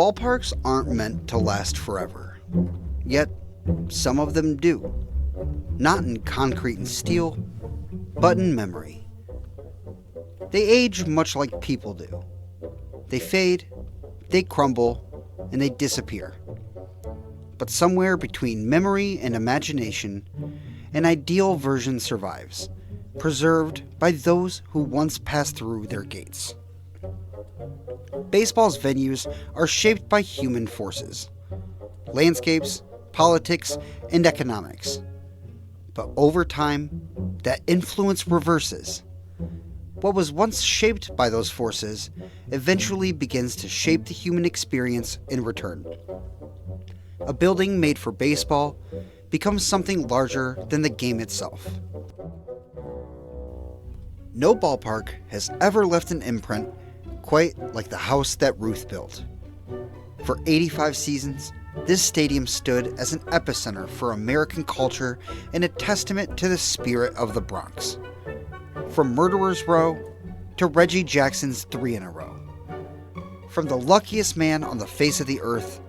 Ballparks aren't meant to last forever, yet some of them do. Not in concrete and steel, but in memory. They age much like people do. They fade, they crumble, and they disappear. But somewhere between memory and imagination, an ideal version survives, preserved by those who once passed through their gates. Baseball's venues are shaped by human forces, landscapes, politics, and economics. But over time, that influence reverses. What was once shaped by those forces eventually begins to shape the human experience in return. A building made for baseball becomes something larger than the game itself. No ballpark has ever left an imprint quite like the house that Ruth built. For 85 seasons, this stadium stood as an epicenter for American culture and a testament to the spirit of the Bronx. From Murderer's Row to Reggie Jackson's 3 in a row. From the luckiest man on the face of the earth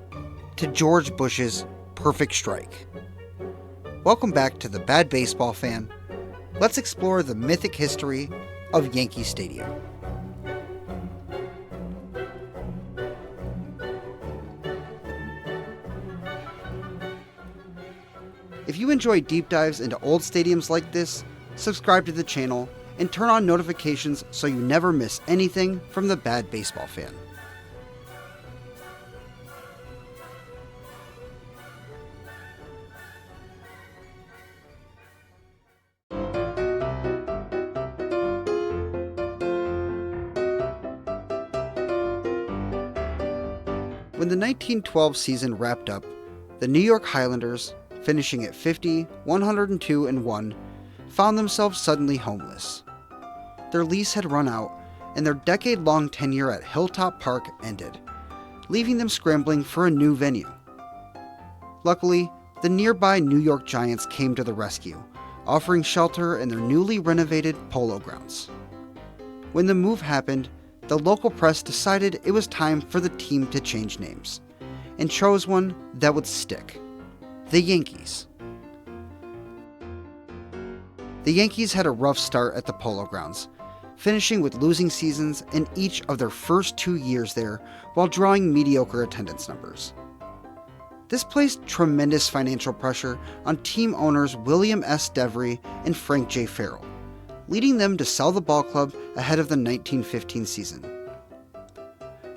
to George Bush's perfect strike. Welcome back to The Bad Baseball Fan. Let's explore the mythic history of Yankee Stadium. If you enjoy deep dives into old stadiums like this, subscribe to the channel and turn on notifications so you never miss anything from The Bad Baseball Fan. When the 1912 season wrapped up, the New York Highlanders, finishing at 50, 102, and 1, found themselves suddenly homeless. Their lease had run out, and their decade-long tenure at Hilltop Park ended, leaving them scrambling for a new venue. Luckily, the nearby New York Giants came to the rescue, offering shelter in their newly renovated Polo Grounds. When the move happened, the local press decided it was time for the team to change names, and chose one that would stick: the Yankees. The Yankees had a rough start at the Polo Grounds, finishing with losing seasons in each of their first 2 years there while drawing mediocre attendance numbers. This placed tremendous financial pressure on team owners William S. Devery and Frank J. Farrell, leading them to sell the ball club ahead of the 1915 season.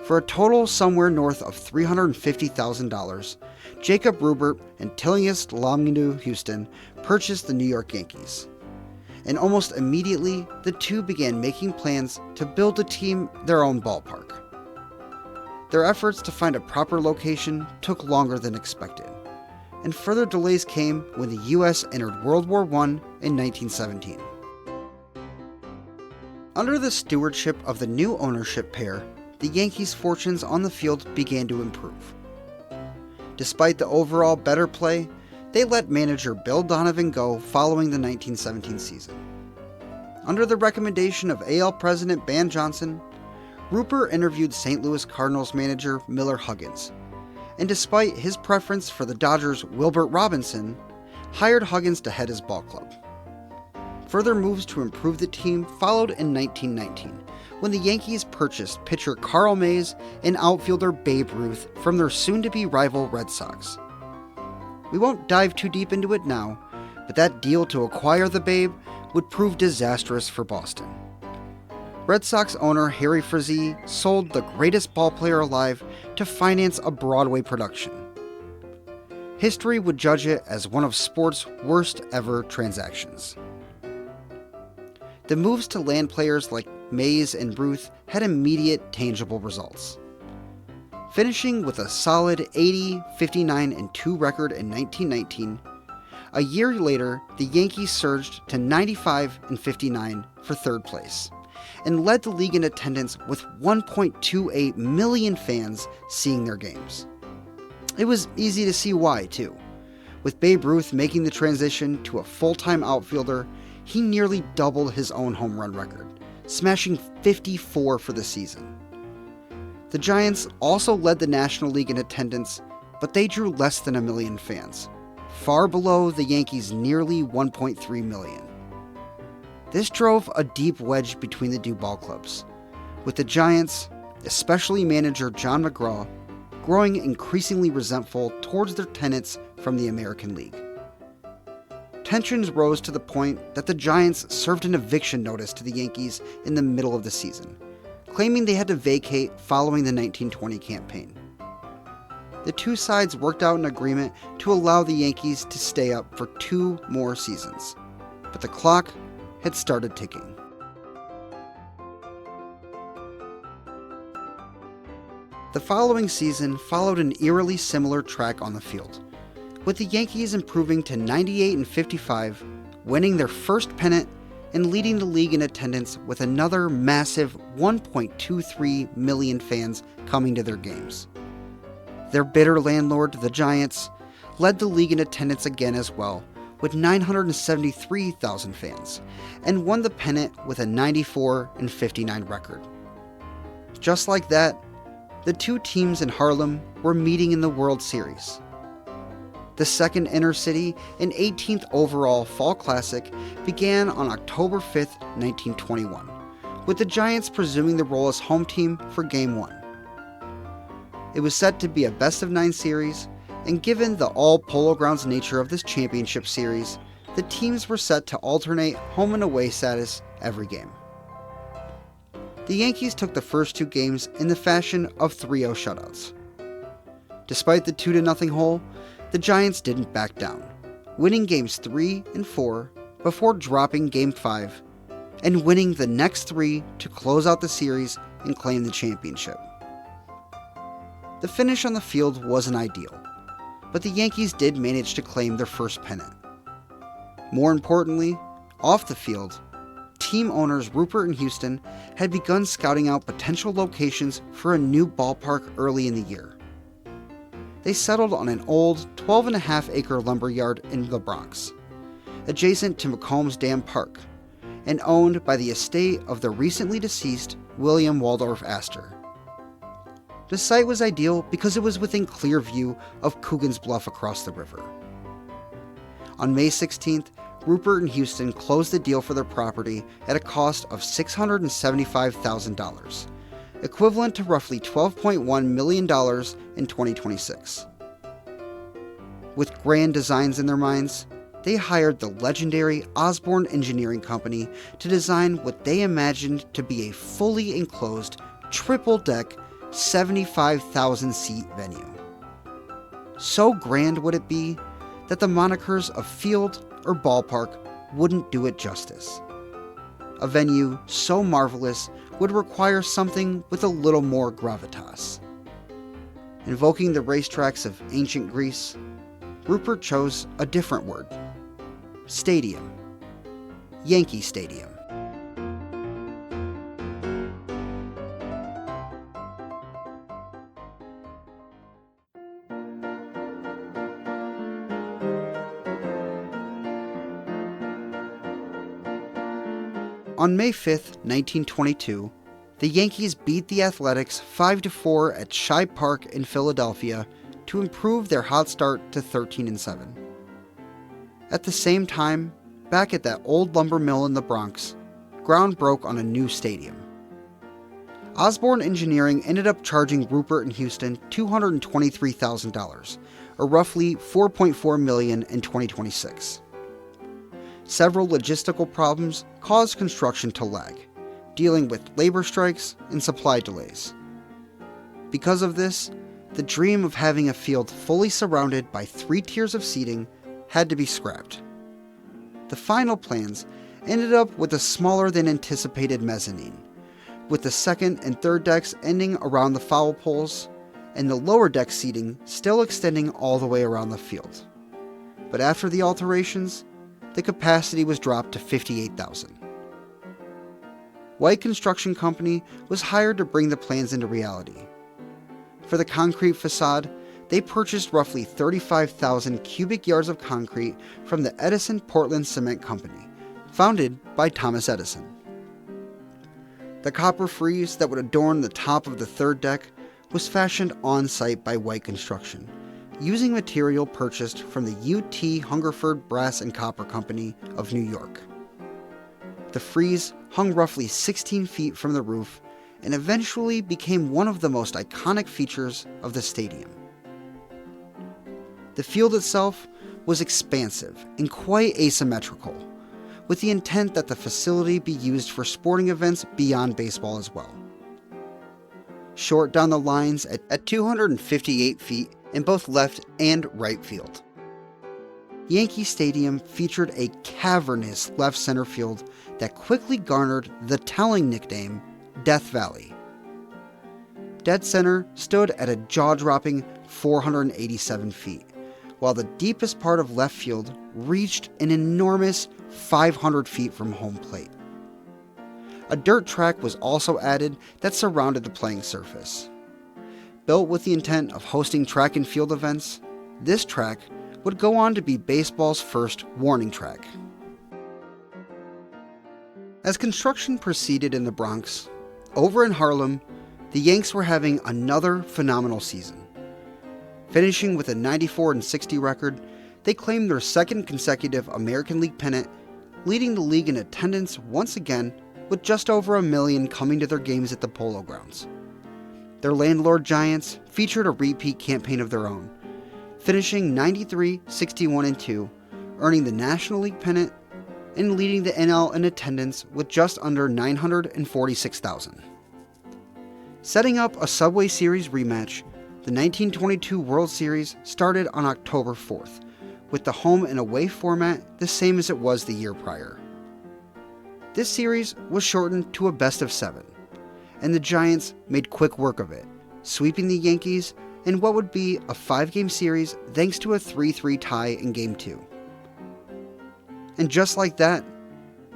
For a total somewhere north of $350,000, Jacob Rubert and Tillius Longnew Houston purchased the New York Yankees. And almost immediately, the two began making plans to build the team their own ballpark. Their efforts to find a proper location took longer than expected, and further delays came when the U.S. entered World War I in 1917. Under the stewardship of the new ownership pair, the Yankees' fortunes on the field began to improve. Despite the overall better play, they let manager Bill Donovan go following the 1917 season. Under the recommendation of AL president Ban Johnson, Rupert interviewed St. Louis Cardinals manager Miller Huggins, and despite his preference for the Dodgers' Wilbert Robinson, hired Huggins to head his ball club. Further moves to improve the team followed in 1919, when the Yankees purchased pitcher Carl Mays and outfielder Babe Ruth from their soon-to-be rival Red Sox. We won't dive too deep into it now, but that deal to acquire the Babe would prove disastrous for Boston. Red Sox owner Harry Frazee sold the greatest ballplayer alive to finance a Broadway production. History would judge it as one of sports' worst ever transactions. The moves to land players like Mays and Ruth had immediate, tangible results. Finishing with a solid 80, 59, and 2 record in 1919, a year later, the Yankees surged to 95 and 59 for third place, and led the league in attendance with 1.28 million fans seeing their games. It was easy to see why, too. With Babe Ruth making the transition to a full-time outfielder, he nearly doubled his own home run record, smashing 54 for the season. The Giants also led the National League in attendance, but they drew less than 1 million fans, far below the Yankees' nearly 1.3 million. This drove a deep wedge between the two ball clubs, with the Giants, especially manager John McGraw, growing increasingly resentful towards their tenants from the American League. Tensions rose to the point that the Giants served an eviction notice to the Yankees in the middle of the season, claiming they had to vacate following the 1920 campaign. The two sides worked out an agreement to allow the Yankees to stay up for 2 more seasons, but the clock had started ticking. The following season followed an eerily similar track on the field, with the Yankees improving to 98-55, winning their first pennant and leading the league in attendance with another massive 1.23 million fans coming to their games. Their bitter landlord, the Giants, led the league in attendance again as well, with 973,000 fans, and won the pennant with a 94-59 record. Just like that, the two teams in Harlem were meeting in the World Series. The second inter-city and 18th overall Fall Classic began on October 5th, 1921, with the Giants presuming the role as home team for Game 1. It was set to be a best-of-9 series, and given the all-Polo Grounds nature of this championship series, the teams were set to alternate home and away status every game. The Yankees took the first 2 games in the fashion of 3-0 shutouts. Despite the 2-0 hole, the Giants didn't back down, winning games 3 and 4 before dropping Game 5 and winning the next 3 to close out the series and claim the championship. The finish on the field wasn't ideal, but the Yankees did manage to claim their first pennant. More importantly, off the field, team owners Rupert and Houston had begun scouting out potential locations for a new ballpark early in the year. They settled on an old 12.5-acre lumberyard in the Bronx, adjacent to McCombs Dam Park, and owned by the estate of the recently deceased William Waldorf Astor. The site was ideal because it was within clear view of Coogan's Bluff across the river. On May 16th, Rupert and Houston closed the deal for their property at a cost of $675,000, equivalent to roughly $12.1 million in 2026. With grand designs in their minds, they hired the legendary Osborne Engineering Company to design what they imagined to be a fully enclosed, triple-deck, 75,000-seat venue. So grand would it be that the monikers of field or ballpark wouldn't do it justice. A venue so marvelous would require something with a little more gravitas. Invoking the racetracks of ancient Greece, Rupert chose a different word: stadium. Yankee Stadium. On May 5th, 1922, the Yankees beat the Athletics 5-4 at Shibe Park in Philadelphia to improve their hot start to 13-7. At the same time, back at that old lumber mill in the Bronx, ground broke on a new stadium. Osborne Engineering ended up charging Rupert and Houston $223,000, or roughly $4.4 million in 2026. Several logistical problems caused construction to lag, dealing with labor strikes and supply delays. Because of this, the dream of having a field fully surrounded by 3 tiers of seating had to be scrapped. The final plans ended up with a smaller than anticipated mezzanine, with the second and third decks ending around the foul poles, and the lower deck seating still extending all the way around the field. But after the alterations, the capacity was dropped to 58,000. White Construction Company was hired to bring the plans into reality. For the concrete facade, they purchased roughly 35,000 cubic yards of concrete from the Edison Portland Cement Company, founded by Thomas Edison. The copper frieze that would adorn the top of the third deck was fashioned on-site by White Construction, using material purchased from the UT Hungerford Brass and Copper Company of New York. The frieze hung roughly 16 feet from the roof and eventually became one of the most iconic features of the stadium. The field itself was expansive and quite asymmetrical, with the intent that the facility be used for sporting events beyond baseball as well. Short down the lines at 258 feet in both left and right field. Yankee Stadium featured a cavernous left center field that quickly garnered the telling nickname Death Valley. Dead center stood at a jaw-dropping 487 feet, while the deepest part of left field reached an enormous 500 feet from home plate. A dirt track was also added that surrounded the playing surface. Built with the intent of hosting track and field events, this track would go on to be baseball's first warning track. As construction proceeded in the Bronx, over in Harlem, the Yanks were having another phenomenal season. Finishing with a 94-60 record, they claimed their second consecutive American League pennant, leading the league in attendance once again, with just over 1 million coming to their games at the Polo Grounds. Their landlord Giants featured a repeat campaign of their own, finishing 93, 61, and 2, earning the National League pennant and leading the NL in attendance with just under 946,000. Setting up a Subway Series rematch, the 1922 World Series started on October 4th, with the home and away format the same as it was the year prior. This series was shortened to a best of 7, and the Giants made quick work of it, sweeping the Yankees in what would be a 5-game series thanks to a 3-3 tie in Game 2. And just like that,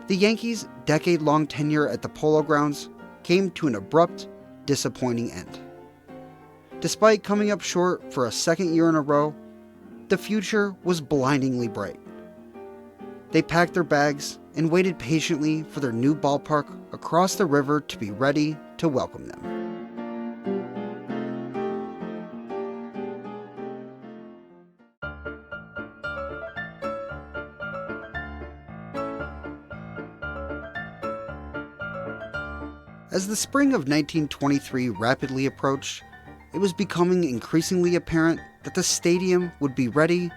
the Yankees' decade-long tenure at the Polo Grounds came to an abrupt, disappointing end. Despite coming up short for a second year in a row, the future was blindingly bright. They packed their bags and waited patiently for their new ballpark across the river to be ready to welcome them. As the spring of 1923 rapidly approached, it was becoming increasingly apparent that the stadium would be ready,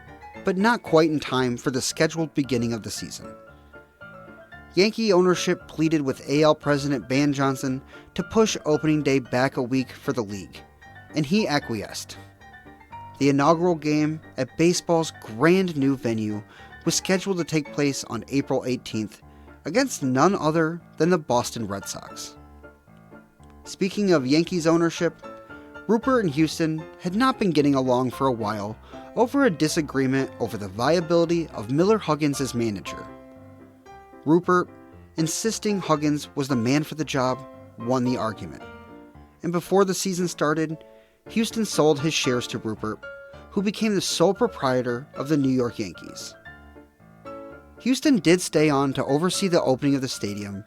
but not quite in time for the scheduled beginning of the season. Yankee ownership pleaded with AL President Ban Johnson to push opening day back a week for the league, and he acquiesced. The inaugural game at baseball's grand new venue was scheduled to take place on April 18th against none other than the Boston Red Sox. Speaking of Yankees ownership, Rupert and Houston had not been getting along for a while over a disagreement over the viability of Miller Huggins as manager. Rupert, insisting Huggins was the man for the job, won the argument. And before the season started, Houston sold his shares to Rupert, who became the sole proprietor of the New York Yankees. Houston did stay on to oversee the opening of the stadium,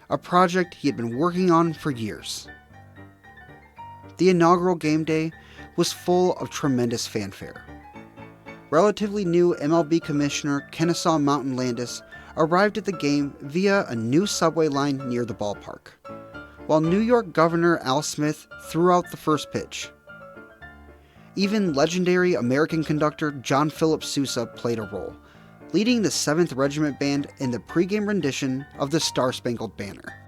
a project he had been working on for years. The inaugural game day was full of tremendous fanfare. Relatively new MLB Commissioner Kennesaw Mountain Landis arrived at the game via a new subway line near the ballpark, while New York Governor Al Smith threw out the first pitch. Even legendary American conductor John Philip Sousa played a role, leading the 7th Regiment Band in the pregame rendition of the Star-Spangled Banner.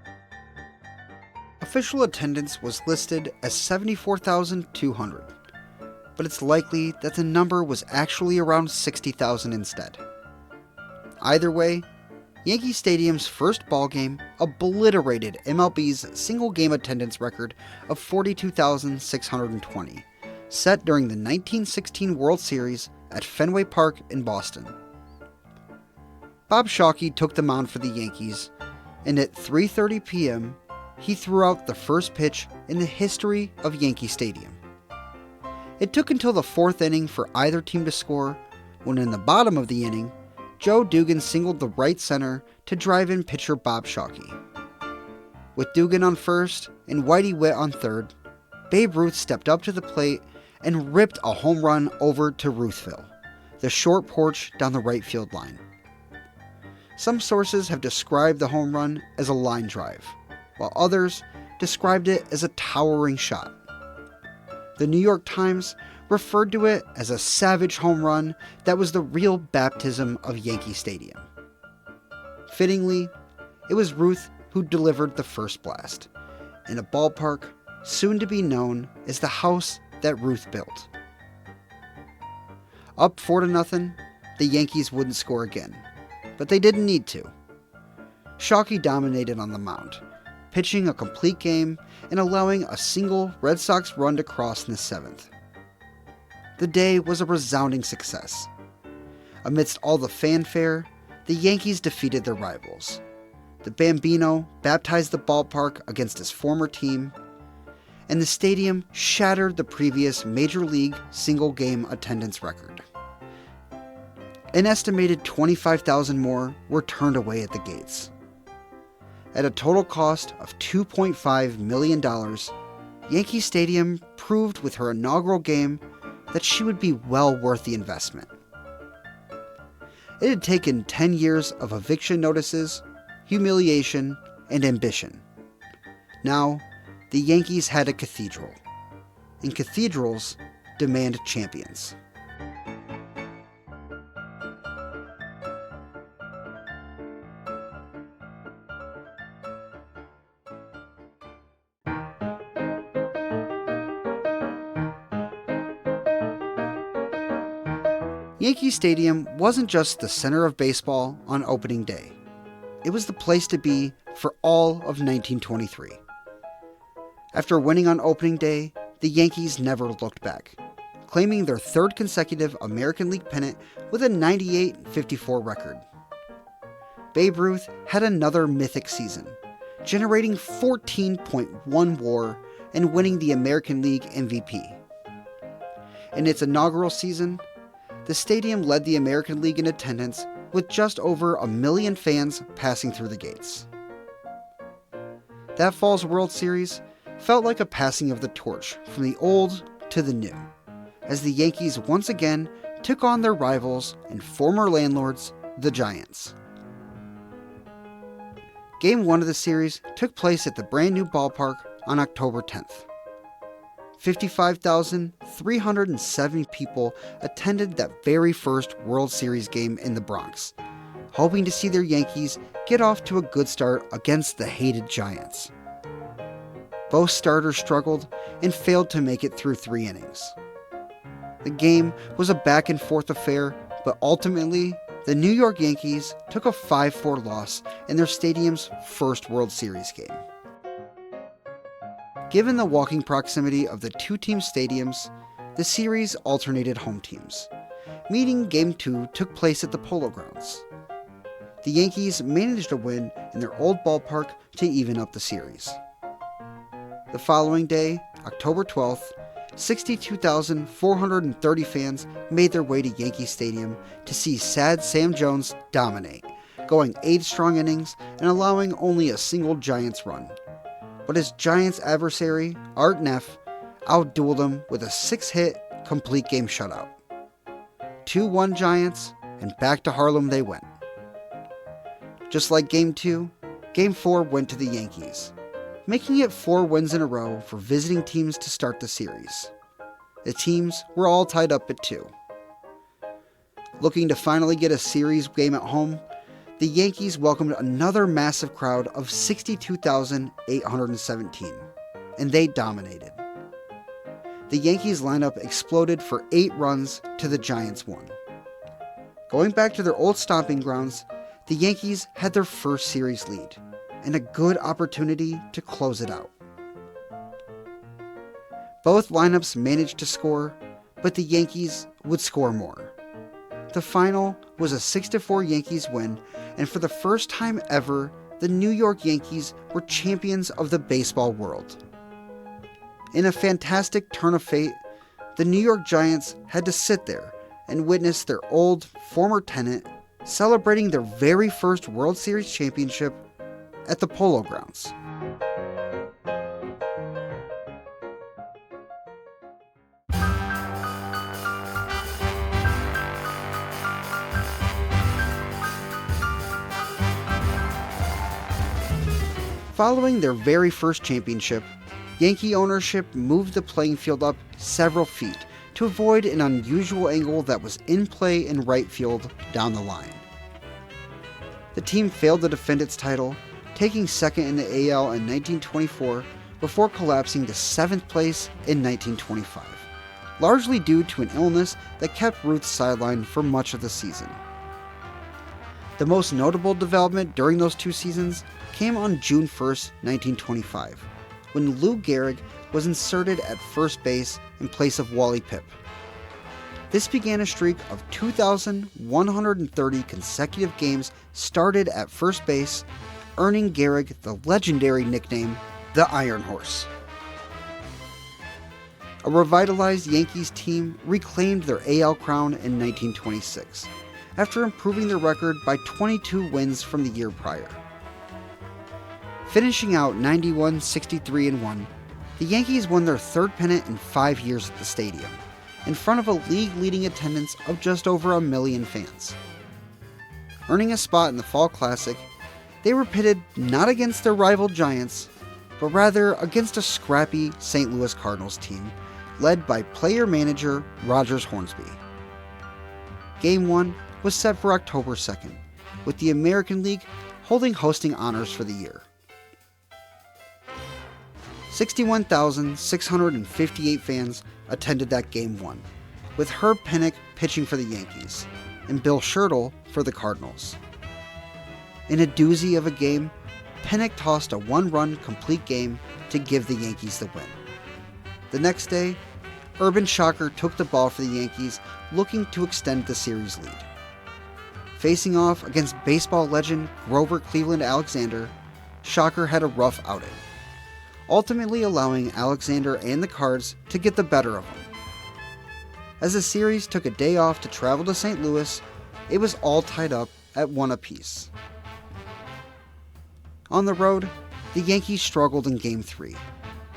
Official attendance was listed as 74,200, but it's likely that the number was actually around 60,000 instead. Either way, Yankee Stadium's first ballgame obliterated MLB's single-game attendance record of 42,620, set during the 1916 World Series at Fenway Park in Boston. Bob Shockey took the mound for the Yankees, and at 3:30 p.m., he threw out the first pitch in the history of Yankee Stadium. It took until the 4th inning for either team to score, when in the bottom of the inning, Joe Dugan singled the right center to drive in pitcher Bob Shockey. With Dugan on first and Whitey Witt on third, Babe Ruth stepped up to the plate and ripped a home run over to Ruthville, the short porch down the right field line. Some sources have described the home run as a line drive, while others described it as a towering shot. The New York Times referred to it as a savage home run that was the real baptism of Yankee Stadium. Fittingly, it was Ruth who delivered the first blast, in a ballpark soon to be known as the house that Ruth built. Up 4-0, the Yankees wouldn't score again, but they didn't need to. Shockey dominated on the mound, pitching a complete game and allowing a single Red Sox run to cross in the 7th. The day was a resounding success. Amidst all the fanfare, the Yankees defeated their rivals. The Bambino baptized the ballpark against his former team, and the stadium shattered the previous Major League single-game attendance record. An estimated 25,000 more were turned away at the gates. At a total cost of $2.5 million, Yankee Stadium proved with her inaugural game that she would be well worth the investment. It had taken 10 years of eviction notices, humiliation, and ambition. Now, the Yankees had a cathedral, and cathedrals demand champions. Yankee Stadium wasn't just the center of baseball on opening day. It was the place to be for all of 1923. After winning on opening day, the Yankees never looked back, claiming their third consecutive American League pennant with a 98-54 record. Babe Ruth had another mythic season, generating 14.1 WAR and winning the American League MVP. In its inaugural season, the stadium led the American League in attendance with just over 1 million fans passing through the gates. That fall's World Series felt like a passing of the torch from the old to the new, as the Yankees once again took on their rivals and former landlords, the Giants. Game 1 of the series took place at the brand new ballpark on October 10th. 55,370 people attended that very first World Series game in the Bronx, hoping to see their Yankees get off to a good start against the hated Giants. Both starters struggled and failed to make it through 3 innings. The game was a back-and-forth affair, but ultimately, the New York Yankees took a 5-4 loss in their stadium's first World Series game. Given the walking proximity of the two-team stadiums, the series alternated home teams, meaning Game 2 took place at the Polo Grounds. The Yankees managed a win in their old ballpark to even up the series. The following day, October 12th, 62,430 fans made their way to Yankee Stadium to see sad Sam Jones dominate, going 8 strong innings and allowing only a single Giants run. But his Giants adversary, Art Neff, outdueled him with a 6-hit, complete game shutout. 2-1 Giants, and back to Harlem they went. Just like Game 2, Game 4 went to the Yankees, making it 4 wins in a row for visiting teams to start the series. The teams were all tied up at 2. Looking to finally get a series game at home, the Yankees welcomed another massive crowd of 62,817, and they dominated. The Yankees lineup exploded for 8 runs to the Giants 1. Going back to their old stomping grounds, the Yankees had their first series lead, and a good opportunity to close it out. Both lineups managed to score, but the Yankees would score more. The final was a 6-4 Yankees win, and for the first time ever, the New York Yankees were champions of the baseball world. In a fantastic turn of fate, the New York Giants had to sit there and witness their old former tenant celebrating their very first World Series championship at the Polo Grounds. Following their very first championship, Yankee ownership moved the playing field up several feet to avoid an unusual angle that was in play in right field down the line. The team failed to defend its title, taking second in the AL in 1924 before collapsing to 7th place in 1925, largely due to an illness that kept Ruth sidelined for much of the season. The most notable development during those 2 seasons came on June 1st, 1925, when Lou Gehrig was inserted at first base in place of Wally Pipp. This began a streak of 2,130 consecutive games started at first base, earning Gehrig the legendary nickname, the Iron Horse. A revitalized Yankees team reclaimed their AL crown in 1926, after improving their record by 22 wins from the year prior. Finishing out 91-63-1, the Yankees won their 3rd pennant in 5 years at the stadium, in front of a league-leading attendance of just over 1 million fans. Earning a spot in the Fall Classic, they were pitted not against their rival Giants, but rather against a scrappy St. Louis Cardinals team led by player-manager Rogers Hornsby. Game 1 was set for October 2nd, with the American League holding hosting honors for the year. 61,658 fans attended that Game 1, with Herb Pennock pitching for the Yankees and Bill Shirtle for the Cardinals. In a doozy of a game, Pennock tossed a 1-run complete game to give the Yankees the win. The next day, Urban Shocker took the ball for the Yankees, looking to extend the series lead. Facing off against baseball legend Grover Cleveland Alexander, Shocker had a rough outing, ultimately allowing Alexander and the Cards to get the better of him. As the series took a day off to travel to St. Louis, it was all tied up at 1 apiece. On the road, the Yankees struggled in Game 3,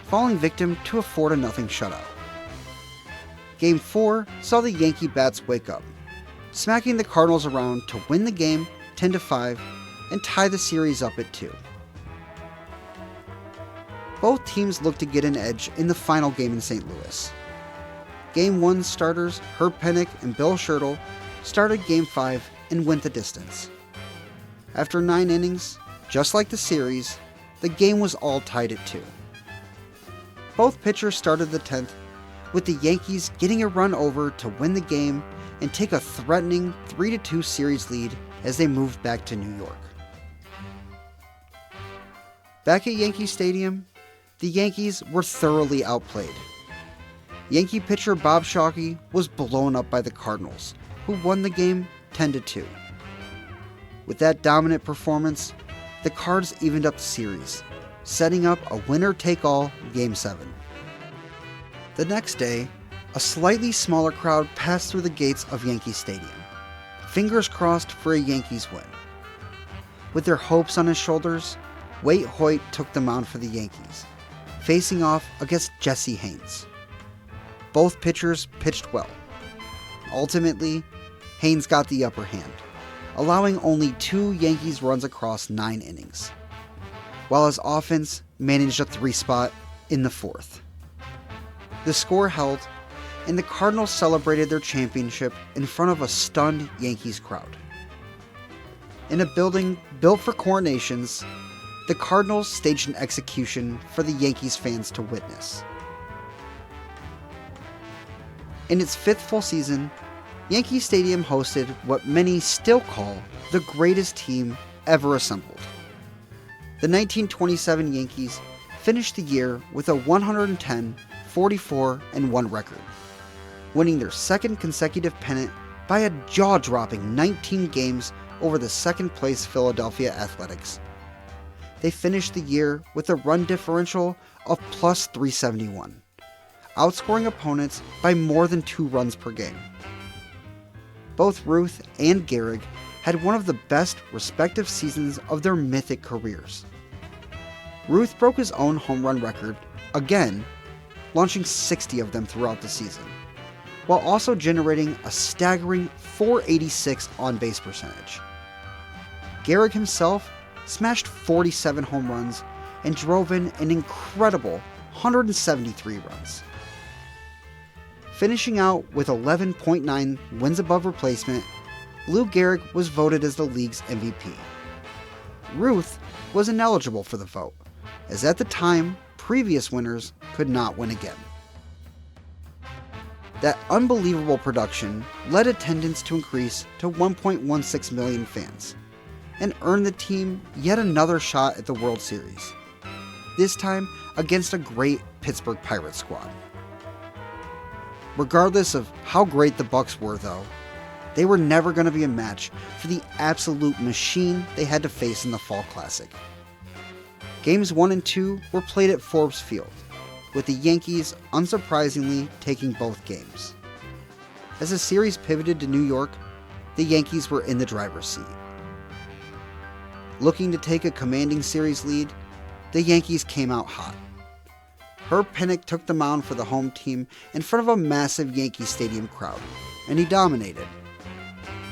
falling victim to a 4-0 shutout. Game 4 saw the Yankee bats wake up, smacking the Cardinals around to win the game 10-5 and tie the series up at 2. Both teams looked to get an edge in the final game in St. Louis. Game 1 starters Herb Pennock and Bill Shirtle started Game 5 and went the distance. After 9 innings, just like the series, the game was all tied at 2. Both pitchers started the 10th, with the Yankees getting a run over to win the game and take a threatening 3-2 series lead as they moved back to New York. Back at Yankee Stadium, the Yankees were thoroughly outplayed. Yankee pitcher Bob Shockey was blown up by the Cardinals, who won the game 10-2. With that dominant performance, the Cards evened up the series, setting up a winner-take-all Game 7. The next day, a slightly smaller crowd passed through the gates of Yankee Stadium, fingers crossed for a Yankees win. With their hopes on his shoulders, Waite Hoyt took the mound for the Yankees, facing off against Jesse Haynes. Both pitchers pitched well. Ultimately, Haynes got the upper hand, allowing only 2 Yankees runs across 9 innings, while his offense managed a 3-spot in the 4th. The score held, and the Cardinals celebrated their championship in front of a stunned Yankees crowd. In a building built for coronations, the Cardinals staged an execution for the Yankees fans to witness. In its 5th full season, Yankee Stadium hosted what many still call the greatest team ever assembled. The 1927 Yankees finished the year with a 110-44-1 record, winning their 2nd consecutive pennant by a jaw-dropping 19 games over the 2nd-place Philadelphia Athletics. They finished the year with a run differential of plus 371, outscoring opponents by more than 2 runs per game. Both Ruth and Gehrig had one of the best respective seasons of their mythic careers. Ruth broke his own home run record, again, launching 60 of them throughout the season, while also generating a staggering .486 on-base percentage. Gehrig himself smashed 47 home runs, and drove in an incredible 173 runs. Finishing out with 11.9 wins above replacement, Lou Gehrig was voted as the league's MVP. Ruth was ineligible for the vote, as at the time, previous winners could not win again. That unbelievable production led attendance to increase to 1.16 million fans, and earned the team yet another shot at the World Series, this time against a great Pittsburgh Pirates squad. Regardless of how great the Bucs were, though, they were never going to be a match for the absolute machine they had to face in the Fall Classic. Games 1 and 2 were played at Forbes Field, with the Yankees unsurprisingly taking both games. As the series pivoted to New York, the Yankees were in the driver's seat. Looking to take a commanding series lead, the Yankees came out hot. Herb Pennock took the mound for the home team in front of a massive Yankee Stadium crowd, and he dominated.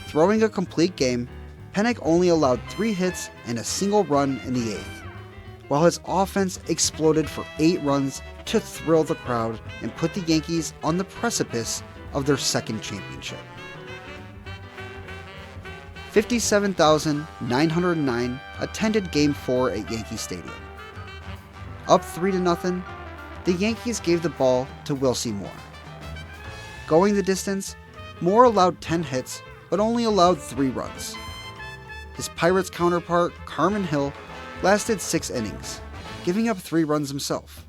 Throwing a complete game, Pennock only allowed 3 hits and a single run in the 8th, while his offense exploded for 8 runs to thrill the crowd and put the Yankees on the precipice of their second championship. 57,909 attended Game 4 at Yankee Stadium. Up 3-0, the Yankees gave the ball to Wilcie Moore. Going the distance, Moore allowed 10 hits but only allowed 3 runs. His Pirates counterpart, Carmen Hill, lasted 6 innings, giving up 3 runs himself.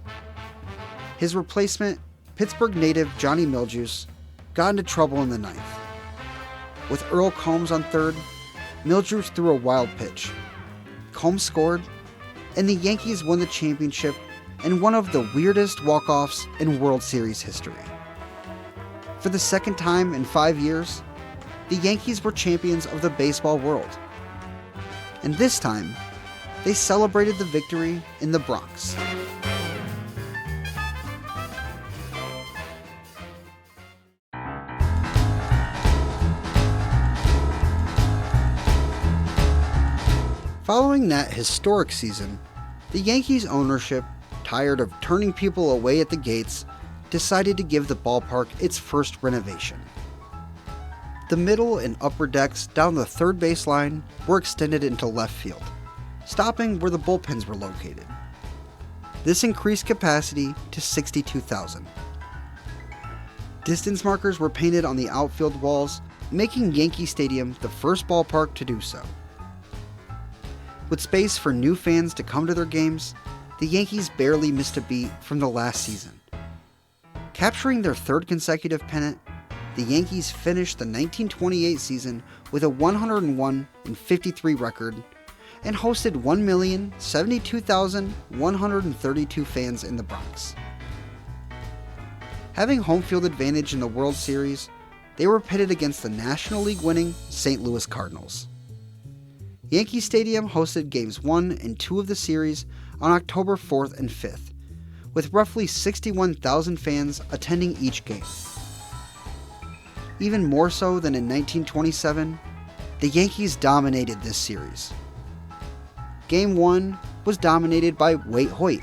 His replacement, Pittsburgh native Johnny Miljuice, got into trouble in the 9th. With Earl Combs on third, Miljuice threw a wild pitch. Combs scored, and the Yankees won the championship in one of the weirdest walk-offs in World Series history. For the second time in 5 years, the Yankees were champions of the baseball world. And this time, they celebrated the victory in the Bronx. Following that historic season, the Yankees ownership, tired of turning people away at the gates, decided to give the ballpark its first renovation. The middle and upper decks down the third base line were extended into left field, stopping where the bullpens were located. This increased capacity to 62,000. Distance markers were painted on the outfield walls, making Yankee Stadium the first ballpark to do so. With space for new fans to come to their games, the Yankees barely missed a beat from the last season. Capturing their third consecutive pennant, the Yankees finished the 1928 season with a 101-53 record and hosted 1,072,132 fans in the Bronx. Having home field advantage in the World Series, they were pitted against the National League winning St. Louis Cardinals. Yankee Stadium hosted Games 1 and 2 of the series on October 4th and 5th, with roughly 61,000 fans attending each game. Even more so than in 1927, the Yankees dominated this series. Game 1 was dominated by Waite Hoyt,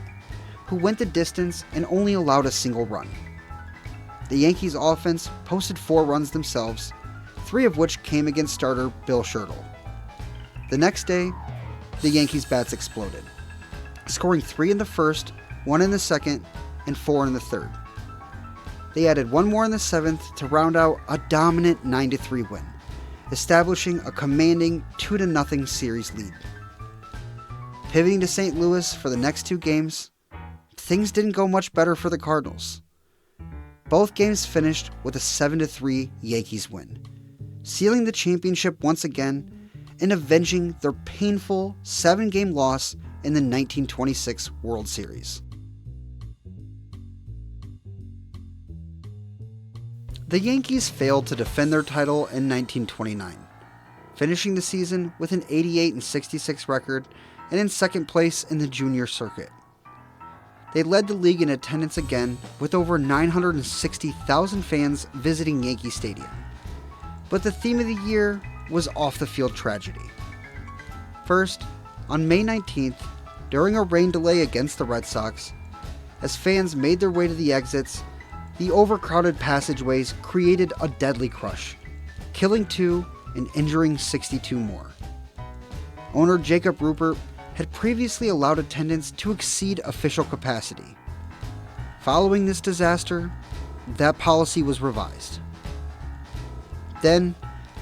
who went the distance and only allowed a single run. The Yankees' offense posted 4 runs themselves, 3 of which came against starter Bill Shirtle. The next day, the Yankees' bats exploded, scoring 3 in the first, 1 in the second, and 4 in the third. They added 1 more in the 7th to round out a dominant 9-3 win, establishing a commanding 2-0 series lead. Pivoting to St. Louis for the next 2 games, things didn't go much better for the Cardinals. Both games finished with a 7-3 Yankees win, sealing the championship once again and avenging their painful 7-game loss in the 1926 World Series. The Yankees failed to defend their title in 1929, finishing the season with an 88-66 record and in second place in the junior circuit. They led the league in attendance again with over 960,000 fans visiting Yankee Stadium. But the theme of the year was off-the-field tragedy. First, on May 19th, During a rain delay against the Red Sox, as fans made their way to the exits, the overcrowded passageways created a deadly crush, killing 2 and injuring 62 more. Owner Jacob Ruppert had previously allowed attendance to exceed official capacity. Following this disaster, that policy was revised. Then,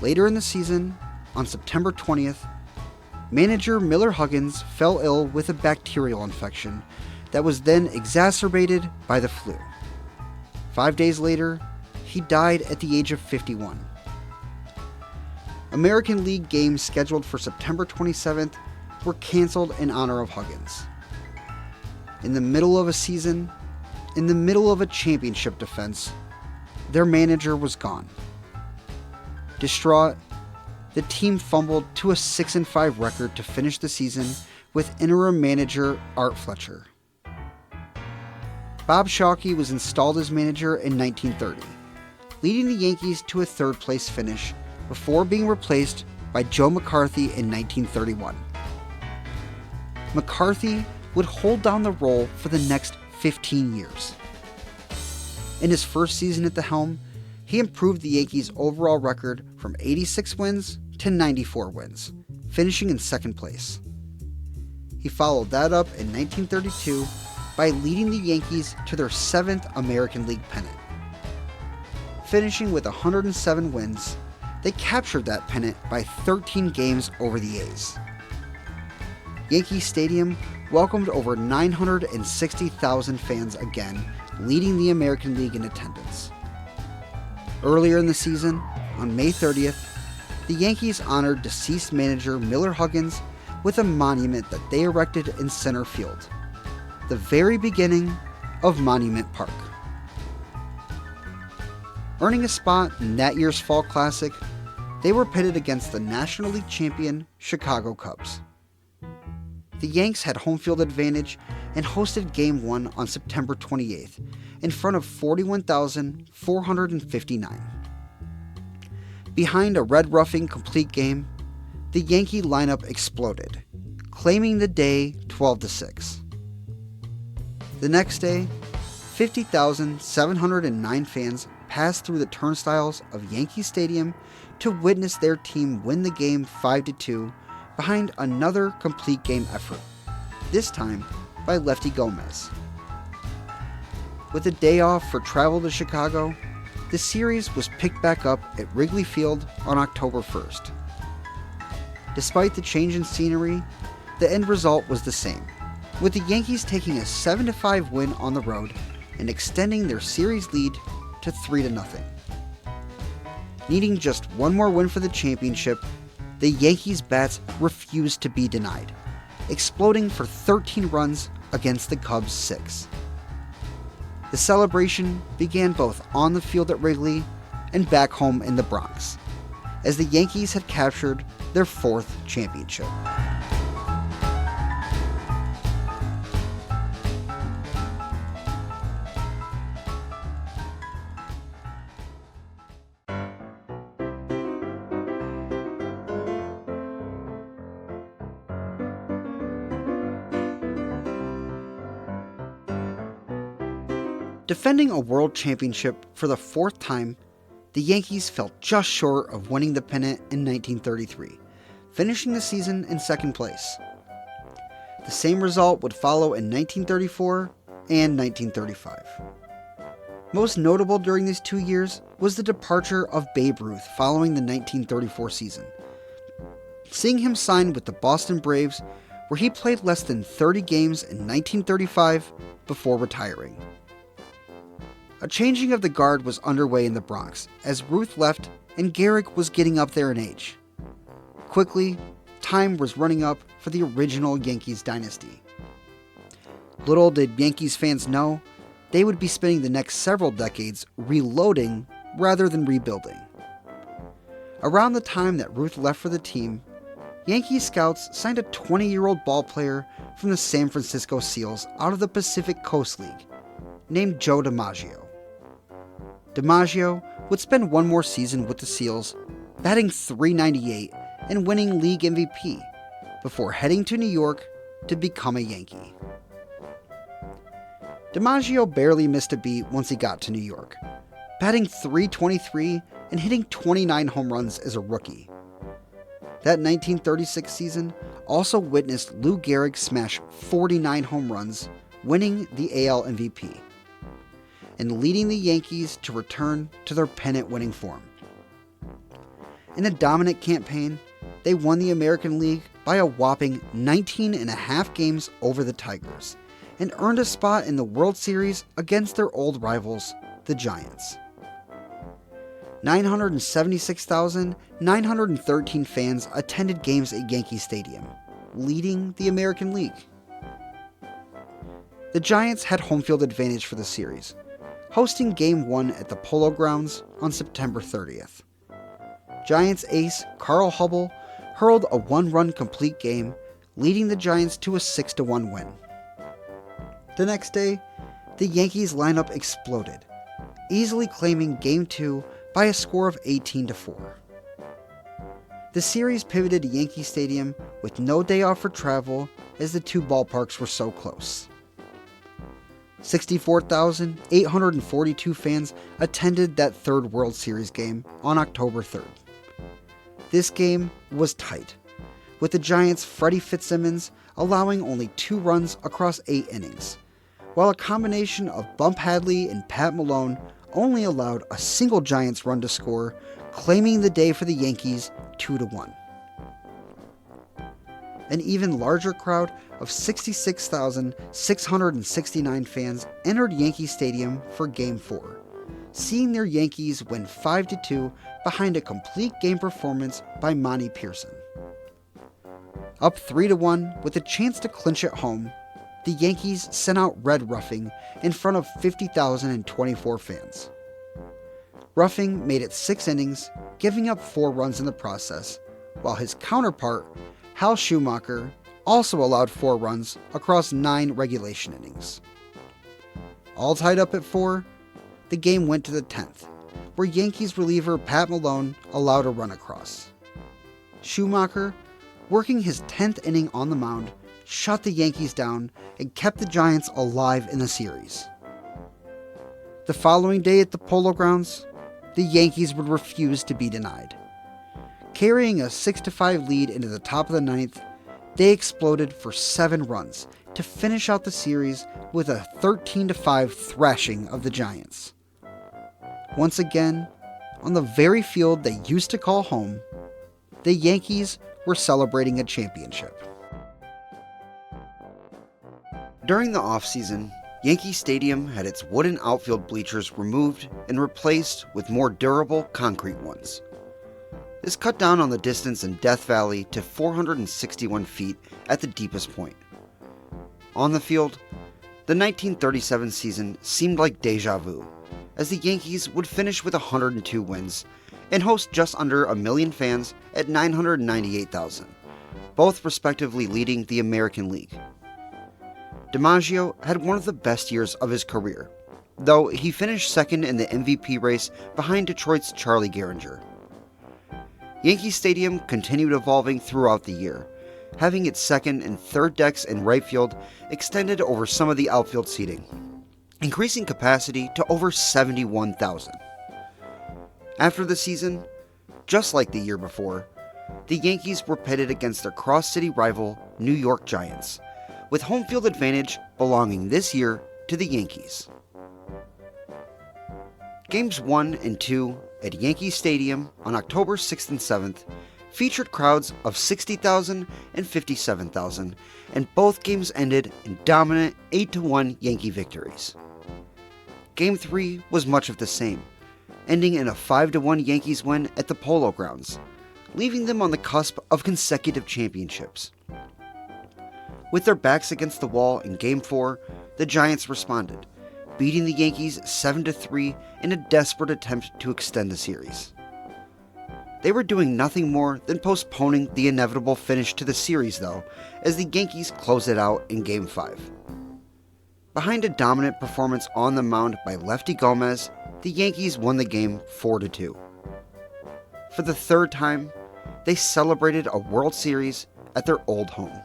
later in the season, on September 20th, manager Miller Huggins fell ill with a bacterial infection that was then exacerbated by the flu. 5 days later, he died at the age of 51. American League games scheduled for September 27th were canceled in honor of Huggins. In the middle of a season, in the middle of a championship defense, their manager was gone. Distraught, the team fumbled to a 6-5 record to finish the season with interim manager Art Fletcher. Bob Shockey was installed as manager in 1930, leading the Yankees to a third-place finish before being replaced by Joe McCarthy in 1931. McCarthy would hold down the role for the next 15 years. In his first season at the helm, he improved the Yankees' overall record from 86 wins to 94 wins, finishing in second place. He followed that up in 1932 by leading the Yankees to their 7th American League pennant. Finishing with 107 wins, they captured that pennant by 13 games over the A's. Yankee Stadium welcomed over 960,000 fans again, leading the American League in attendance. Earlier in the season, on May 30th, the Yankees honored deceased manager Miller Huggins with a monument that they erected in center field, the very beginning of Monument Park. Earning a spot in that year's Fall Classic, they were pitted against the National League champion Chicago Cubs. The Yanks had home field advantage and hosted Game 1 on September 28th in front of 41,459. Behind a red roughing complete game, the Yankee lineup exploded, claiming the day 12-6. The next day, 50,709 fans passed through the turnstiles of Yankee Stadium to witness their team win the game 5-2 behind another complete game effort, this time by Lefty Gomez. With a day off for travel to Chicago, the series was picked back up at Wrigley Field on October 1st. Despite the change in scenery, the end result was the same, with the Yankees taking a 7-5 win on the road and extending their series lead to 3-0. Needing just one more win for the championship, the Yankees' bats refused to be denied, exploding for 13 runs against the Cubs' 6. The celebration began both on the field at Wrigley and back home in the Bronx, as the Yankees had captured their 4th championship. Defending a world championship for the 4th time, the Yankees fell just short of winning the pennant in 1933, finishing the season in second place. The same result would follow in 1934 and 1935. Most notable during these 2 years was the departure of Babe Ruth following the 1934 season. Seeing him sign with the Boston Braves, where he played less than 30 games in 1935 before retiring. A changing of the guard was underway in the Bronx as Ruth left and Gehrig was getting up there in age. Quickly, time was running up for the original Yankees dynasty. Little did Yankees fans know, they would be spending the next several decades reloading rather than rebuilding. Around the time that Ruth left for the team, Yankees scouts signed a 20-year-old ballplayer from the San Francisco Seals out of the Pacific Coast League, named Joe DiMaggio. DiMaggio would spend one more season with the Seals, batting .398 and winning league MVP, before heading to New York to become a Yankee. DiMaggio barely missed a beat once he got to New York, batting .323 and hitting 29 home runs as a rookie. That 1936 season also witnessed Lou Gehrig smash 49 home runs, winning the AL MVP, and leading the Yankees to return to their pennant-winning form. In a dominant campaign, they won the American League by a whopping 19.5 games over the Tigers, and earned a spot in the World Series against their old rivals, the Giants. 976,913 fans attended games at Yankee Stadium, leading the American League. The Giants had home field advantage for the series, hosting Game 1 at the Polo Grounds on September 30th. Giants ace Carl Hubbell hurled a one-run complete game, leading the Giants to a 6-1 win. The next day, the Yankees lineup exploded, easily claiming Game 2 by a score of 18-4. The series pivoted to Yankee Stadium with no day off for travel, as the two ballparks were so close. 64,842 fans attended that third World Series game on October 3rd. This game was tight, with the Giants' Freddie Fitzsimmons allowing only 2 runs across 8 innings, while a combination of Bump Hadley and Pat Malone only allowed a single Giants run to score, claiming the day for the Yankees 2-1. An even larger crowd of 66,669 fans entered Yankee Stadium for Game 4, seeing their Yankees win 5-2 behind a complete game performance by Monty Pearson. Up 3-1 with a chance to clinch at home, the Yankees sent out Red Ruffing in front of 50,024 fans. Ruffing made it 6 innings, giving up 4 runs in the process, while his counterpart, Hal Schumacher, also allowed 4 runs across 9 regulation innings. All tied up at 4, the game went to the 10th, where Yankees reliever Pat Malone allowed a run across. Schumacher, working his 10th inning on the mound, shut the Yankees down and kept the Giants alive in the series. The following day at the Polo Grounds, the Yankees would refuse to be denied. Carrying a 6-5 lead into the top of the 9th, they exploded for 7 runs to finish out the series with a 13-5 thrashing of the Giants. Once again, on the very field they used to call home, the Yankees were celebrating a championship. During the offseason, Yankee Stadium had its wooden outfield bleachers removed and replaced with more durable concrete ones. This cut down on the distance in Death Valley to 461 feet at the deepest point. On the field, the 1937 season seemed like deja vu, as the Yankees would finish with 102 wins and host just under 1 million fans at 998,000, both respectively leading the American League. DiMaggio had one of the best years of his career, though he finished second in the MVP race behind Detroit's Charlie Gehringer. Yankee Stadium continued evolving throughout the year, having its second and third decks in right field extended over some of the outfield seating, increasing capacity to over 71,000. After the season, just like the year before, the Yankees were pitted against their cross-city rival New York Giants, with home field advantage belonging this year to the Yankees. Games 1 and 2 at Yankee Stadium on October 6th and 7th featured crowds of 60,000 and 57,000, and both games ended in dominant 8-1 Yankee victories. Game 3 was much of the same, ending in a 5-1 Yankees win at the Polo Grounds, leaving them on the cusp of consecutive championships. With their backs against the wall in Game 4, the Giants responded, beating the Yankees 7-3 in a desperate attempt to extend the series. They were doing nothing more than postponing the inevitable finish to the series, though, as the Yankees closed it out in Game 5. Behind a dominant performance on the mound by Lefty Gomez, the Yankees won the game 4-2. For the third time, they celebrated a World Series at their old home.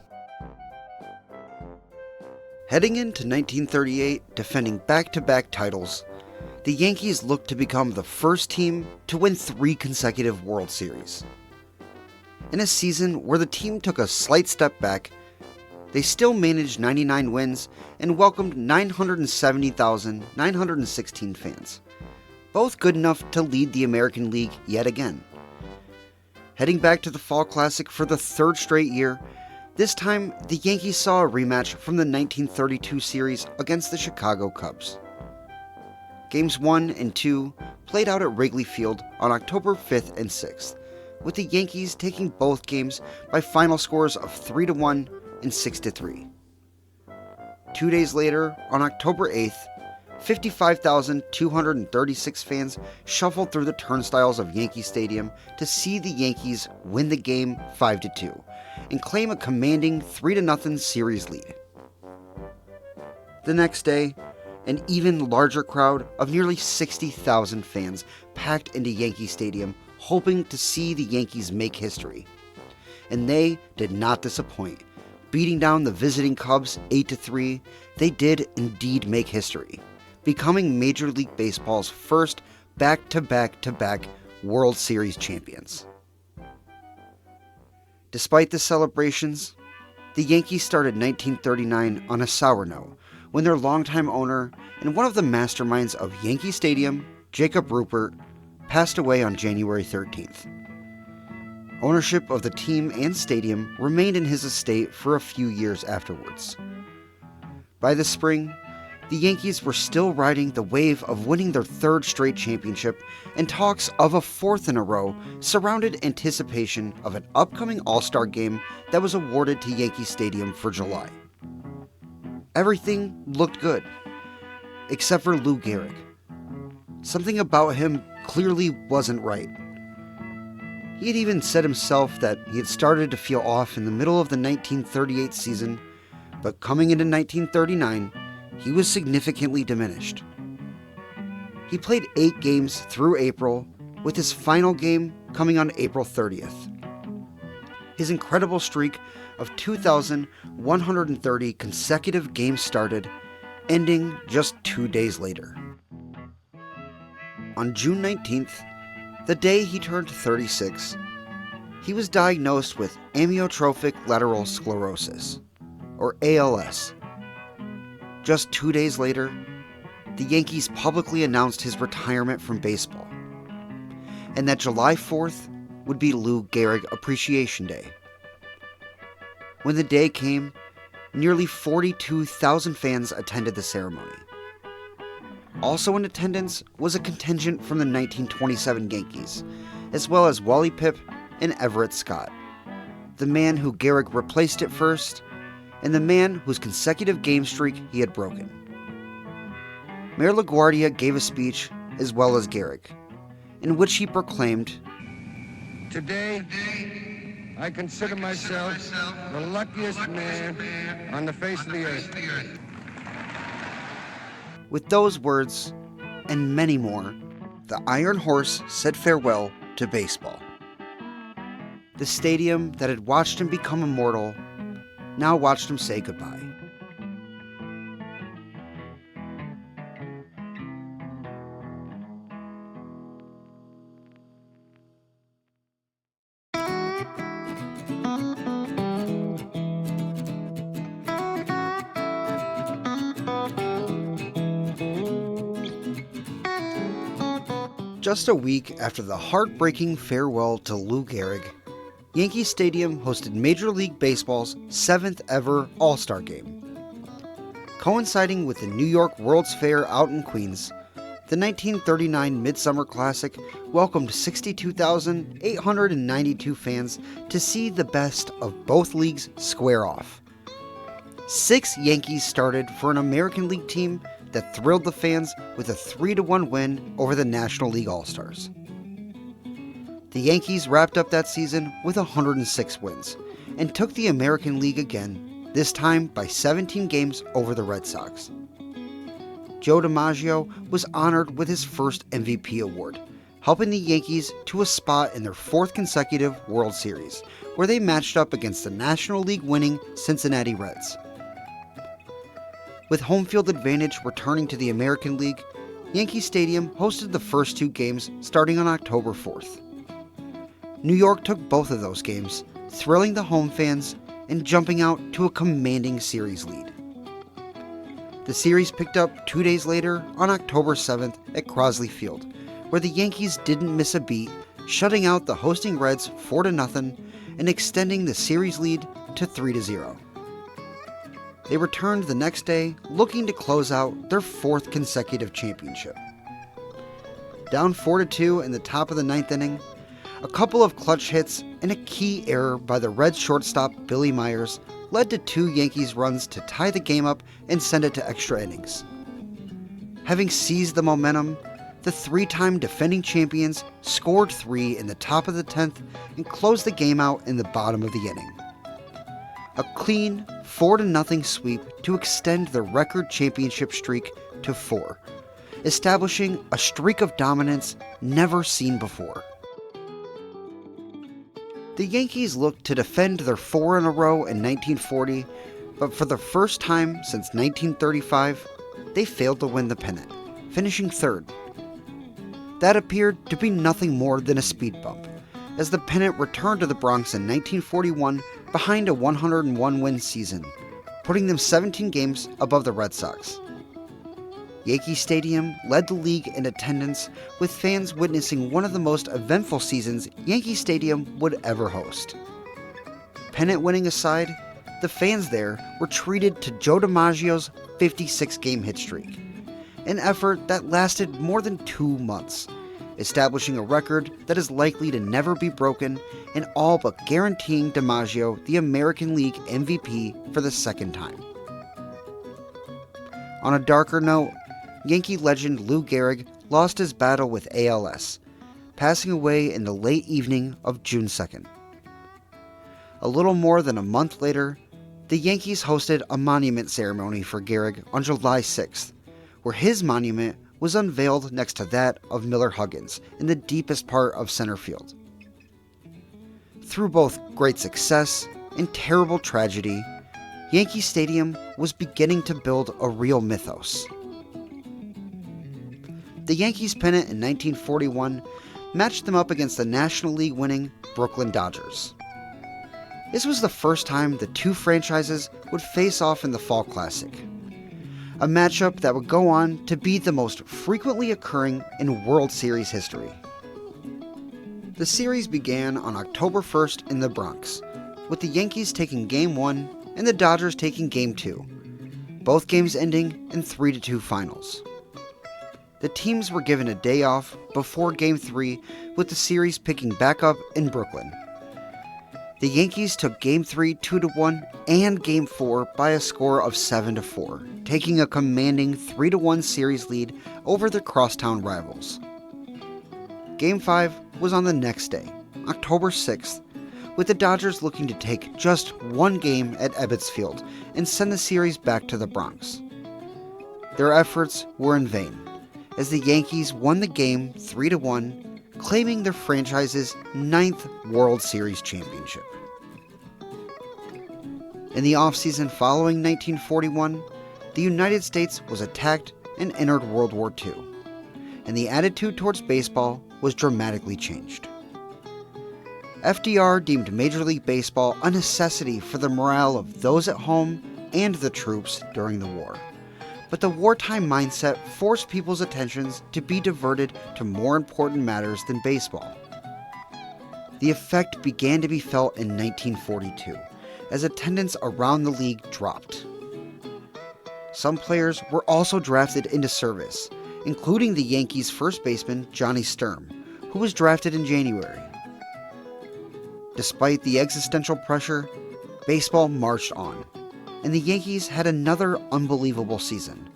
Heading into 1938, defending back-to-back titles, the Yankees looked to become the first team to win 3 consecutive World Series. In a season where the team took a slight step back, they still managed 99 wins and welcomed 970,916 fans, both good enough to lead the American League yet again. Heading back to the Fall Classic for the 3rd straight year, this time the Yankees saw a rematch from the 1932 series against the Chicago Cubs. Games 1 and 2 played out at Wrigley Field on October 5th and 6th, with the Yankees taking both games by final scores of 3-1 and 6-3. 2 days later, on October 8th, 55,236 fans shuffled through the turnstiles of Yankee Stadium to see the Yankees win the game 5-2 and claim a commanding 3-0 series lead. The next day, an even larger crowd of nearly 60,000 fans packed into Yankee Stadium hoping to see the Yankees make history. And they did not disappoint. Beating down the visiting Cubs 8-3, they did indeed make history, becoming Major League Baseball's first back-to-back-to-back World Series champions. Despite the celebrations, the Yankees started 1939 on a sour note when their longtime owner and one of the masterminds of Yankee Stadium, Jacob Ruppert, passed away on January 13th. Ownership of the team and stadium remained in his estate for a few years afterwards. By the spring, the Yankees were still riding the wave of winning their 3rd straight championship, and talks of a 4th in a row surrounded anticipation of an upcoming All-Star game that was awarded to Yankee Stadium for July. Everything looked good, except for Lou Gehrig. Something about him clearly wasn't right. He had even said himself that he had started to feel off in the middle of the 1938 season, but coming into 1939, he was significantly diminished. He played 8 games through April, with his final game coming on April 30th. His incredible streak of 2,130 consecutive games started, ending just 2 days later. On June 19th, the day he turned 36, he was diagnosed with amyotrophic lateral sclerosis, or ALS. Just 2 days later, the Yankees publicly announced his retirement from baseball, and that July 4th would be Lou Gehrig Appreciation Day. When the day came, nearly 42,000 fans attended the ceremony. Also in attendance was a contingent from the 1927 Yankees, as well as Wally Pipp and Everett Scott, the man who Gehrig replaced at first, and the man whose consecutive game streak he had broken. Mayor LaGuardia gave a speech, as well as Gehrig, in which he proclaimed, "Today, I consider myself the luckiest man on the face of the earth." With those words, and many more, the Iron Horse said farewell to baseball. The stadium that had watched him become immortal now watched him say goodbye. Just a week after the heartbreaking farewell to Lou Gehrig, Yankee Stadium hosted Major League Baseball's 7th ever All-Star Game. Coinciding with the New York World's Fair out in Queens, the 1939 Midsummer Classic welcomed 62,892 fans to see the best of both leagues square off. 6 Yankees started for an American League team that thrilled the fans with a 3-1 win over the National League All-Stars. The Yankees wrapped up that season with 106 wins and took the American League again, this time by 17 games over the Red Sox. Joe DiMaggio was honored with his first MVP award, helping the Yankees to a spot in their 4th consecutive World Series, where they matched up against the National League winning Cincinnati Reds. With home field advantage returning to the American League, Yankee Stadium hosted the first 2 games starting on October 4th. New York took both of those games, thrilling the home fans and jumping out to a commanding series lead. The series picked up 2 days later on October 7th at Crosley Field, where the Yankees didn't miss a beat, shutting out the hosting Reds 4-0 and extending the series lead to 3-0. They returned the next day looking to close out their 4th consecutive championship. Down 4-2 in the top of the 9th inning, a couple of clutch hits and a key error by the Reds shortstop Billy Myers led to 2 Yankees runs to tie the game up and send it to extra innings. Having seized the momentum, the 3-time defending champions scored 3 in the top of the 10th and closed the game out in the bottom of the inning. A clean 4-0 sweep to extend the record championship streak to 4, establishing a streak of dominance never seen before. The Yankees looked to defend their 4 in a row in 1940, but for the first time since 1935, they failed to win the pennant, finishing 3rd. That appeared to be nothing more than a speed bump, as the pennant returned to the Bronx in 1941 behind a 101-win season, putting them 17 games above the Red Sox. Yankee Stadium led the league in attendance, with fans witnessing one of the most eventful seasons Yankee Stadium would ever host. Pennant winning aside, the fans there were treated to Joe DiMaggio's 56-game hit streak, an effort that lasted more than 2 months, establishing a record that is likely to never be broken and all but guaranteeing DiMaggio the American League MVP for the 2nd time. On a darker note, Yankee legend Lou Gehrig lost his battle with ALS, passing away in the late evening of June 2nd. A little more than a month later, the Yankees hosted a monument ceremony for Gehrig on July 6th, where his monument was unveiled next to that of Miller Huggins in the deepest part of center field. Through both great success and terrible tragedy, Yankee Stadium was beginning to build a real mythos. The Yankees pennant in 1941 matched them up against the National League winning Brooklyn Dodgers. This was the first time the 2 franchises would face off in the Fall Classic, a matchup that would go on to be the most frequently occurring in World Series history. The series began on October 1st in the Bronx, with the Yankees taking Game 1 and the Dodgers taking Game 2, both games ending in 3-2 finals. The teams were given a day off before Game 3, with the series picking back up in Brooklyn. The Yankees took Game 3 2-1 and Game 4 by a score of 7-4, taking a commanding 3-1 series lead over their crosstown rivals. Game 5 was on the next day, October 6th, with the Dodgers looking to take just 1 game at Ebbets Field and send the series back to the Bronx. Their efforts were in vain, as the Yankees won the game 3-1, claiming their franchise's 9th World Series championship. In the offseason following 1941, the United States was attacked and entered World War II, and the attitude towards baseball was dramatically changed. FDR deemed Major League Baseball a necessity for the morale of those at home and the troops during the war. But the wartime mindset forced people's attentions to be diverted to more important matters than baseball. The effect began to be felt in 1942, as attendance around the league dropped. Some players were also drafted into service, including the Yankees' first baseman Johnny Sturm, who was drafted in January. Despite the existential pressure, baseball marched on, and the Yankees had another unbelievable season,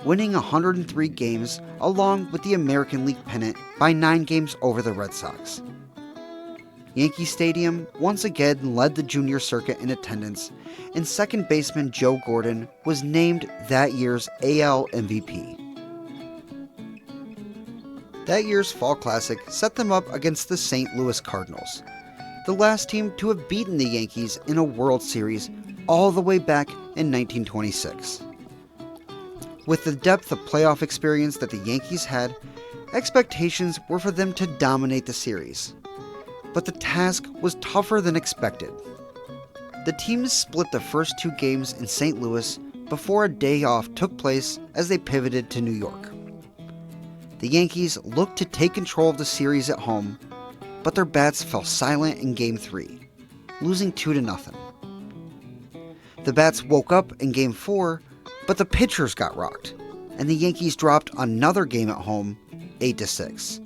winning 103 games along with the American League pennant by 9 games over the Red Sox. Yankee Stadium once again led the junior circuit in attendance, and second baseman Joe Gordon was named that year's AL MVP. That year's Fall Classic set them up against the St. Louis Cardinals, the last team to have beaten the Yankees in a World Series all the way back in 1926. With the depth of playoff experience that the Yankees had, expectations were for them to dominate the series. But the task was tougher than expected. The teams split the first 2 games in St. Louis before a day off took place as they pivoted to New York. The Yankees looked to take control of the series at home, but their bats fell silent in Game 3, losing 2-0. The bats woke up in Game 4, but the pitchers got rocked, and the Yankees dropped another game at home, 8-6.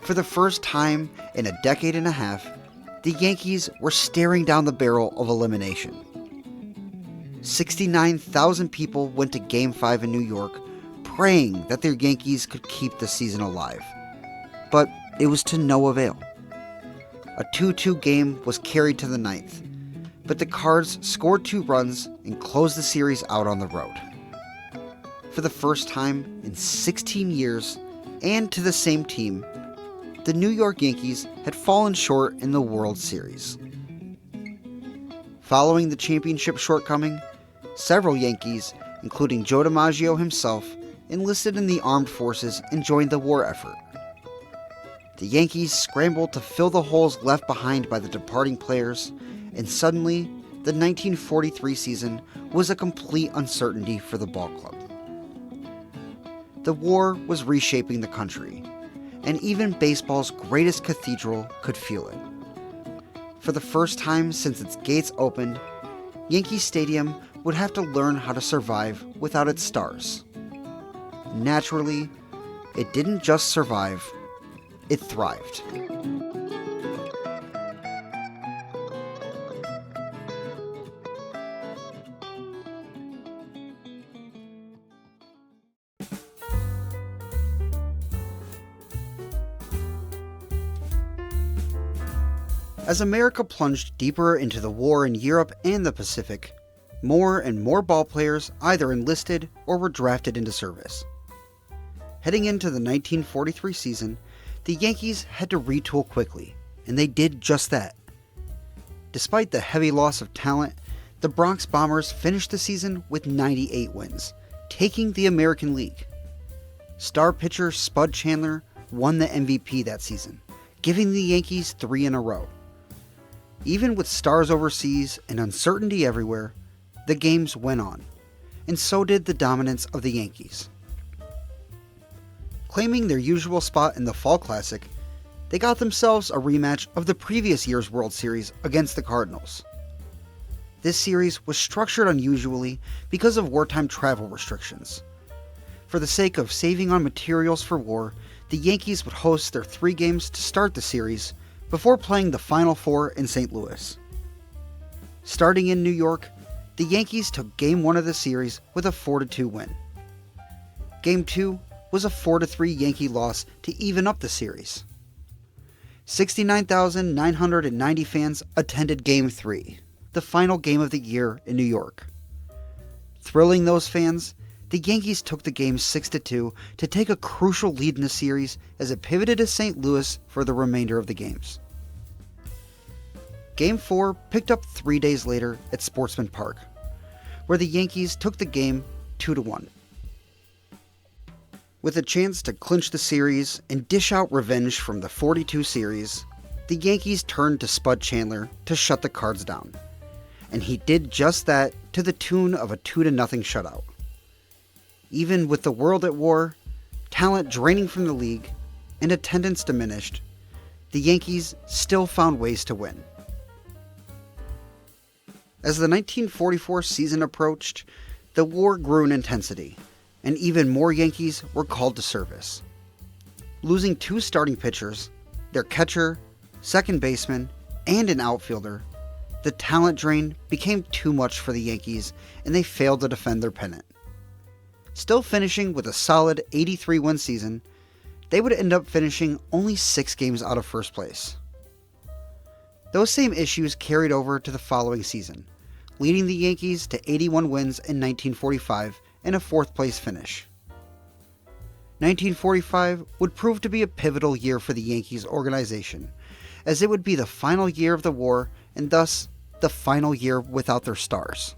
For the first time in a decade and a half, the Yankees were staring down the barrel of elimination. 69,000 people went to Game 5 in New York, praying that their Yankees could keep the season alive. But it was to no avail. A 2-2 game was carried to the 9th, but the Cards scored 2 runs and closed the series out on the road. For the first time in 16 years, and to the same team, the New York Yankees had fallen short in the World Series. Following the championship shortcoming, several Yankees, including Joe DiMaggio himself, enlisted in the armed forces and joined the war effort. The Yankees scrambled to fill the holes left behind by the departing players, and suddenly, the 1943 season was a complete uncertainty for the ball club. The war was reshaping the country, and even baseball's greatest cathedral could feel it. For the first time since its gates opened, Yankee Stadium would have to learn how to survive without its stars. Naturally, it didn't just survive, it thrived. As America plunged deeper into the war in Europe and the Pacific, more and more ballplayers either enlisted or were drafted into service. Heading into the 1943 season, the Yankees had to retool quickly, and they did just that. Despite the heavy loss of talent, the Bronx Bombers finished the season with 98 wins, taking the American League. Star pitcher Spud Chandler won the MVP that season, giving the Yankees 3 in a row. Even with stars overseas and uncertainty everywhere, the games went on, and so did the dominance of the Yankees. Claiming their usual spot in the Fall Classic, they got themselves a rematch of the previous year's World Series against the Cardinals. This series was structured unusually because of wartime travel restrictions. For the sake of saving on materials for war, the Yankees would host their 3 games to start the series before playing the Final 4 in St. Louis. Starting in New York, the Yankees took Game 1 of the series with a 4-2 win. Game 2 was a 4-3 Yankee loss to even up the series. 69,990 fans attended Game 3, the final game of the year in New York. Thrilling those fans, the Yankees took the game 6-2 to take a crucial lead in the series as it pivoted to St. Louis for the remainder of the games. Game 4 picked up 3 days later at Sportsman Park, where the Yankees took the game 2-1. With a chance to clinch the series and dish out revenge from the 42 series, the Yankees turned to Spud Chandler to shut the Cards down. And he did just that to the tune of a 2-0 shutout. Even with the world at war, talent draining from the league, and attendance diminished, the Yankees still found ways to win. As the 1944 season approached, the war grew in intensity, and even more Yankees were called to service. Losing 2 starting pitchers, their catcher, second baseman, and an outfielder, the talent drain became too much for the Yankees, and they failed to defend their pennant. Still finishing with a solid 83-win season, they would end up finishing only 6 games out of first place. Those same issues carried over to the following season, leading the Yankees to 81 wins in 1945 and a 4th-place finish. 1945 would prove to be a pivotal year for the Yankees organization, as it would be the final year of the war and thus the final year without their stars.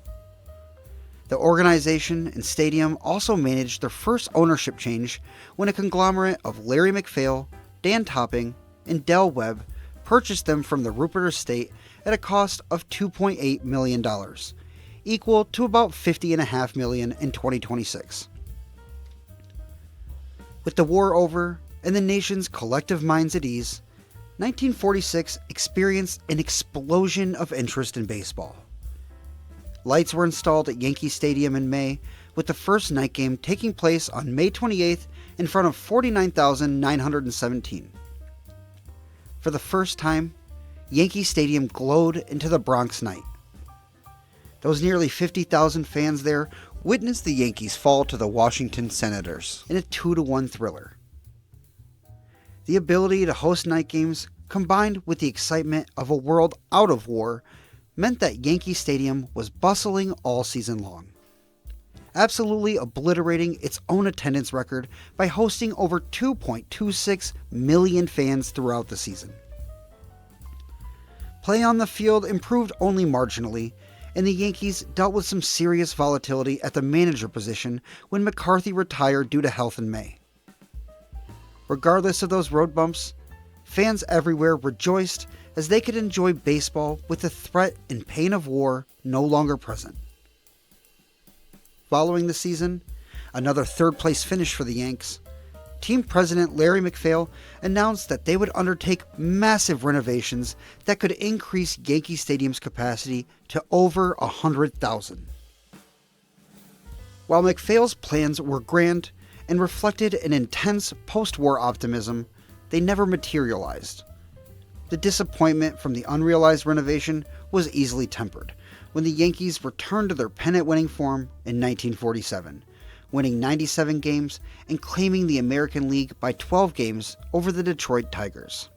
The organization and stadium also managed their first ownership change when a conglomerate of Larry MacPhail, Dan Topping, and Del Webb purchased them from the Rupert estate at a cost of $2.8 million, equal to about $50.5 million in 2026. With the war over and the nation's collective minds at ease, 1946 experienced an explosion of interest in baseball. Lights were installed at Yankee Stadium in May, with the first night game taking place on May 28th in front of 49,917. For the first time, Yankee Stadium glowed into the Bronx night. Those nearly 50,000 fans there witnessed the Yankees fall to the Washington Senators in a 2-1 thriller. The ability to host night games, combined with the excitement of a world out of war, meant that Yankee Stadium was bustling all season long, absolutely obliterating its own attendance record by hosting over 2.26 million fans throughout the season. Play on the field improved only marginally, and the Yankees dealt with some serious volatility at the manager position when McCarthy retired due to health in May. Regardless of those road bumps, fans everywhere rejoiced as they could enjoy baseball with the threat and pain of war no longer present. Following the season, another third-place finish for the Yanks, team president Larry MacPhail announced that they would undertake massive renovations that could increase Yankee Stadium's capacity to over 100,000. While MacPhail's plans were grand and reflected an intense post-war optimism, they never materialized. The disappointment from the unrealized renovation was easily tempered when the Yankees returned to their pennant-winning form in 1947, winning 97 games and claiming the American League by 12 games over the Detroit Tigers.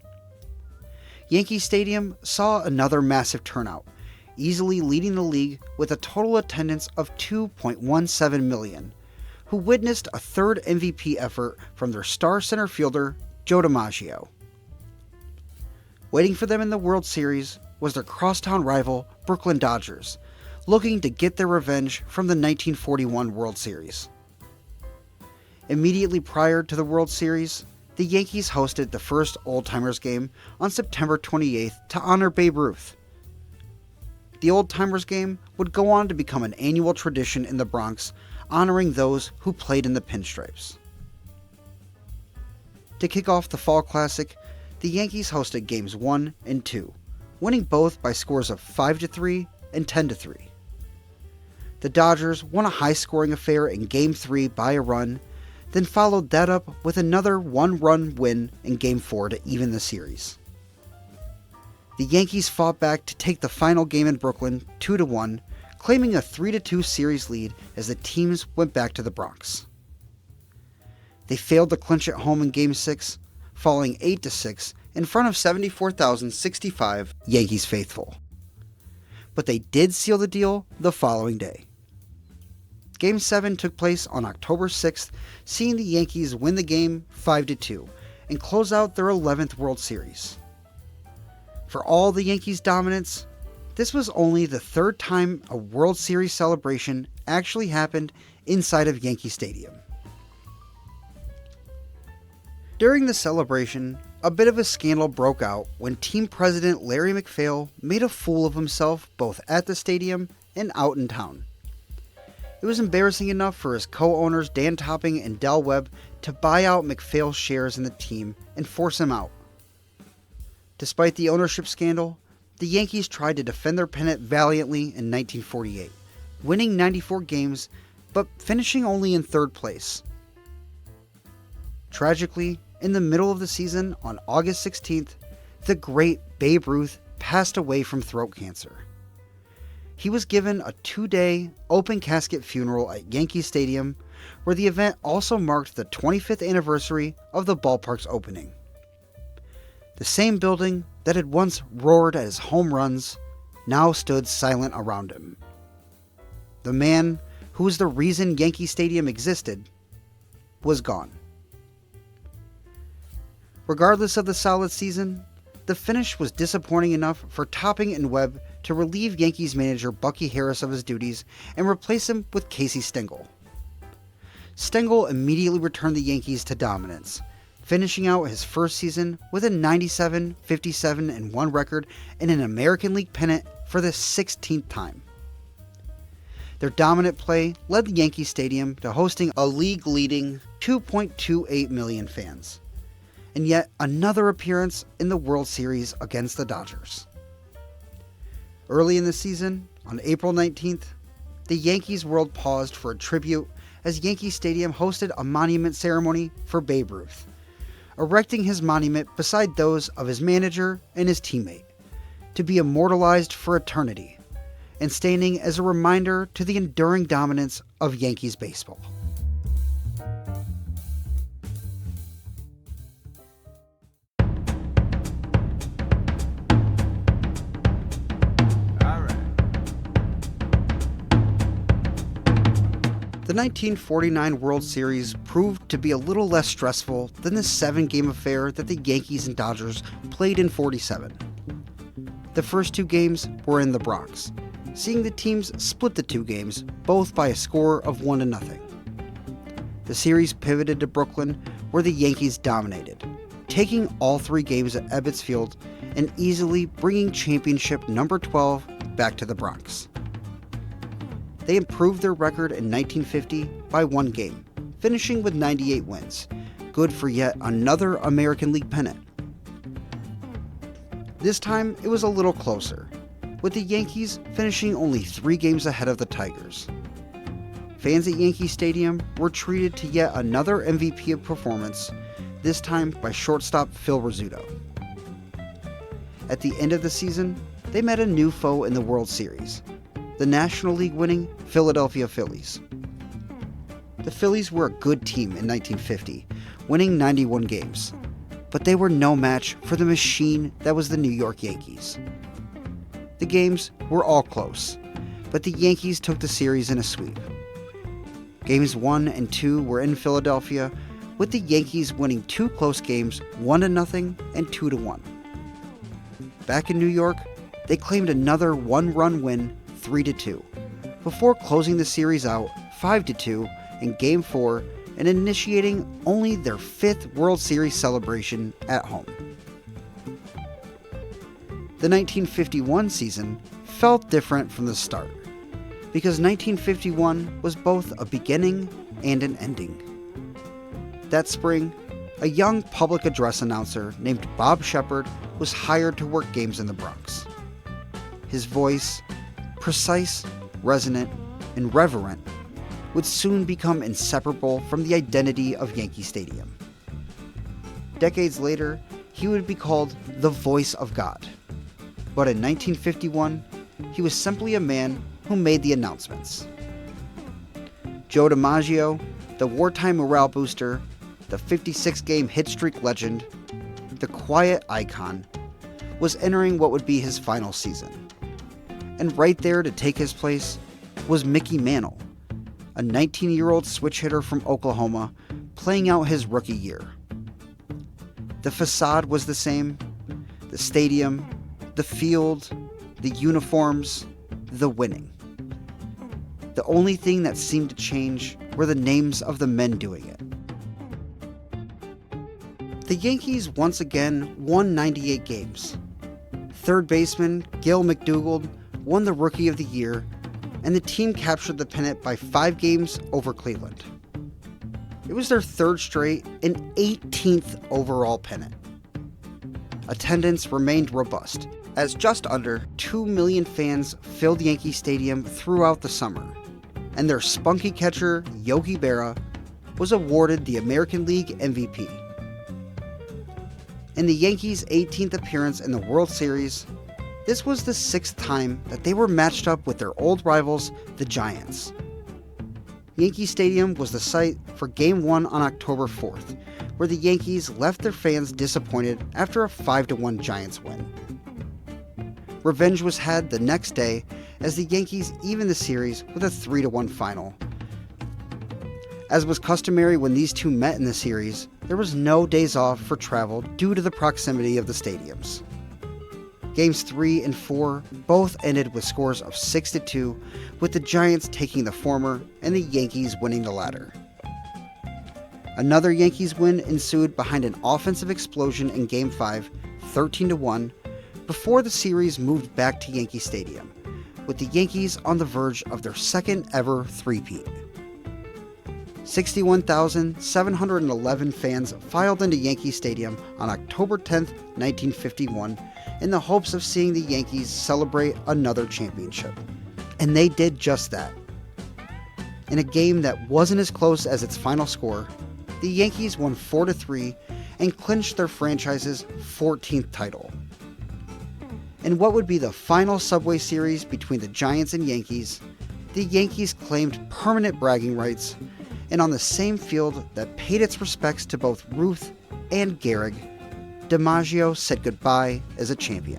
Yankee Stadium saw another massive turnout, easily leading the league with a total attendance of 2.17 million, who witnessed a third MVP effort from their star center fielder, Joe DiMaggio. Waiting for them in the World Series was their crosstown rival, Brooklyn Dodgers, looking to get their revenge from the 1941 World Series. Immediately prior to the World Series, the Yankees hosted the first Old Timers game on September 28th to honor Babe Ruth. The Old Timers game would go on to become an annual tradition in the Bronx, honoring those who played in the pinstripes. To kick off the Fall Classic, the Yankees hosted games 1 and 2, winning both by scores of 5-3 and 10-3. The Dodgers won a high-scoring affair in Game 3 by a run, then followed that up with another one-run win in Game 4 to even the series. The Yankees fought back to take the final game in Brooklyn 2-1, claiming a 3-2 series lead as the teams went back to the Bronx. They failed to clinch at home in Game 6, falling 8-6 in front of 74,065 Yankees faithful. But they did seal the deal the following day. Game 7 took place on October 6th, seeing the Yankees win the game 5-2 and close out their 11th World Series. For all the Yankees' dominance, this was only the third time a World Series celebration actually happened inside of Yankee Stadium. During the celebration, a bit of a scandal broke out when team president Larry MacPhail made a fool of himself both at the stadium and out in town. It was embarrassing enough for his co-owners Dan Topping and Del Webb to buy out MacPhail's shares in the team and force him out. Despite the ownership scandal, the Yankees tried to defend their pennant valiantly in 1948, winning 94 games but finishing only in third place. Tragically, in the middle of the season, on August 16th, the great Babe Ruth passed away from throat cancer. He was given a 2-day open casket funeral at Yankee Stadium, where the event also marked the 25th anniversary of the ballpark's opening. The same building that had once roared at his home runs now stood silent around him. The man who was the reason Yankee Stadium existed was gone. Regardless of the solid season, the finish was disappointing enough for Topping and Webb to relieve Yankees manager Bucky Harris of his duties and replace him with Casey Stengel. Stengel immediately returned the Yankees to dominance, finishing out his first season with a 97, 57, and 1 record and an American League pennant for the 16th time. Their dominant play led the Yankee Stadium to hosting a league-leading 2.28 million fans, and yet another appearance in the World Series against the Dodgers. Early in the season, on April 19th, the Yankees world paused for a tribute as Yankee Stadium hosted a monument ceremony for Babe Ruth, erecting his monument beside those of his manager and his teammate, to be immortalized for eternity, and standing as a reminder to the enduring dominance of Yankees baseball. The 1949 World Series proved to be a little less stressful than the 7-game affair that the Yankees and Dodgers played in '47. The first 2 games were in the Bronx, seeing the teams split the 2 games, both by a score of 1-0. The series pivoted to Brooklyn, where the Yankees dominated, taking all 3 games at Ebbets Field and easily bringing championship number 12 back to the Bronx. They improved their record in 1950 by 1 game, finishing with 98 wins, good for yet another American League pennant. This time, it was a little closer, with the Yankees finishing only 3 games ahead of the Tigers. Fans at Yankee Stadium were treated to yet another MVP performance, this time by shortstop Phil Rizzuto. At the end of the season, they met a new foe in the World Series, the National League winning Philadelphia Phillies. The Phillies were a good team in 1950, winning 91 games, but they were no match for the machine that was the New York Yankees. The games were all close, but the Yankees took the series in a sweep. Games 1 and 2 were in Philadelphia, with the Yankees winning 2 close games 1-0 and 2-1. Back in New York, they claimed another 1-run win 3-2, before closing the series out 5-2 in Game 4 and initiating only their 5th World Series celebration at home. The 1951 season felt different from the start, because 1951 was both a beginning and an ending. That spring, a young public address announcer named Bob Shepard was hired to work games in the Bronx. His voice, precise, resonant, and reverent, would soon become inseparable from the identity of Yankee Stadium. Decades later, he would be called the Voice of God. But in 1951, he was simply a man who made the announcements. Joe DiMaggio, the wartime morale booster, the 56-game hit streak legend, the quiet icon, was entering what would be his final season. And right there to take his place was Mickey Mantle, a 19-year-old switch hitter from Oklahoma playing out his rookie year. The facade was the same, the stadium, the field, the uniforms, the winning. The only thing that seemed to change were the names of the men doing it. The Yankees once again won 98 games. Third baseman Gil McDougald won the Rookie of the Year, and the team captured the pennant by 5 games over Cleveland. It was their 3rd straight and 18th overall pennant. Attendance remained robust, as just under 2 million fans filled Yankee Stadium throughout the summer, and their spunky catcher, Yogi Berra, was awarded the American League MVP. In the Yankees' 18th appearance in the World Series, this was the 6th time that they were matched up with their old rivals, the Giants. Yankee Stadium was the site for Game 1 on October 4th, where the Yankees left their fans disappointed after a 5-1 Giants win. Revenge was had the next day as the Yankees evened the series with a 3-1 final. As was customary when these two met in the series, there was no days off for travel due to the proximity of the stadiums. Games 3 and 4 both ended with scores of 6-2, with the Giants taking the former and the Yankees winning the latter. Another Yankees win ensued behind an offensive explosion in Game 5, 13-1, before the series moved back to Yankee Stadium, with the Yankees on the verge of their second ever three-peat. 61,711 fans filed into Yankee Stadium on October 10, 1951, in the hopes of seeing the Yankees celebrate another championship. And they did just that. In a game that wasn't as close as its final score, the Yankees won 4-3 and clinched their franchise's 14th title. In what would be the final Subway Series between the Giants and Yankees, the Yankees claimed permanent bragging rights, and on the same field that paid its respects to both Ruth and Gehrig, DiMaggio said goodbye as a champion.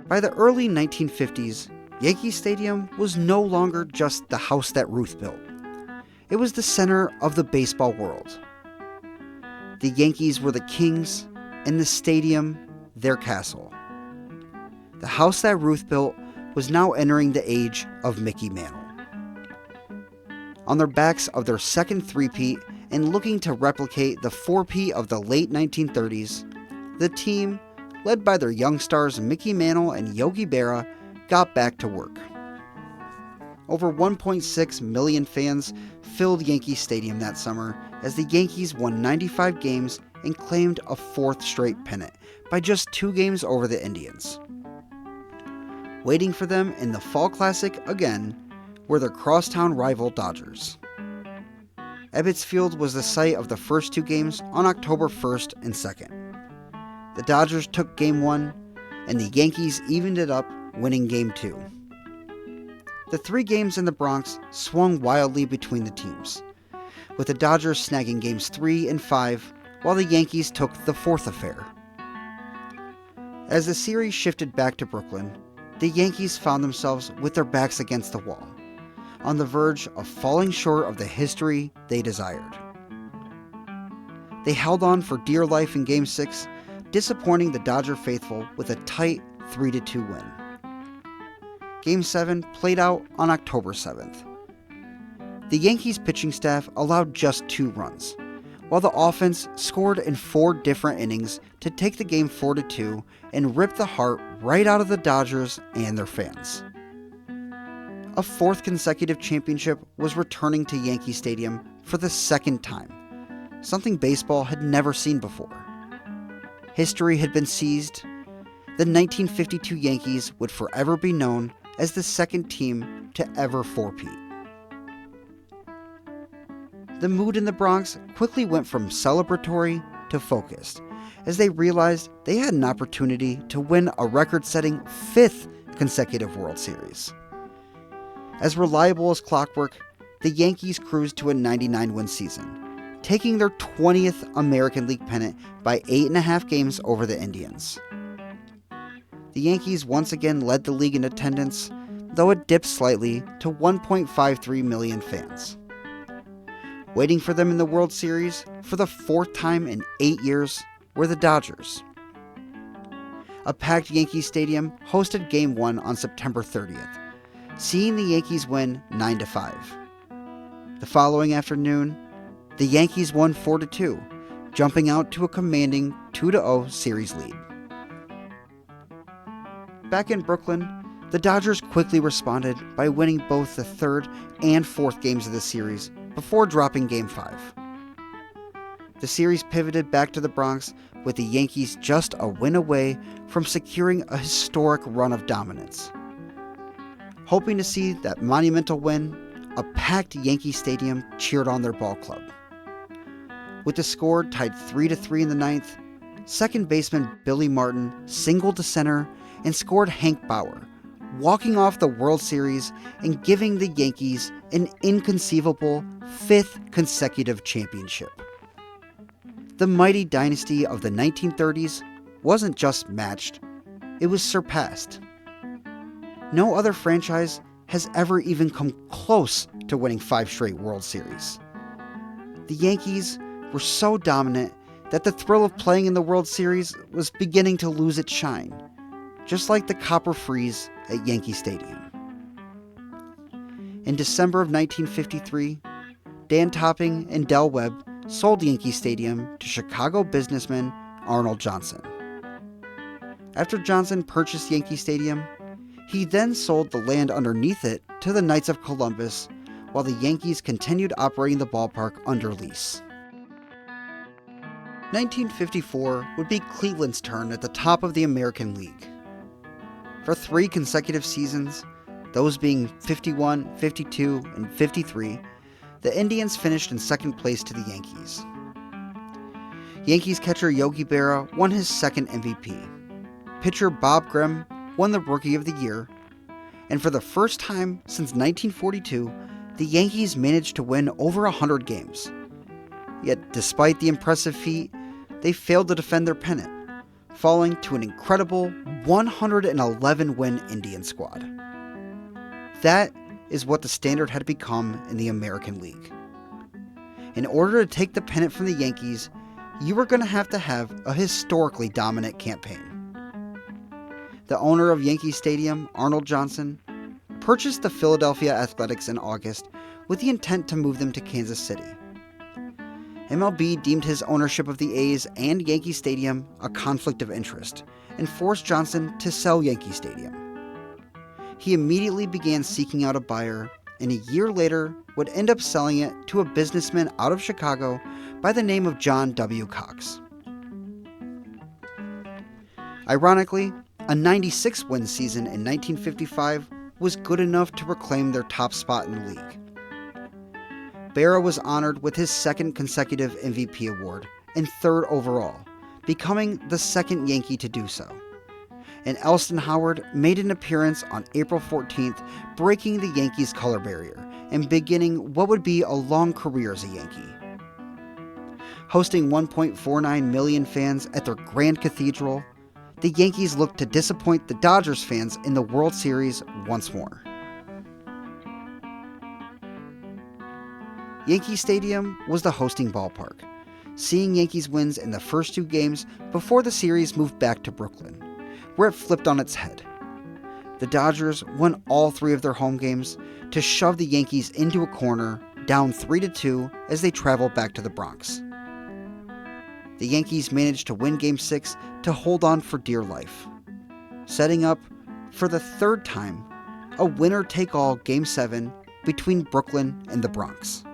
By the early 1950s, Yankee Stadium was no longer just the house that Ruth built. It was the center of the baseball world. The Yankees were the kings, and the stadium, their castle. The house that Ruth built was now entering the age of Mickey Mantle. On their backs of their second three-peat and looking to replicate the four-peat of the late 1930s, the team, led by their young stars Mickey Mantle and Yogi Berra, got back to work. Over 1.6 million fans filled Yankee Stadium that summer as the Yankees won 95 games and claimed a fourth straight pennant by just 2 games over the Indians. Waiting for them in the Fall Classic again were their crosstown rival Dodgers. Ebbets Field was the site of the first 2 games on October 1st and 2nd. The Dodgers took Game 1, and the Yankees evened it up, winning Game 2. The 3 games in the Bronx swung wildly between the teams, with the Dodgers snagging Games 3 and 5, while the Yankees took the 4th affair. As the series shifted back to Brooklyn, the Yankees found themselves with their backs against the wall, on the verge of falling short of the history they desired. They held on for dear life in Game 6, disappointing the Dodger faithful with a tight 3-2 win. Game 7 played out on October 7th. The Yankees pitching staff allowed just 2 runs, while the offense scored in 4 different innings to take the game 4-2 and rip the heart right out of the Dodgers and their fans. A 4th consecutive championship was returning to Yankee Stadium for the 2nd time, something baseball had never seen before. History had been seized. The 1952 Yankees would forever be known as the 2nd team to ever four-peat. The mood in the Bronx quickly went from celebratory to focused, as they realized they had an opportunity to win a record-setting 5th consecutive World Series. As reliable as clockwork, the Yankees cruised to a 99-win season, taking their 20th American League pennant by 8.5 games over the Indians. The Yankees once again led the league in attendance, though it dipped slightly to 1.53 million fans. Waiting for them in the World Series for the 4th time in 8 years were the Dodgers. A packed Yankee Stadium hosted Game 1 on September 30th, seeing the Yankees win 9-5. The following afternoon, the Yankees won 4-2, jumping out to a commanding 2-0 series lead. Back in Brooklyn, the Dodgers quickly responded by winning both the 3rd and 4th games of the series before dropping Game 5. The series pivoted back to the Bronx, with the Yankees just a win away from securing a historic run of dominance. Hoping to see that monumental win, a packed Yankee Stadium cheered on their ball club. With the score tied 3-3 in the 9th, second baseman Billy Martin singled to center and scored Hank Bauer, walking off the World Series and giving the Yankees an inconceivable 5th consecutive championship. The mighty dynasty of the 1930s wasn't just matched, it was surpassed. No other franchise has ever even come close to winning 5 straight World Series. The Yankees were so dominant that the thrill of playing in the World Series was beginning to lose its shine, just like the copper frieze at Yankee Stadium. In December of 1953, Dan Topping and Del Webb sold Yankee Stadium to Chicago businessman Arnold Johnson. After Johnson purchased Yankee Stadium, he then sold the land underneath it to the Knights of Columbus, while the Yankees continued operating the ballpark under lease. 1954 would be Cleveland's turn at the top of the American League. For 3 consecutive seasons, those being 51, 52, and 53, the Indians finished in second place to the Yankees. Yankees catcher Yogi Berra won his second MVP. Pitcher Bob Grimm won the Rookie of the Year, and for the first time since 1942, the Yankees managed to win over 100 games. Yet, despite the impressive feat, they failed to defend their pennant, falling to an incredible 111-win Indian squad. That is what the standard had become in the American League. In order to take the pennant from the Yankees, you were going to have a historically dominant campaign. The owner of Yankee Stadium, Arnold Johnson, purchased the Philadelphia Athletics in August with the intent to move them to Kansas City. MLB deemed his ownership of the A's and Yankee Stadium a conflict of interest and forced Johnson to sell Yankee Stadium. He immediately began seeking out a buyer, and a year later would end up selling it to a businessman out of Chicago by the name of John W. Cox. Ironically, a 96-win season in 1955 was good enough to reclaim their top spot in the league. Berra was honored with his second consecutive MVP award and third overall, becoming the second Yankee to do so. And Elston Howard made an appearance on April 14th, breaking the Yankees' color barrier and beginning what would be a long career as a Yankee. Hosting 1.49 million fans at their Grand Cathedral, the Yankees looked to disappoint the Dodgers fans in the World Series once more. Yankee Stadium was the hosting ballpark, seeing Yankees wins in the first 2 games before the series moved back to Brooklyn, where it flipped on its head. The Dodgers won all 3 of their home games to shove the Yankees into a corner, down 3-2 as they traveled back to the Bronx. The Yankees managed to win Game 6 to hold on for dear life, setting up, for the 3rd time, a winner-take-all Game 7 between Brooklyn and the Bronx.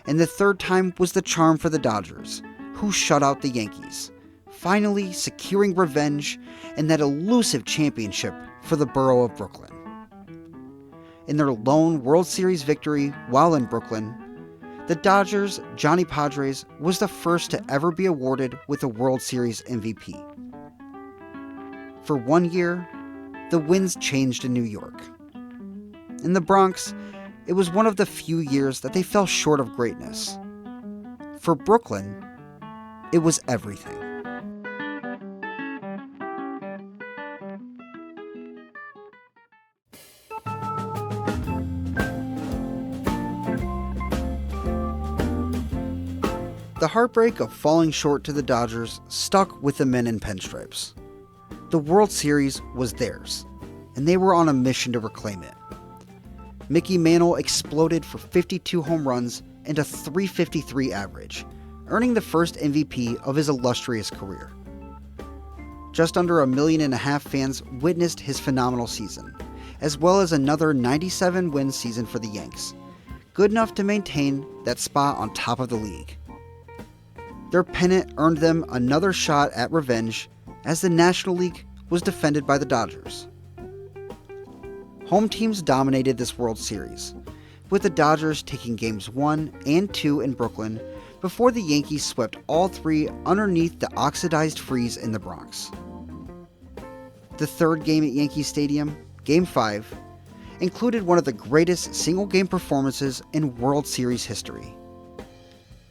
And the 3rd time was the charm for the Dodgers, who shut out the Yankees, finally securing revenge and that elusive championship for the borough of Brooklyn. In their lone World Series victory while in Brooklyn, the Dodgers' Johnny Padres was the first to ever be awarded with a World Series MVP. For 1 year, the winds changed in New York. In the Bronx, it was one of the few years that they fell short of greatness. For Brooklyn, it was everything. The heartbreak of falling short to the Dodgers stuck with the men in pinstripes. The World Series was theirs, and they were on a mission to reclaim it. Mickey Mantle exploded for 52 home runs and a .353 average, earning the first MVP of his illustrious career. Just under 1.5 million fans witnessed his phenomenal season, as well as another 97-win season for the Yanks, good enough to maintain that spot on top of the league. Their pennant earned them another shot at revenge, as the National League was defended by the Dodgers. Home teams dominated this World Series, with the Dodgers taking games 1 and 2 in Brooklyn before the Yankees swept all 3 underneath the oxidized frieze in the Bronx. The 3rd game at Yankee Stadium, Game 5, included one of the greatest single-game performances in World Series history.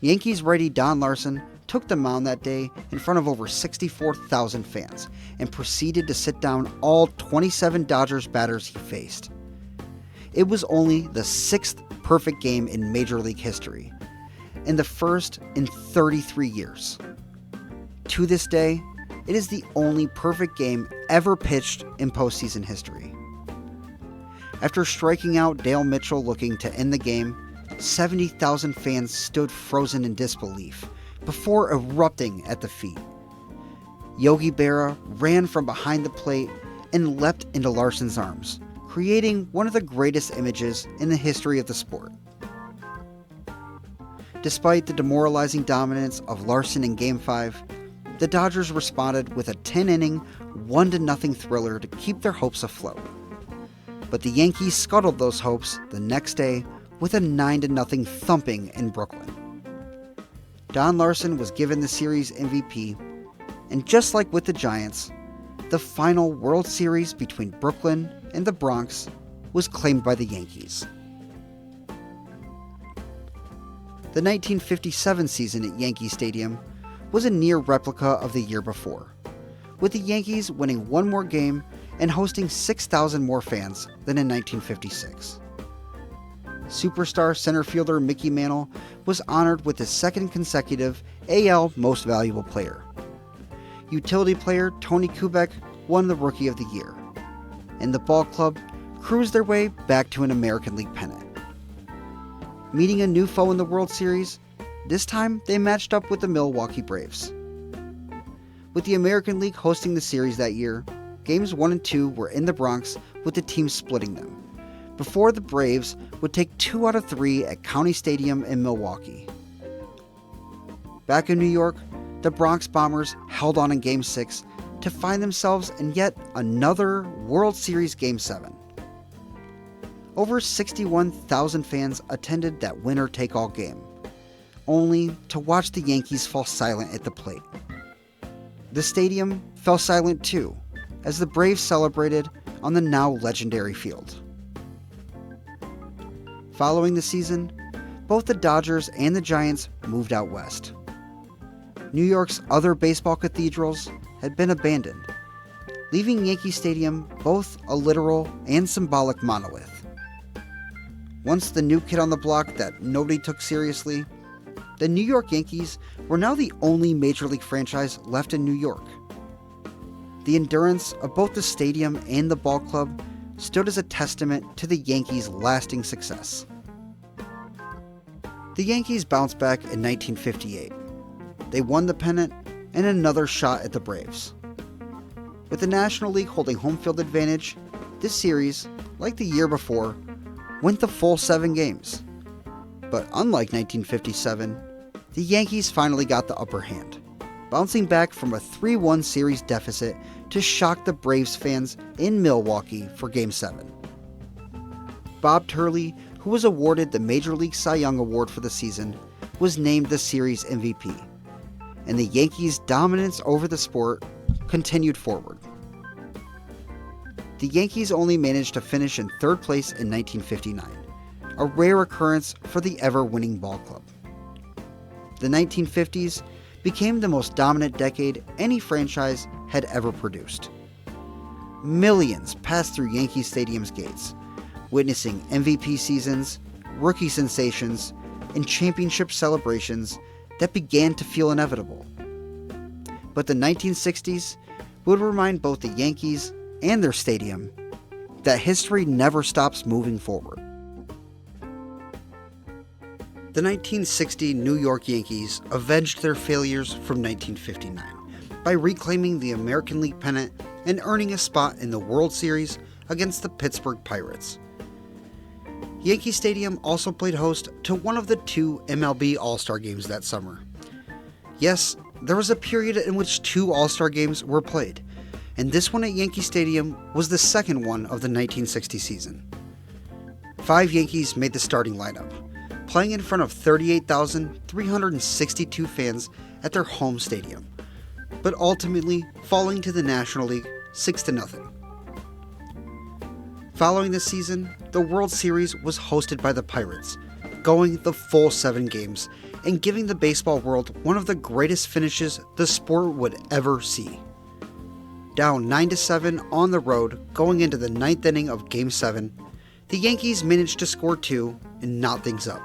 Yankees righty Don Larson took the mound that day in front of over 64,000 fans and proceeded to sit down all 27 Dodgers batters he faced. It was only the 6th perfect game in Major League history, and the first in 33 years. To this day, it is the only perfect game ever pitched in postseason history. After striking out Dale Mitchell looking to end the game, 70,000 fans stood frozen in disbelief before erupting at the feet. Yogi Berra ran from behind the plate and leapt into Larson's arms, creating one of the greatest images in the history of the sport. Despite the demoralizing dominance of Larson in Game 5, the Dodgers responded with a 10-inning, 1-0 thriller to keep their hopes afloat. But the Yankees scuttled those hopes the next day with a 9-0 thumping in Brooklyn. Don Larson was given the series MVP, and just like with the Giants, the final World Series between Brooklyn and the Bronx was claimed by the Yankees. The 1957 season at Yankee Stadium was a near replica of the year before, with the Yankees winning one more game and hosting 6,000 more fans than in 1956. Superstar center fielder Mickey Mantle was honored with his second consecutive AL Most Valuable Player. Utility player Tony Kubek won the Rookie of the Year, and the ball club cruised their way back to an American League pennant. Meeting a new foe in the World Series, this time they matched up with the Milwaukee Braves. With the American League hosting the series that year, Games 1 and 2 were in the Bronx with the teams splitting them, before the Braves would take 2 out of 3 at County Stadium in Milwaukee. Back in New York, the Bronx Bombers held on in Game 6 to find themselves in yet another World Series Game 7. Over 61,000 fans attended that winner-take-all game, only to watch the Yankees fall silent at the plate. The stadium fell silent too, as the Braves celebrated on the now legendary field. Following the season, both the Dodgers and the Giants moved out west. New York's other baseball cathedrals had been abandoned, leaving Yankee Stadium both a literal and symbolic monolith. Once the new kid on the block that nobody took seriously, the New York Yankees were now the only Major League franchise left in New York. The endurance of both the stadium and the ball club stood as a testament to the Yankees' lasting success. The Yankees bounced back in 1958. They won the pennant and another shot at the Braves. With the National League holding home field advantage, this series, like the year before, went the full 7 games. But unlike 1957, the Yankees finally got the upper hand, bouncing back from a 3-1 series deficit to shock the Braves fans in Milwaukee for Game 7. Bob Turley, who was awarded the Major League Cy Young Award for the season, was named the series MVP, and the Yankees' dominance over the sport continued forward. The Yankees only managed to finish in 3rd place in 1959, a rare occurrence for the ever-winning ball club. The 1950s became the most dominant decade any franchise had ever produced. Millions passed through Yankee Stadium's gates, witnessing MVP seasons, rookie sensations, and championship celebrations that began to feel inevitable. But the 1960s would remind both the Yankees and their stadium that history never stops moving forward. The 1960 New York Yankees avenged their failures from 1959 by reclaiming the American League pennant and earning a spot in the World Series against the Pittsburgh Pirates. Yankee Stadium also played host to one of the 2 MLB All-Star games that summer. Yes, there was a period in which 2 All-Star games were played, and this one at Yankee Stadium was the second one of the 1960 season. 5 Yankees made the starting lineup, playing in front of 38,362 fans at their home stadium, but ultimately falling to the National League 6-0. Following this season, the World Series was hosted by the Pirates, going the full 7 games and giving the baseball world one of the greatest finishes the sport would ever see. Down 9-7 on the road going into the 9th inning of Game 7, the Yankees managed to score 2 and knot things up.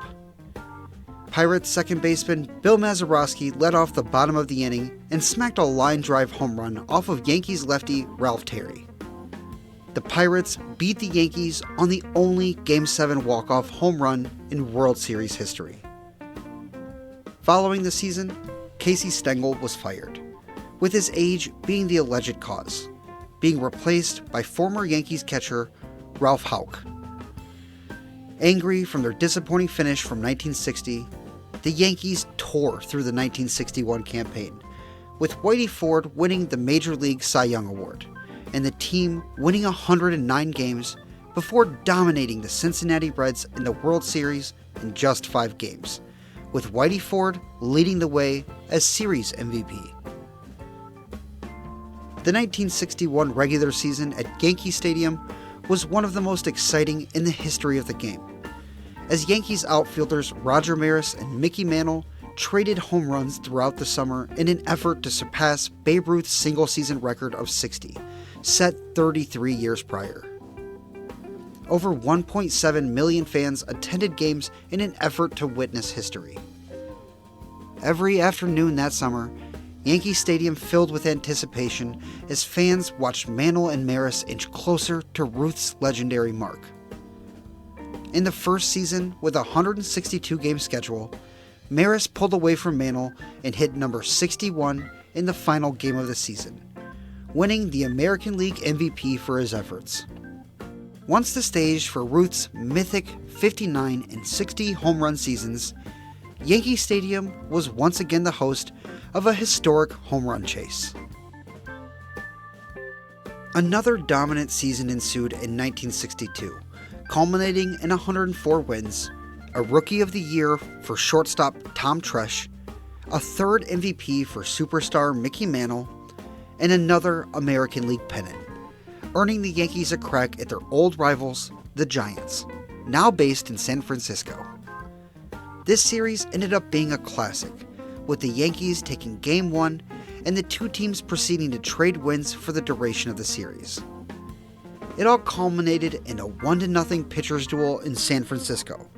Pirates second baseman Bill Mazeroski led off the bottom of the inning and smacked a line drive home run off of Yankees lefty Ralph Terry. The Pirates beat the Yankees on the only Game 7 walk-off home run in World Series history. Following the season, Casey Stengel was fired, with his age being the alleged cause, being replaced by former Yankees catcher Ralph Houck. Angry from their disappointing finish from 1960, the Yankees tore through the 1961 campaign, with Whitey Ford winning the Major League Cy Young Award, and the team winning 109 games before dominating the Cincinnati Reds in the World Series in just 5 games, with Whitey Ford leading the way as Series MVP. The 1961 regular season at Yankee Stadium was one of the most exciting in the history of the game, as Yankees outfielders Roger Maris and Mickey Mantle traded home runs throughout the summer in an effort to surpass Babe Ruth's single-season record of 60, set 33 years prior. Over 1.7 million fans attended games in an effort to witness history. Every afternoon that summer, Yankee Stadium filled with anticipation as fans watched Mantle and Maris inch closer to Ruth's legendary mark. In the first season, with a 162-game schedule, Maris pulled away from Mantle and hit number 61 in the final game of the season, winning the American League MVP for his efforts. Once the stage for Ruth's mythic 59 and 60 home run seasons, Yankee Stadium was once again the host of a historic home run chase. Another dominant season ensued in 1962, culminating in 104 wins, a Rookie of the Year for shortstop Tom Tresh, a third MVP for superstar Mickey Mantle, and another American League pennant, earning the Yankees a crack at their old rivals, the Giants, now based in San Francisco. This series ended up being a classic, with the Yankees taking Game 1 and the two teams proceeding to trade wins for the duration of the series. It all culminated in a 1-0 pitchers duel in San Francisco,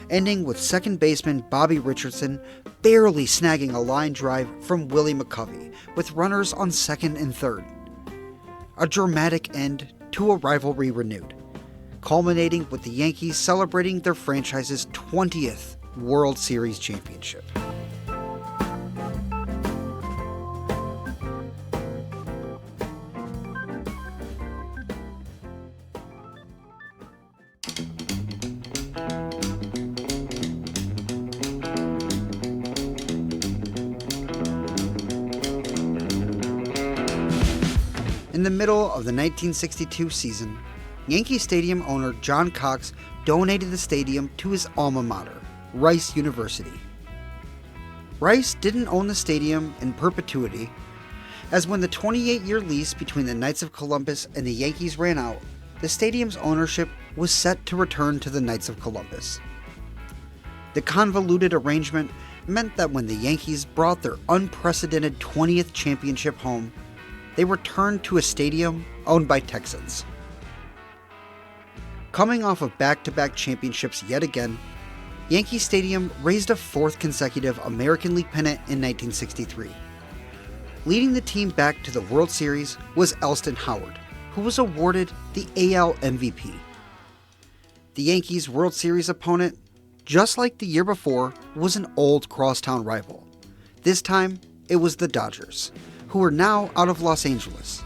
ending with second baseman Bobby Richardson barely snagging a line drive from Willie McCovey with runners on second and third. A dramatic end to a rivalry renewed, culminating with the Yankees celebrating their franchise's 20th World Series championship. In the middle of the 1962 season, Yankee Stadium owner John Cox donated the stadium to his alma mater, Rice University. Rice didn't own the stadium in perpetuity, as when the 28-year lease between the Knights of Columbus and the Yankees ran out, the stadium's ownership was set to return to the Knights of Columbus. The convoluted arrangement meant that when the Yankees brought their unprecedented 20th championship home, they returned to a stadium owned by Texans. Coming off of back-to-back championships yet again, Yankee Stadium raised a 4th consecutive American League pennant in 1963. Leading the team back to the World Series was Elston Howard, who was awarded the AL MVP. The Yankees' World Series opponent, just like the year before, was an old crosstown rival. This time, it was the Dodgers, who were now out of Los Angeles.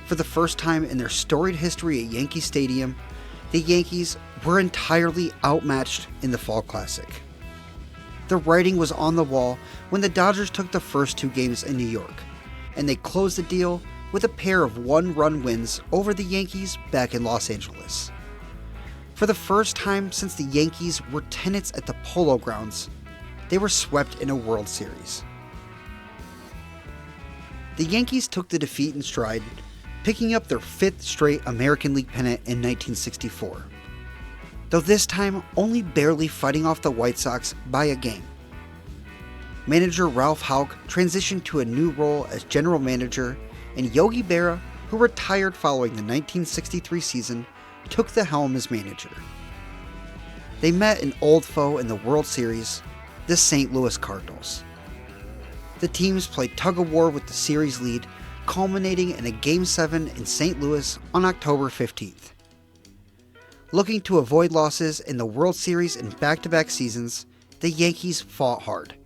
For the first time in their storied history at Yankee Stadium, the Yankees were entirely outmatched in the Fall Classic. The writing was on the wall when the Dodgers took the first 2 games in New York, and they closed the deal with a pair of 1-run wins over the Yankees back in Los Angeles. For the first time since the Yankees were tenants at the Polo Grounds, they were swept in a World Series. The Yankees took the defeat in stride, picking up their 5th straight American League pennant in 1964, though this time only barely fighting off the White Sox by a game. Manager Ralph Houck transitioned to a new role as general manager, and Yogi Berra, who retired following the 1963 season, took the helm as manager. They met an old foe in the World Series, the St. Louis Cardinals. The teams played tug-of-war with the series lead, culminating in a Game 7 in St. Louis on October 15th. Looking to avoid losses in the World Series in back-to-back seasons, the Yankees fought hard,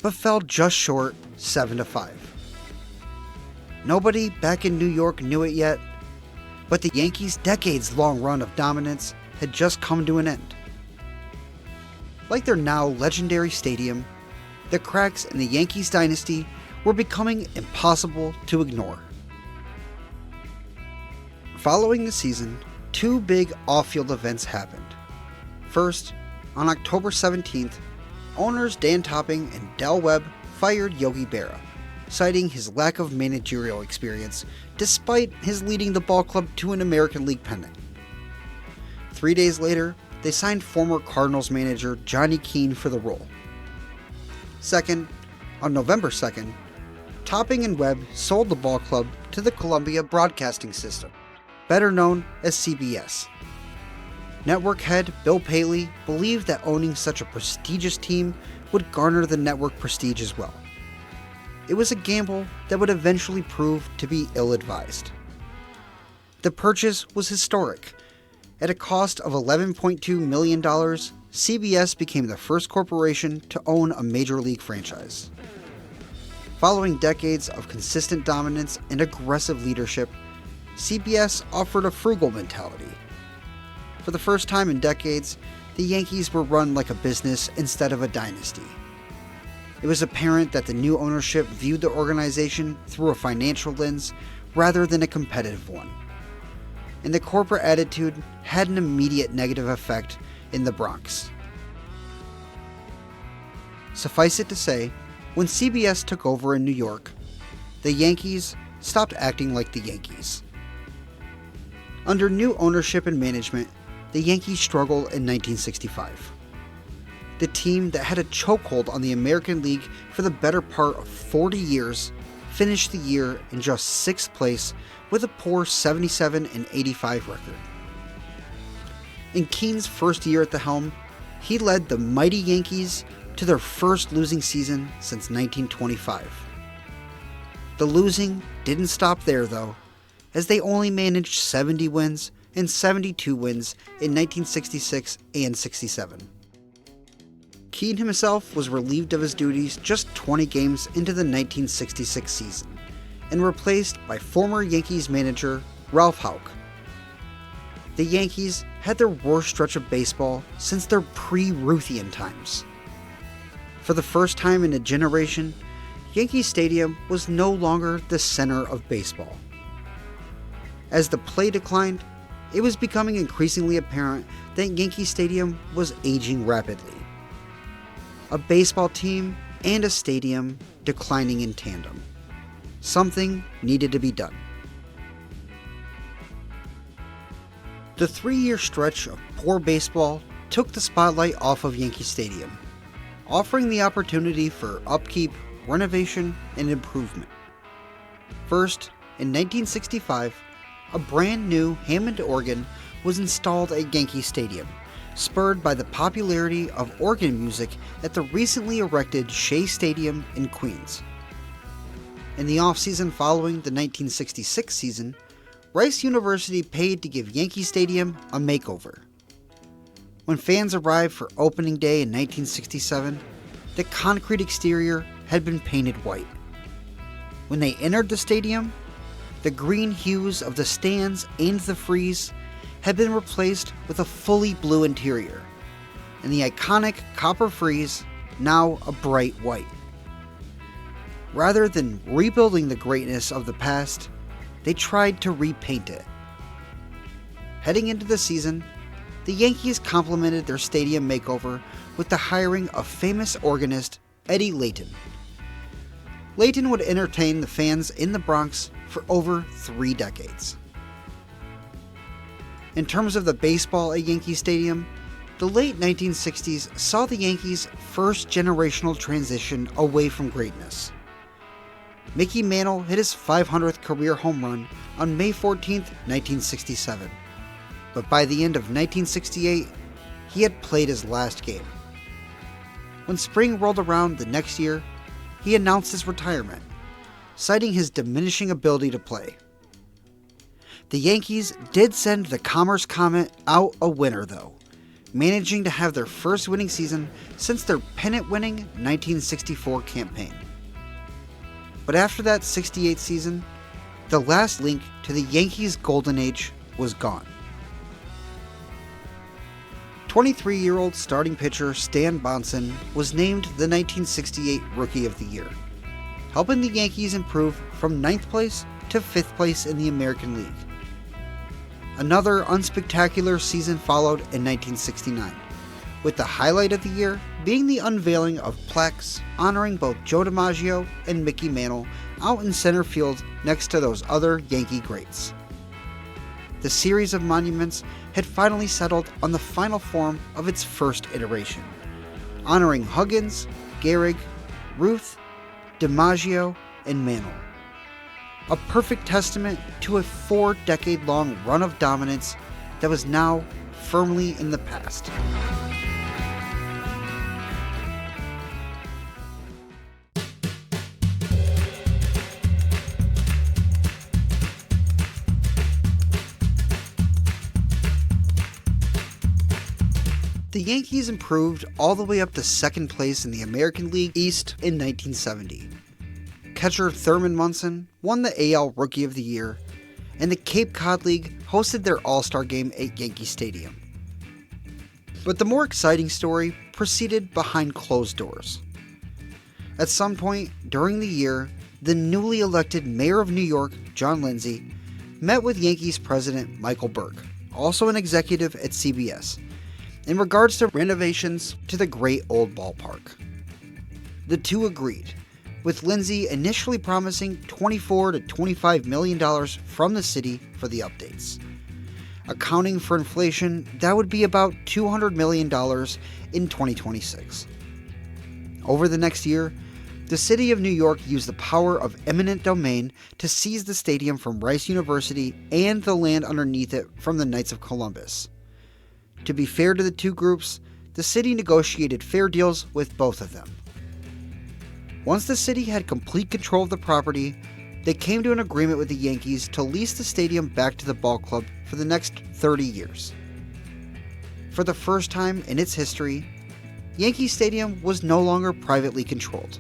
but fell just short 7-5. Nobody back in New York knew it yet, but the Yankees' decades-long run of dominance had just come to an end. Like their now legendary stadium, the cracks in the Yankees dynasty were becoming impossible to ignore. Following the season, two big off-field events happened. First, on October 17th, owners Dan Topping and Del Webb fired Yogi Berra, citing his lack of managerial experience despite his leading the ball club to an American League pennant. 3 days later, they signed former Cardinals manager Johnny Keane for the role. Second, on November 2nd, Topping and Webb sold the ball club to the Columbia Broadcasting System, better known as CBS. Network head Bill Paley believed that owning such a prestigious team would garner the network prestige as well. It was a gamble that would eventually prove to be ill-advised. The purchase was historic. At a cost of $11.2 million, CBS became the first corporation to own a major league franchise. Following decades of consistent dominance and aggressive leadership, CBS offered a frugal mentality. For the first time in decades, the Yankees were run like a business instead of a dynasty. It was apparent that the new ownership viewed the organization through a financial lens rather than a competitive one. And the corporate attitude had an immediate negative effect in the Bronx. Suffice it to say, when CBS took over in New York, the Yankees stopped acting like the Yankees. Under new ownership and management, the Yankees struggled in 1965. The team that had a chokehold on the American League for the better part of 40 years finished the year in just 6th place with a poor 77-85 record. In Keane's first year at the helm, he led the mighty Yankees to their first losing season since 1925. The losing didn't stop there though, as they only managed 70 wins and 72 wins in 1966 and 67. Keane himself was relieved of his duties just 20 games into the 1966 season, and replaced by former Yankees manager Ralph Houck. The Yankees had their worst stretch of baseball since their pre-Ruthian times. For the first time in a generation, Yankee Stadium was no longer the center of baseball. As the play declined, it was becoming increasingly apparent that Yankee Stadium was aging rapidly. A baseball team and a stadium declining in tandem. Something needed to be done. The 3-year stretch of poor baseball took the spotlight off of Yankee Stadium, offering the opportunity for upkeep, renovation, and improvement. First, in 1965, a brand new Hammond organ was installed at Yankee Stadium, spurred by the popularity of organ music at the recently erected Shea Stadium in Queens. In the offseason following the 1966 season, Rice University paid to give Yankee Stadium a makeover. When fans arrived for opening day in 1967, the concrete exterior had been painted white. When they entered the stadium, the green hues of the stands and the frieze had been replaced with a fully blue interior, and the iconic copper frieze now a bright white. Rather than rebuilding the greatness of the past, they tried to repaint it. Heading into the season, the Yankees complemented their stadium makeover with the hiring of famous organist Eddie Layton. Layton would entertain the fans in the Bronx for over 3 decades. In terms of the baseball at Yankee Stadium, The late 1960s saw the Yankees' first generational transition away from greatness. Mickey Mantle hit his 500th career home run on May 14, 1967, but by the end of 1968, he had played his last game. When spring rolled around the next year, he announced his retirement, citing his diminishing ability to play. The Yankees did send the Commerce Comet out a winner, though, managing to have their first winning season since their pennant-winning 1964 campaign. But after that 68 season, the last link to the Yankees' golden age was gone. 23-year-old starting pitcher Stan Bonson was named the 1968 Rookie of the Year, helping the Yankees improve from 9th place to 5th place in the American League. Another unspectacular season followed in 1969, with the highlight of the year being the unveiling of plaques honoring both Joe DiMaggio and Mickey Mantle out in center field next to those other Yankee greats. The series of monuments had finally settled on the final form of its first iteration, honoring Huggins, Gehrig, Ruth, DiMaggio, and Mantle. A perfect testament to a 4-decade-long run of dominance that was now firmly in the past. The Yankees improved all the way up to 2nd place in the American League East in 1970. Catcher Thurman Munson won the AL Rookie of the Year, and the Cape Cod League hosted their All-Star Game at Yankee Stadium. But the more exciting story proceeded behind closed doors. At some point during the year, the newly elected mayor of New York, John Lindsay, met with Yankees president Michael Burke, also an executive at CBS, in regards to renovations to the great old ballpark. The two agreed, with Lindsay initially promising $24 to $25 million from the city for the updates. Accounting for inflation, that would be about $200 million in 2026. Over the next year, the city of New York used the power of eminent domain to seize the stadium from Rice University and the land underneath it from the Knights of Columbus. To be fair to the two groups, the city negotiated fair deals with both of them. Once the city had complete control of the property, they came to an agreement with the Yankees to lease the stadium back to the ball club for the next 30 years. For the first time in its history, Yankee Stadium was no longer privately controlled.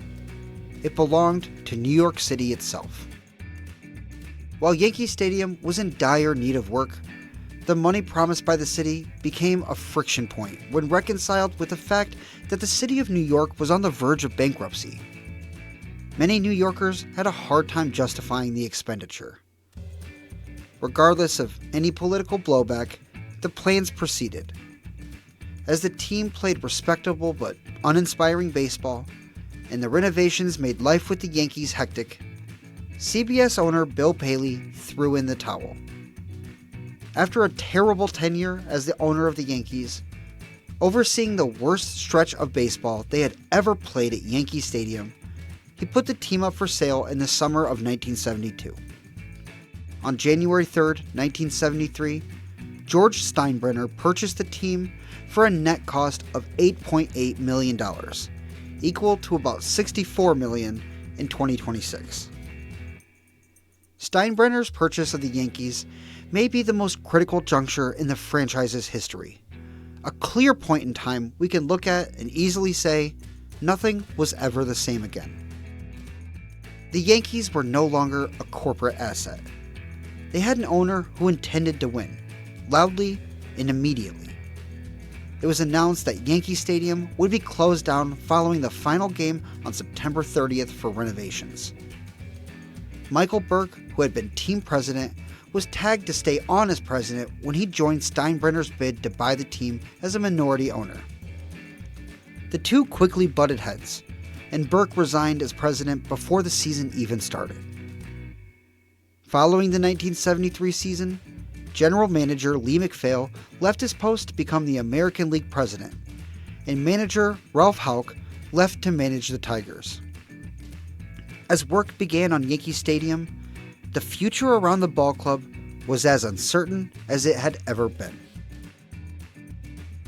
It belonged to New York City itself. While Yankee Stadium was in dire need of work, the money promised by the city became a friction point when reconciled with the fact that the city of New York was on the verge of bankruptcy. Many New Yorkers had a hard time justifying the expenditure. Regardless of any political blowback, the plans proceeded. As the team played respectable but uninspiring baseball, and the renovations made life with the Yankees hectic, CBS owner Bill Paley threw in the towel. After a terrible tenure as the owner of the Yankees, overseeing the worst stretch of baseball they had ever played at Yankee Stadium, he put the team up for sale in the summer of 1972. On January 3, 1973, George Steinbrenner purchased the team for a net cost of $8.8 million, equal to about $64 million in 2026. Steinbrenner's purchase of the Yankees may be the most critical juncture in the franchise's history. A clear point in time we can look at and easily say, nothing was ever the same again. The Yankees were no longer a corporate asset. They had an owner who intended to win, loudly and immediately. It was announced that Yankee Stadium would be closed down following the final game on September 30th for renovations. Michael Burke, who had been team president, was tagged to stay on as president when he joined Steinbrenner's bid to buy the team as a minority owner. The two quickly butted heads, and Burke resigned as president before the season even started. Following the 1973 season, General Manager Lee MacPhail left his post to become the American League president, and manager Ralph Houck left to manage the Tigers. As work began on Yankee Stadium, the future around the ball club was as uncertain as it had ever been.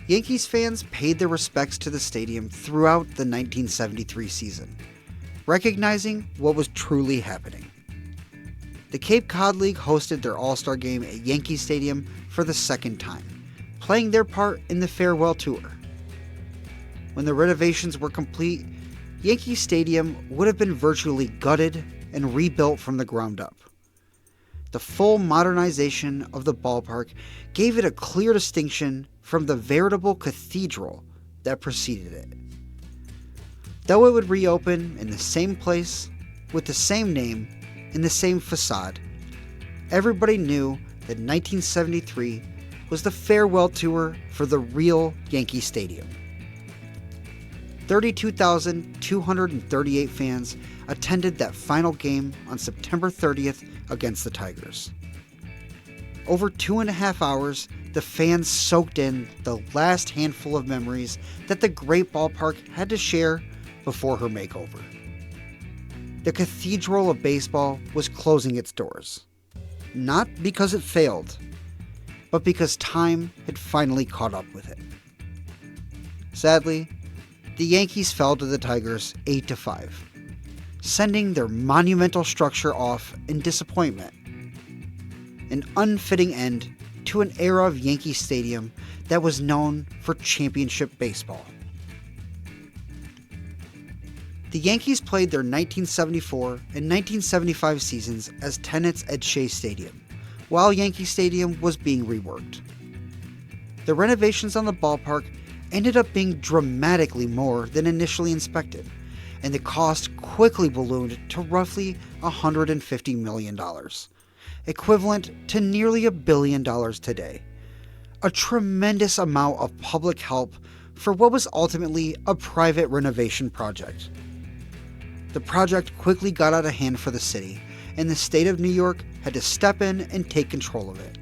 Yankees fans paid their respects to the stadium throughout the 1973 season, recognizing what was truly happening. The Cape Cod League hosted their All-Star game at Yankee Stadium for the second time, playing their part in the farewell tour. When the renovations were complete, Yankee Stadium would have been virtually gutted and rebuilt from the ground up. The full modernization of the ballpark gave it a clear distinction from the veritable cathedral that preceded it. Though it would reopen in the same place, with the same name, in the same facade, everybody knew that 1973 was the farewell tour for the real Yankee Stadium. 32,238 fans attended that final game on September 30th against the Tigers. Over 2.5 hours, the fans soaked in the last handful of memories that the great ballpark had to share before her makeover. The Cathedral of Baseball was closing its doors, not because it failed, but because time had finally caught up with it. Sadly, the Yankees fell to the Tigers 8-5, sending their monumental structure off in disappointment, an unfitting end to an era of Yankee Stadium that was known for championship baseball. The Yankees played their 1974 and 1975 seasons as tenants at Shea Stadium, while Yankee Stadium was being reworked. The renovations on the ballpark ended up being dramatically more than initially expected, and the cost quickly ballooned to roughly $150 million, equivalent to nearly $1 billion today. A tremendous amount of public help for what was ultimately a private renovation project. The project quickly got out of hand for the city, and the state of New York had to step in and take control of it.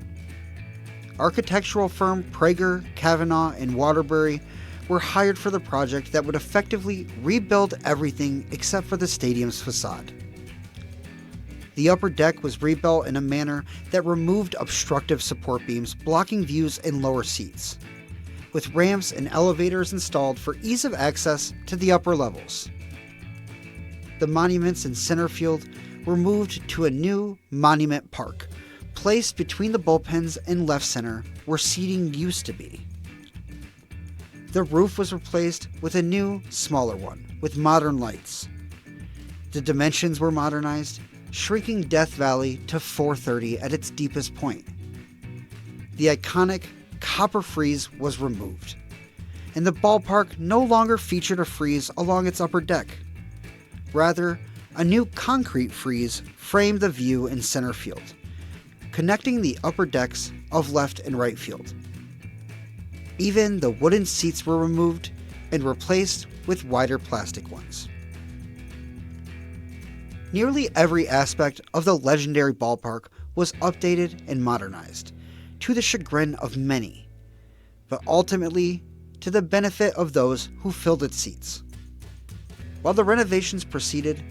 Architectural firm Prager, Kavanaugh, and Waterbury were hired for the project that would effectively rebuild everything except for the stadium's facade. The upper deck was rebuilt in a manner that removed obstructive support beams blocking views in lower seats, with ramps and elevators installed for ease of access to the upper levels. The monuments in center field were moved to a new monument park, placed between the bullpens and left center where seating used to be. The roof was replaced with a new, smaller one with modern lights. The dimensions were modernized, shrinking Death Valley to 430 at its deepest point. The iconic copper frieze was removed, and the ballpark no longer featured a frieze along its upper deck. Rather, a new concrete frieze framed the view in center field, connecting the upper decks of left and right field. Even the wooden seats were removed and replaced with wider plastic ones. Nearly every aspect of the legendary ballpark was updated and modernized, to the chagrin of many, but ultimately to the benefit of those who filled its seats. While the renovations proceeded,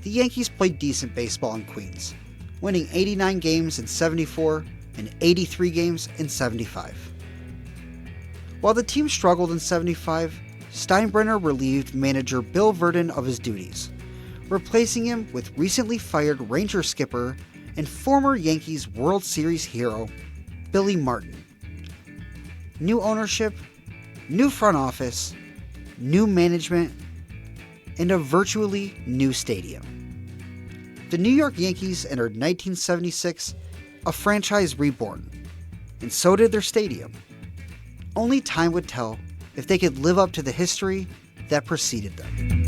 the Yankees played decent baseball in Queens, winning 89 games in '74 and 83 games in '75. While the team struggled in '75, Steinbrenner relieved manager Bill Verdon of his duties, replacing him with recently fired Ranger skipper and former Yankees World Series hero Billy Martin. New ownership, new front office, new management, and a virtually new stadium. The New York Yankees entered 1976, a franchise reborn, and so did their stadium. Only time would tell if they could live up to the history that preceded them.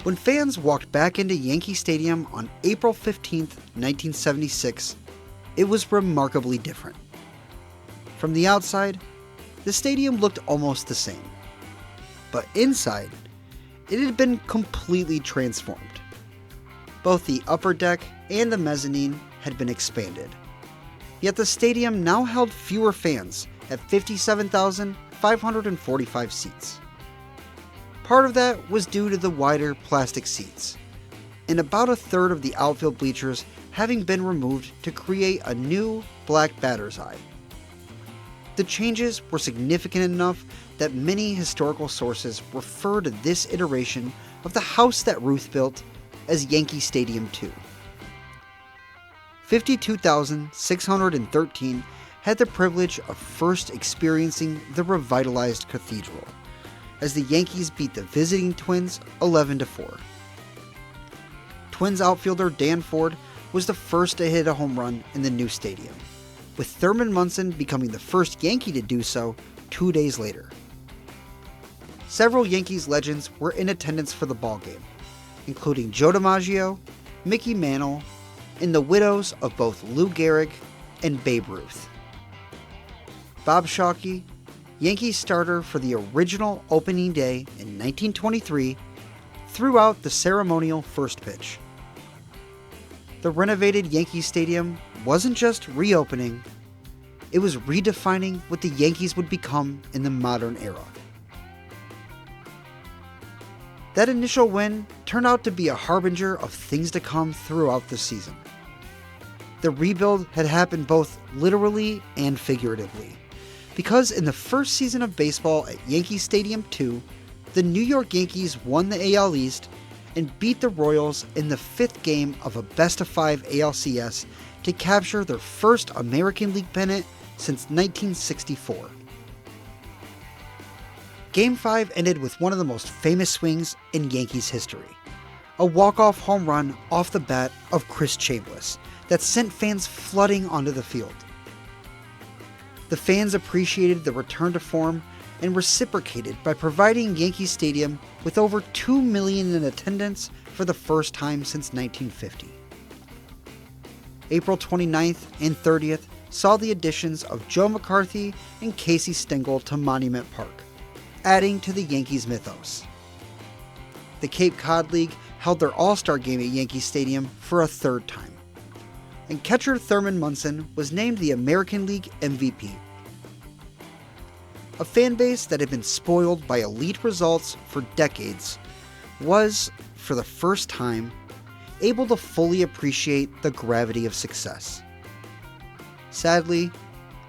When fans walked back into Yankee Stadium on April 15, 1976, it was remarkably different. From the outside, the stadium looked almost the same. But inside, it had been completely transformed. Both the upper deck and the mezzanine had been expanded. Yet the stadium now held fewer fans at 57,545 seats. Part of that was due to the wider plastic seats, and about a third of the outfield bleachers having been removed to create a new black batter's eye. The changes were significant enough that many historical sources refer to this iteration of the house that Ruth built as Yankee Stadium 2. 52,613 had the privilege of first experiencing the revitalized cathedral, as the Yankees beat the visiting Twins 11-4. Twins outfielder Dan Ford was the first to hit a home run in the new stadium, with Thurman Munson becoming the first Yankee to do so 2 days later. Several Yankees legends were in attendance for the ballgame, including Joe DiMaggio, Mickey Mantle, and the widows of both Lou Gehrig and Babe Ruth. Bob Shockey, Yankees starter for the original opening day in 1923, threw out the ceremonial first pitch. The renovated Yankee Stadium wasn't just reopening, it was redefining what the Yankees would become in the modern era. That initial win turned out to be a harbinger of things to come throughout the season. The rebuild had happened both literally and figuratively, because in the first season of baseball at Yankee Stadium 2, the New York Yankees won the AL East and beat the Royals in the 5th game of a best-of-5 ALCS to capture their first American League pennant since 1964. Game 5 ended with one of the most famous swings in Yankees history, a walk-off home run off the bat of Chris Chambliss that sent fans flooding onto the field. The fans appreciated the return to form and reciprocated by providing Yankee Stadium with over 2 million in attendance for the first time since 1950. April 29th and 30th saw the additions of Joe McCarthy and Casey Stengel to Monument Park, adding to the Yankees mythos. The Cape Cod League held their All-Star game at Yankee Stadium for a third time, and catcher Thurman Munson was named the American League MVP. A fan base that had been spoiled by elite results for decades was, for the first time, able to fully appreciate the gravity of success. Sadly,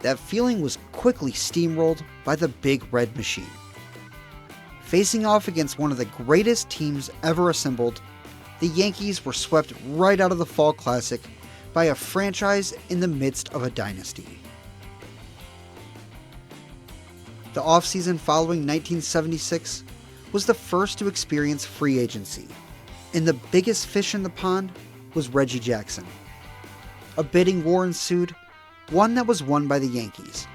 that feeling was quickly steamrolled by the Big Red Machine. Facing off against one of the greatest teams ever assembled, the Yankees were swept right out of the Fall Classic by a franchise in the midst of a dynasty. The offseason following 1976 was the first to experience free agency, and the biggest fish in the pond was Reggie Jackson. A bidding war ensued, one that was won by the Yankees,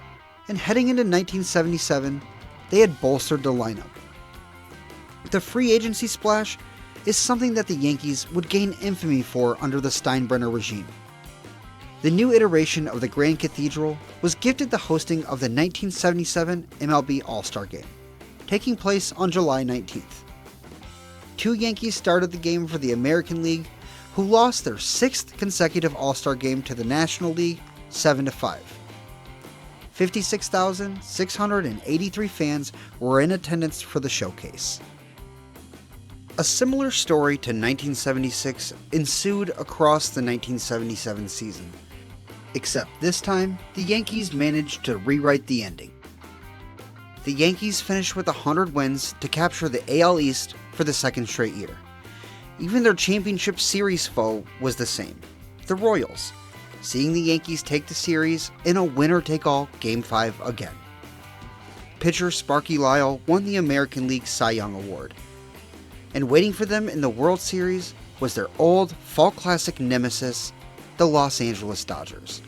and heading into 1977, they had bolstered the lineup. The free agency splash is something that the Yankees would gain infamy for under the Steinbrenner regime. The new iteration of the Grand Cathedral was gifted the hosting of the 1977 MLB All-Star Game, taking place on July 19th. 2 Yankees started the game for the American League, who lost their 6th consecutive All-Star Game to the National League 7-5. 56,683 fans were in attendance for the showcase. A similar story to 1976 ensued across the 1977 season, except this time, the Yankees managed to rewrite the ending. The Yankees finished with 100 wins to capture the AL East for the second straight year. Even their championship series foe was the same, the Royals, seeing the Yankees take the series in a winner-take-all Game 5 again. Pitcher Sparky Lyle won the American League Cy Young Award, and waiting for them in the World Series was their old Fall Classic nemesis, the Los Angeles Dodgers.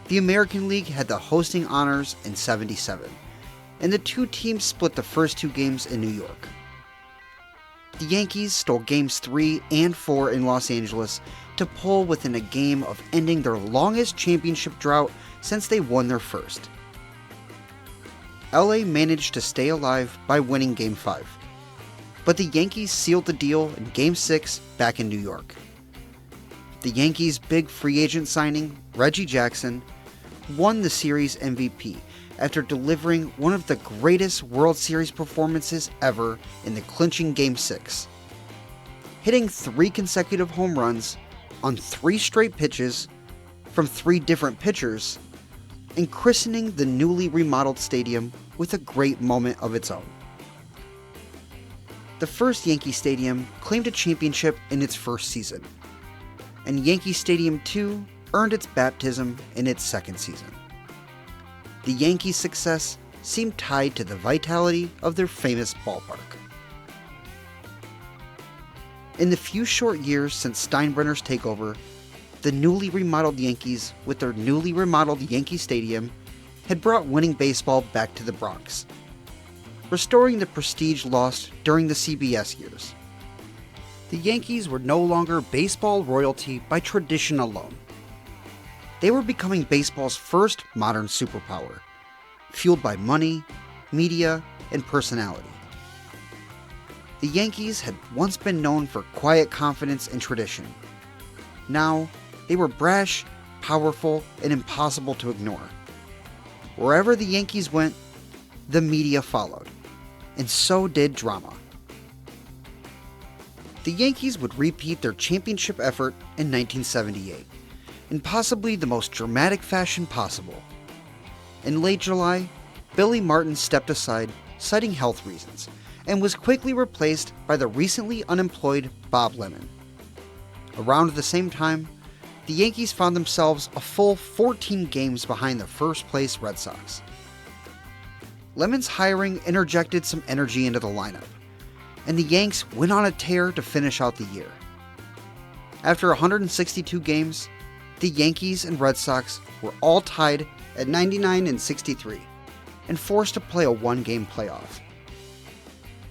The American League had the hosting honors in '77, and the two teams split the first 2 games in New York. The Yankees stole Games 3 and 4 in Los Angeles to pull within a game of ending their longest championship drought since they won their first. LA managed to stay alive by winning Game 5, but the Yankees sealed the deal in Game 6 back in New York. The Yankees' big free agent signing, Reggie Jackson, won the series MVP after delivering one of the greatest World Series performances ever in the clinching Game 6. Hitting 3 consecutive home runs on 3 straight pitches from 3 different pitchers, and christening the newly remodeled stadium with a great moment of its own. The first Yankee Stadium claimed a championship in its first season, and Yankee Stadium 2 earned its baptism in its second season. The Yankees' success seemed tied to the vitality of their famous ballpark. In the few short years since Steinbrenner's takeover, the newly remodeled Yankees, with their newly remodeled Yankee Stadium, had brought winning baseball back to the Bronx, restoring the prestige lost during the CBS years. The Yankees were no longer baseball royalty by tradition alone. They were becoming baseball's first modern superpower, fueled by money, media, and personality. The Yankees had once been known for quiet confidence and tradition. Now, they were brash, powerful, and impossible to ignore. Wherever the Yankees went, the media followed, and so did drama. The Yankees would repeat their championship effort in 1978, in possibly the most dramatic fashion possible. In late July, Billy Martin stepped aside, citing health reasons, and was quickly replaced by the recently unemployed Bob Lemon. Around the same time, the Yankees found themselves a full 14 games behind the first-place Red Sox. Lemon's hiring interjected some energy into the lineup, and the Yanks went on a tear to finish out the year. After 162 games, the Yankees and Red Sox were all tied at 99 and 63, and forced to play a one-game playoff.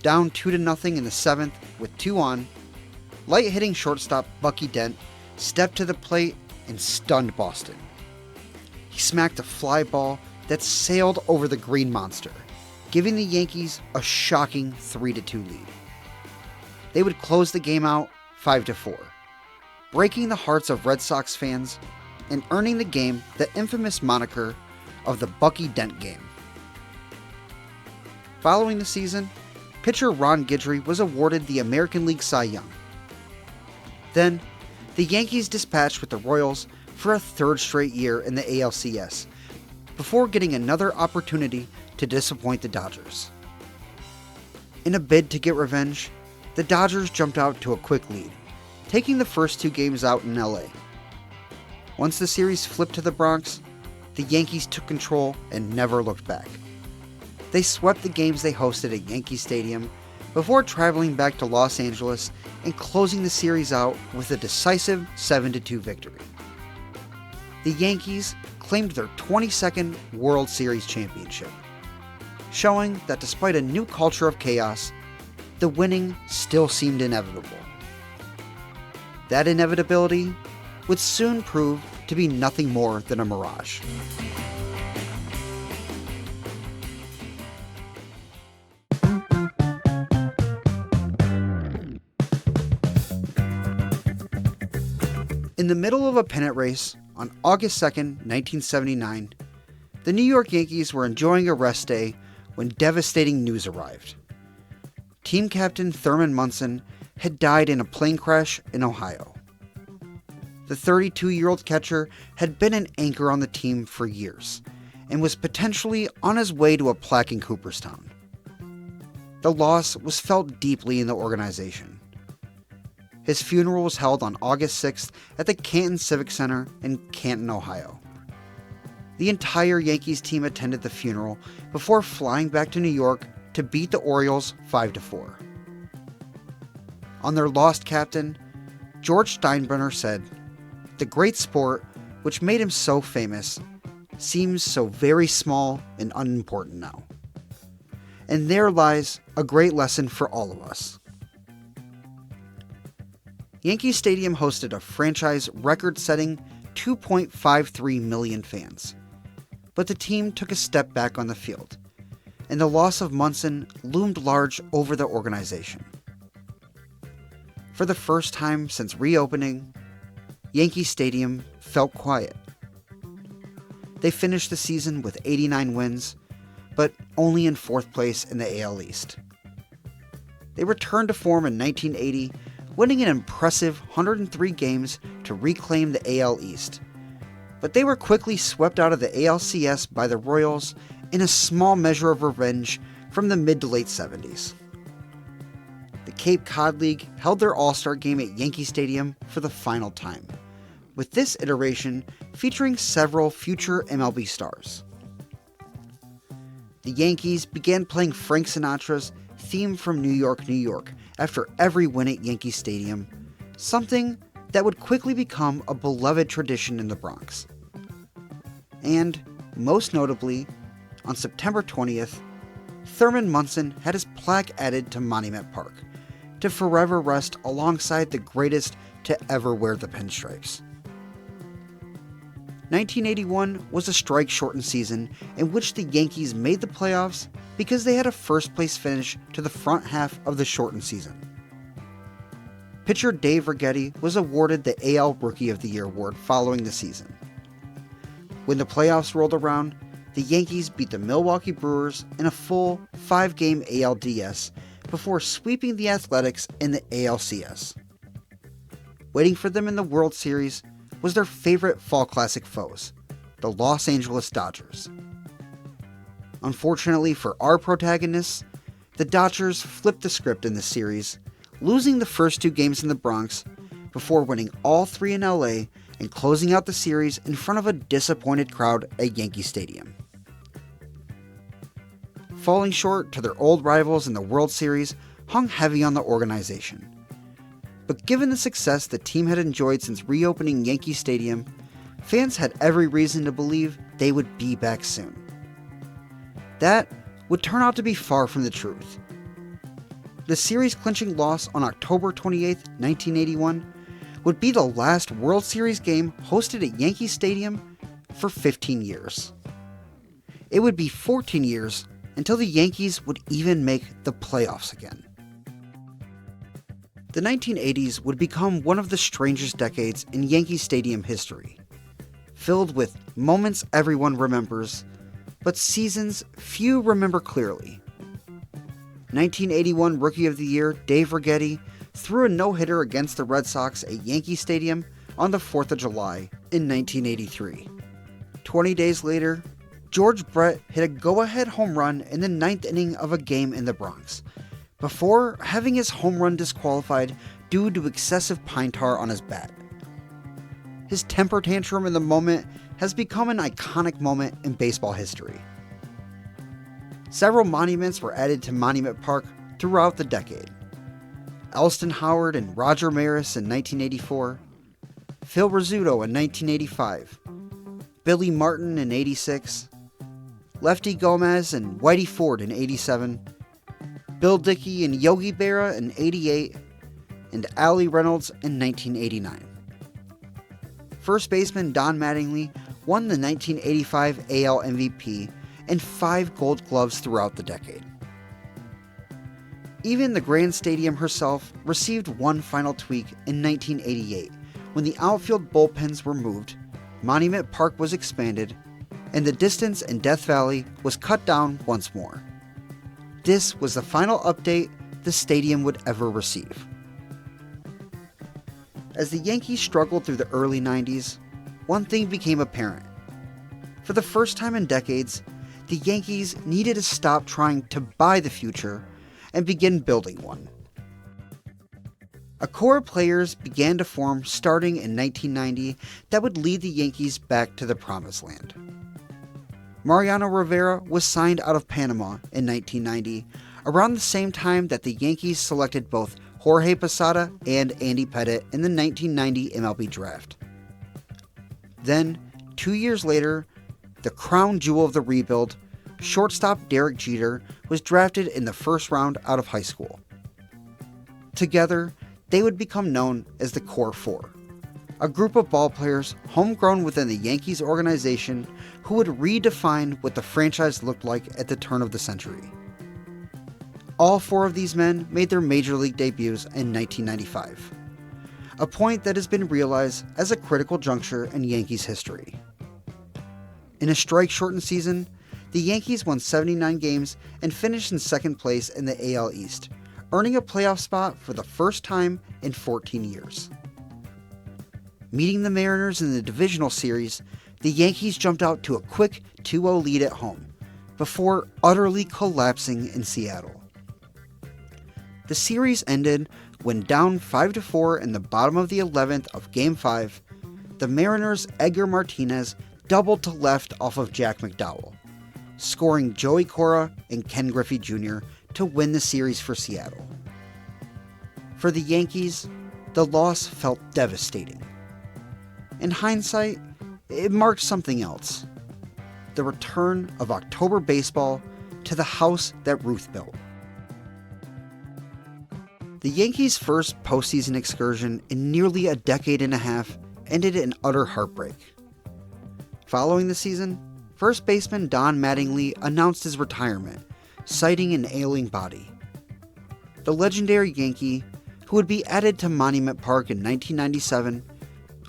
Down 2-0 in the 7th with 2 on, light-hitting shortstop Bucky Dent stepped to the plate and stunned Boston. He smacked a fly ball that sailed over the Green Monster, giving the Yankees a shocking 3-2 lead. They would close the game out 5-4, breaking the hearts of Red Sox fans and earning the game the infamous moniker of the Bucky Dent game. Following the season, pitcher Ron Guidry was awarded the American League Cy Young. Then, the Yankees dispatched with the Royals for a third straight year in the ALCS, before getting another opportunity to disappoint the Dodgers. In a bid to get revenge, the Dodgers jumped out to a quick lead, taking the first 2 games out in LA. Once the series flipped to the Bronx, the Yankees took control and never looked back. They swept the games they hosted at Yankee Stadium before traveling back to Los Angeles and closing the series out with a decisive 7-2 victory. The Yankees claimed their 22nd World Series championship, showing that despite a new culture of chaos, the winning still seemed inevitable. That inevitability would soon prove to be nothing more than a mirage. In the middle of a pennant race on August 2nd, 1979, the New York Yankees were enjoying a rest day when devastating news arrived. Team captain Thurman Munson had died in a plane crash in Ohio. The 32-year-old catcher had been an anchor on the team for years and was potentially on his way to a plaque in Cooperstown. The loss was felt deeply in the organization. His funeral was held on August 6th at the Canton Civic Center in Canton, Ohio. The entire Yankees team attended the funeral before flying back to New York to beat the Orioles 5-4. On their lost captain, George Steinbrenner said, "The great sport, which made him so famous, seems so very small and unimportant now. And there lies a great lesson for all of us." Yankee Stadium hosted a franchise record-setting 2.53 million fans. But the team took a step back on the field, and the loss of Munson loomed large over the organization. For the first time since reopening, Yankee Stadium felt quiet. They finished the season with 89 wins, but only in 4th place in the AL East. They returned to form in 1980, winning an impressive 103 games to reclaim the AL East. But they were quickly swept out of the ALCS by the Royals in a small measure of revenge from the mid to late 70s. The Cape Cod League held their All-Star game at Yankee Stadium for the final time, with this iteration featuring several future MLB stars. The Yankees began playing Frank Sinatra's Theme from New York, New York after every win at Yankee Stadium, something that would quickly become a beloved tradition in the Bronx. And, most notably, on September 20th, Thurman Munson had his plaque added to Monument Park, to forever rest alongside the greatest to ever wear the pinstripes. 1981 was a strike-shortened season in which the Yankees made the playoffs because they had a first-place finish to the front half of the shortened season. Pitcher Dave Righetti was awarded the AL Rookie of the Year award following the season. When the playoffs rolled around, the Yankees beat the Milwaukee Brewers in a full 5-game ALDS before sweeping the Athletics in the ALCS. Waiting for them in the World Series was their favorite Fall Classic foes, the Los Angeles Dodgers. Unfortunately for our protagonists, the Dodgers flipped the script in the series, losing the first 2 games in the Bronx before winning all 3 in LA and closing out the series in front of a disappointed crowd at Yankee Stadium. Falling short to their old rivals in the World Series hung heavy on the organization. But given the success the team had enjoyed since reopening Yankee Stadium, fans had every reason to believe they would be back soon. That would turn out to be far from the truth. The series-clinching loss on October 28, 1981, would be the last World Series game hosted at Yankee Stadium for 15 years. It would be 14 years until the Yankees would even make the playoffs again. The 1980s would become one of the strangest decades in Yankee Stadium history, filled with moments everyone remembers, but seasons few remember clearly. 1981 Rookie of the Year Dave Righetti threw a no-hitter against the Red Sox at Yankee Stadium on the 4th of July in 1983. 20 days later, George Brett hit a go-ahead home run in the 9th inning of a game in the Bronx, before having his home run disqualified due to excessive pine tar on his bat. His temper tantrum in the moment has become an iconic moment in baseball history. Several monuments were added to Monument Park throughout the decade. Elston Howard and Roger Maris in 1984, Phil Rizzuto in 1985, Billy Martin in 86, Lefty Gomez and Whitey Ford in 87, Bill Dickey and Yogi Berra in 88, and Allie Reynolds in 1989. First baseman Don Mattingly won the 1985 AL MVP and 5 Gold Gloves throughout the decade. Even the Grand Stadium herself received one final tweak in 1988 when the outfield bullpens were moved, Monument Park was expanded, and the distance in Death Valley was cut down once more. This was the final update the stadium would ever receive. As the Yankees struggled through the early 90s, one thing became apparent. For the first time in decades, the Yankees needed to stop trying to buy the future and begin building one. A core of players began to form starting in 1990 that would lead the Yankees back to the promised land. Mariano Rivera was signed out of Panama in 1990, around the same time that the Yankees selected both Jorge Posada and Andy Pettitte in the 1990 MLB Draft. Then, 2 years later, the crown jewel of the rebuild, shortstop Derek Jeter, was drafted in the first round out of high school. Together, they would become known as the Core Four, a group of ballplayers homegrown within the Yankees organization who would redefine what the franchise looked like at the turn of the century. All four of these men made their major league debuts in 1995, a point that has been realized as a critical juncture in Yankees history. In a strike-shortened season, the Yankees won 79 games and finished in second place in the AL East, earning a playoff spot for the first time in 14 years. Meeting the Mariners in the divisional series, the Yankees jumped out to a quick 2-0 lead at home, before utterly collapsing in Seattle. The series ended when down 5-4 in the bottom of the 11th of Game 5, the Mariners' Edgar Martinez doubled to left off of Jack McDowell, scoring Joey Cora and Ken Griffey Jr. to win the series for Seattle. For the Yankees, the loss felt devastating. In hindsight, it marked something else: the return of October baseball to the house that Ruth built. The Yankees' first postseason excursion in nearly a decade and a half ended in utter heartbreak. Following the season, first baseman Don Mattingly announced his retirement, citing an ailing body. The legendary Yankee, who would be added to Monument Park in 1997,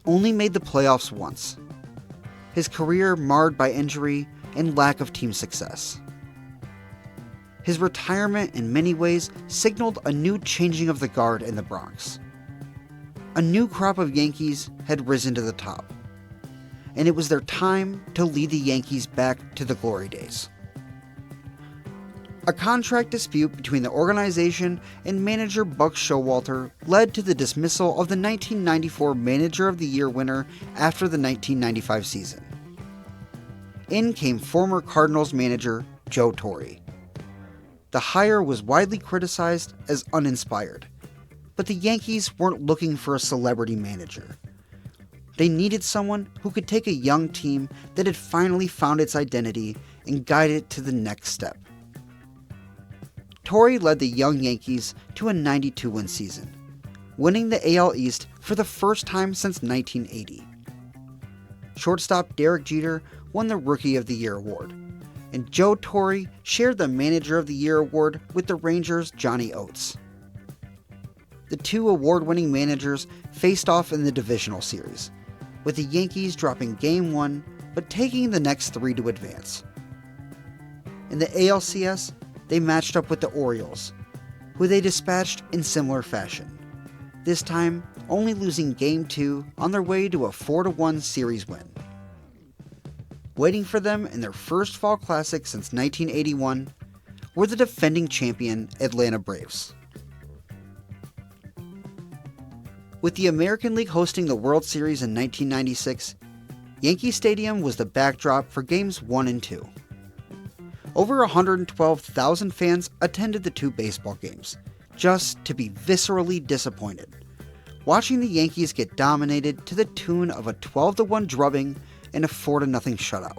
only made the playoffs once, his career marred by injury and lack of team success. His retirement in many ways signaled a new changing of the guard in the Bronx. A new crop of Yankees had risen to the top, and it was their time to lead the Yankees back to the glory days. A contract dispute between the organization and manager Buck Showalter led to the dismissal of the 1994 Manager of the Year winner after the 1995 season. In came former Cardinals manager Joe Torre. The hire was widely criticized as uninspired, but the Yankees weren't looking for a celebrity manager. They needed someone who could take a young team that had finally found its identity and guide it to the next step. Torre led the young Yankees to a 92-win season, winning the AL East for the first time since 1980. Shortstop Derek Jeter won the Rookie of the Year award, and Joe Torre shared the Manager of the Year award with the Rangers' Johnny Oates. The two award-winning managers faced off in the divisional series, with the Yankees dropping Game 1 but taking the next 3 to advance. In the ALCS, they matched up with the Orioles, who they dispatched in similar fashion, this time only losing Game 2 on their way to a 4-1 series win. Waiting for them in their first fall classic since 1981 were the defending champion Atlanta Braves. With the American League hosting the World Series in 1996, Yankee Stadium was the backdrop for Games 1 and 2. Over 112,000 fans attended the two baseball games, just to be viscerally disappointed, watching the Yankees get dominated to the tune of a 12-1 drubbing and a 4-0 shutout.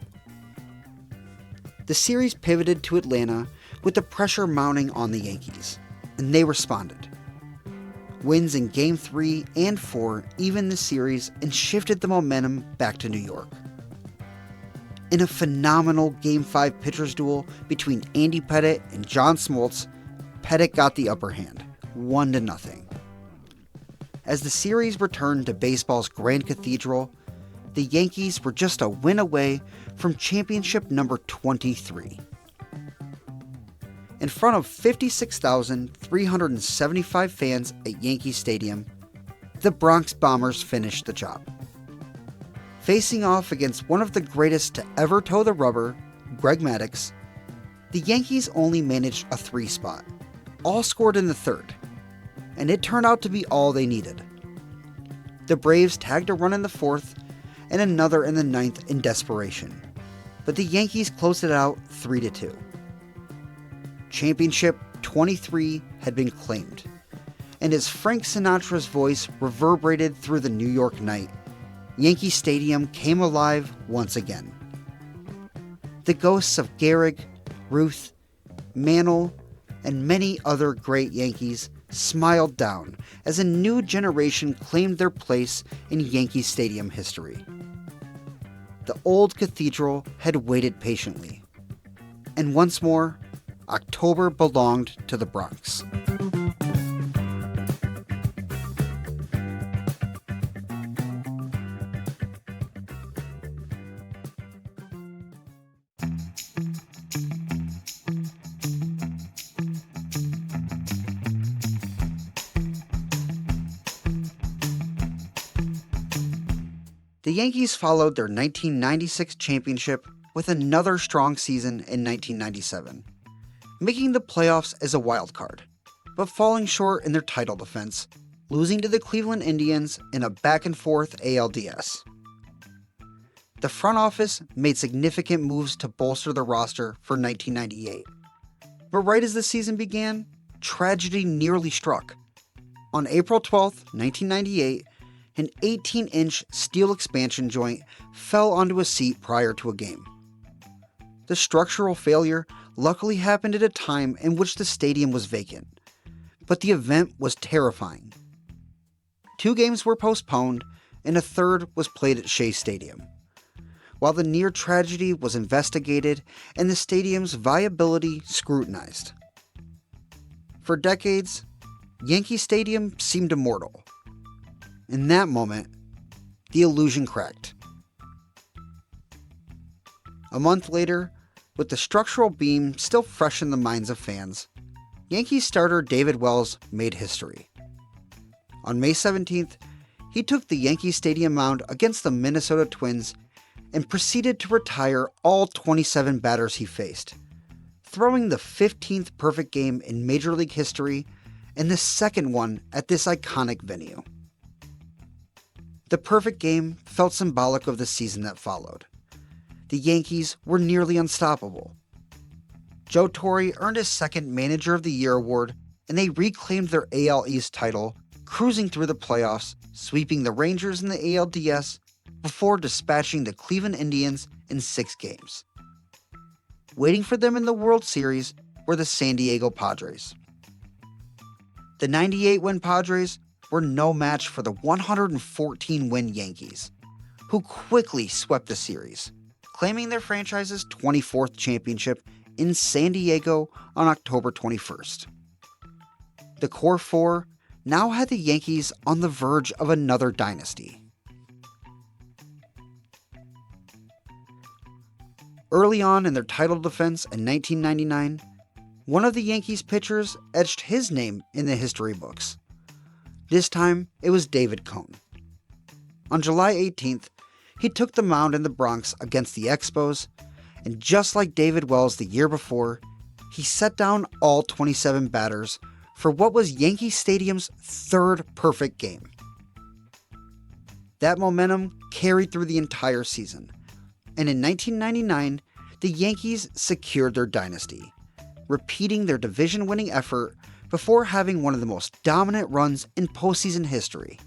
The series pivoted to Atlanta with the pressure mounting on the Yankees, and they responded. Wins in Game 3 and 4 evened the series and shifted the momentum back to New York. In a phenomenal Game 5 pitchers duel between Andy Pettitte and John Smoltz, Pettitte got the upper hand, 1-0. As the series returned to baseball's Grand Cathedral, the Yankees were just a win away from championship number 23. In front of 56,375 fans at Yankee Stadium, the Bronx Bombers finished the job. Facing off against one of the greatest to ever toe the rubber, Greg Maddux, the Yankees only managed a 3 spot, all scored in the third, and it turned out to be all they needed. The Braves tagged a run in the fourth and another in the ninth in desperation, but the Yankees closed it out 3-2. Championship 23 had been claimed, and as Frank Sinatra's voice reverberated through the New York night, Yankee Stadium came alive once again. The ghosts of Gehrig, Ruth, Mantle, and many other great Yankees smiled down as a new generation claimed their place in Yankee Stadium history. The old cathedral had waited patiently, and once more, October belonged to the Bronx. The Yankees followed their 1996 championship with another strong season in 1997, making the playoffs as a wild card, but falling short in their title defense, losing to the Cleveland Indians in a back-and-forth ALDS. The front office made significant moves to bolster the roster for 1998. But right as the season began, tragedy nearly struck. On April 12, 1998, an 18-inch steel expansion joint fell onto a seat prior to a game. The structural failure luckily happened at a time in which the stadium was vacant, but the event was terrifying. 2 games were postponed, and a third was played at Shea Stadium. While the near tragedy was investigated and the stadium's viability scrutinized. For decades, Yankee Stadium seemed immortal. In that moment, the illusion cracked. A month later, with the structural beam still fresh in the minds of fans, Yankees starter David Wells made history. On May 17th, he took the Yankee Stadium mound against the Minnesota Twins and proceeded to retire all 27 batters he faced, throwing the 15th perfect game in Major League history and the second one at this iconic venue. The perfect game felt symbolic of the season that followed. The Yankees were nearly unstoppable. Joe Torre earned his second Manager of the Year award, and they reclaimed their AL East title, cruising through the playoffs, sweeping the Rangers in the ALDS, before dispatching the Cleveland Indians in 6 games. Waiting for them in the World Series were the San Diego Padres. The 98-win Padres were no match for the 114-win Yankees, who quickly swept the series, claiming their franchise's 24th championship in San Diego on October 21st. The Core Four now had the Yankees on the verge of another dynasty. Early on in their title defense in 1999, one of the Yankees pitchers etched his name in the history books. This time, it was David Cone. On July 18th, he took the mound in the Bronx against the Expos, and just like David Wells the year before, he set down all 27 batters for what was Yankee Stadium's 3rd perfect game. That momentum carried through the entire season, and in 1999, the Yankees secured their dynasty, repeating their division-winning effort before having one of the most dominant runs in postseason history.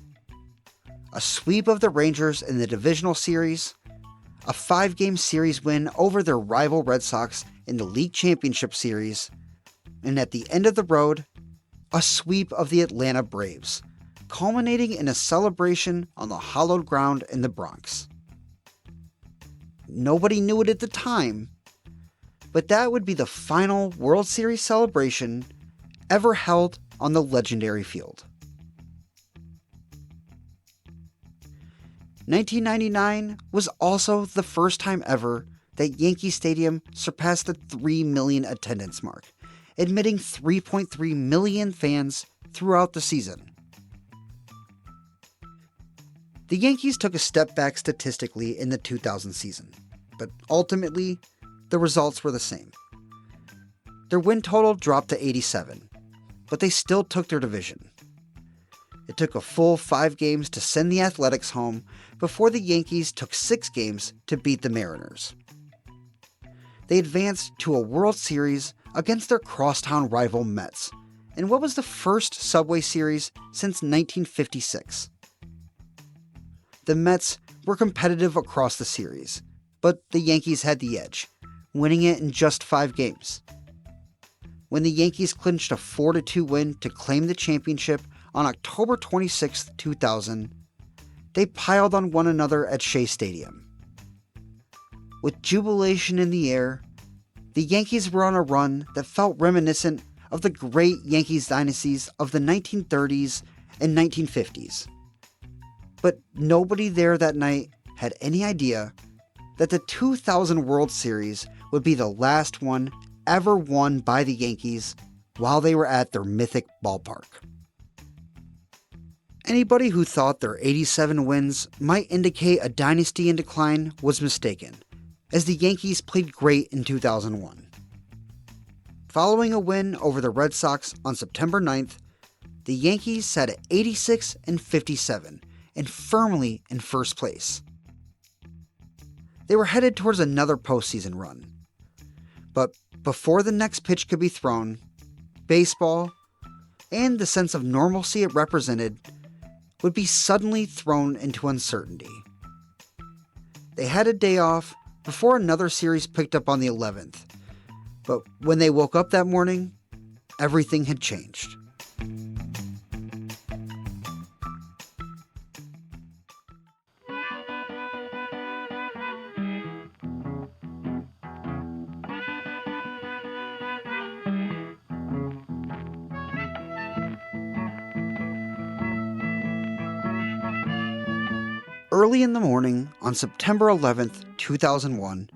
A sweep of the Rangers in the divisional series, a 5-game series win over their rival Red Sox in the League Championship Series, and at the end of the road, a sweep of the Atlanta Braves, culminating in a celebration on the hallowed ground in the Bronx. Nobody knew it at the time, but that would be the final World Series celebration ever held on the legendary field. 1999 was also the first time ever that Yankee Stadium surpassed the 3 million attendance mark, admitting 3.3 million fans throughout the season. The Yankees took a step back statistically in the 2000 season, but ultimately, the results were the same. Their win total dropped to 87, but they still took their division. It took a full 5 games to send the Athletics home before the Yankees took 6 games to beat the Mariners. They advanced to a World Series against their crosstown rival Mets in what was the first Subway Series since 1956. The Mets were competitive across the series, but the Yankees had the edge, winning it in just 5 games. when the Yankees clinched a 4-2 win to claim the championship on October 26, 2000, they piled on one another at Shea Stadium. With jubilation in the air, the Yankees were on a run that felt reminiscent of the great Yankees dynasties of the 1930s and 1950s. But nobody there that night had any idea that the 2000 World Series would be the last one ever won by the Yankees while they were at their mythic ballpark. Anybody who thought their 87 wins might indicate a dynasty in decline was mistaken, as the Yankees played great in 2001. Following a win over the Red Sox on September 9th, the Yankees sat at 86-57 and firmly in first place. They were headed towards another postseason run. But before the next pitch could be thrown, baseball, and the sense of normalcy it represented, would be suddenly thrown into uncertainty. They had a day off before another series picked up on the 11th, but when they woke up that morning, everything had changed. Early in the morning on September 11th, 2001,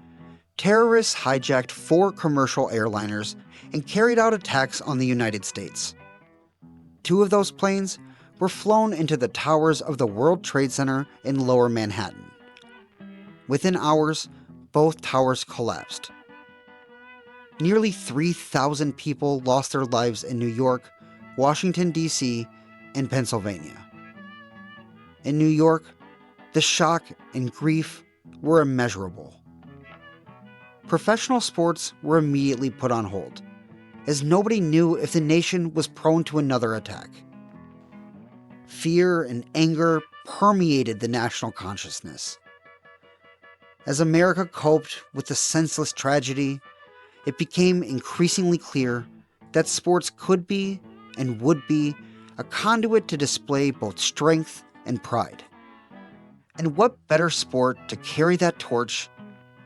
terrorists hijacked 4 commercial airliners and carried out attacks on the United States. 2 of those planes were flown into the towers of the World Trade Center in Lower Manhattan. Within hours, both towers collapsed. Nearly 3,000 people lost their lives in New York, Washington, D.C., and Pennsylvania. In New York, the shock and grief were immeasurable. Professional sports were immediately put on hold, as nobody knew if the nation was prone to another attack. Fear and anger permeated the national consciousness. As America coped with the senseless tragedy, it became increasingly clear that sports could be and would be a conduit to display both strength and pride. And what better sport to carry that torch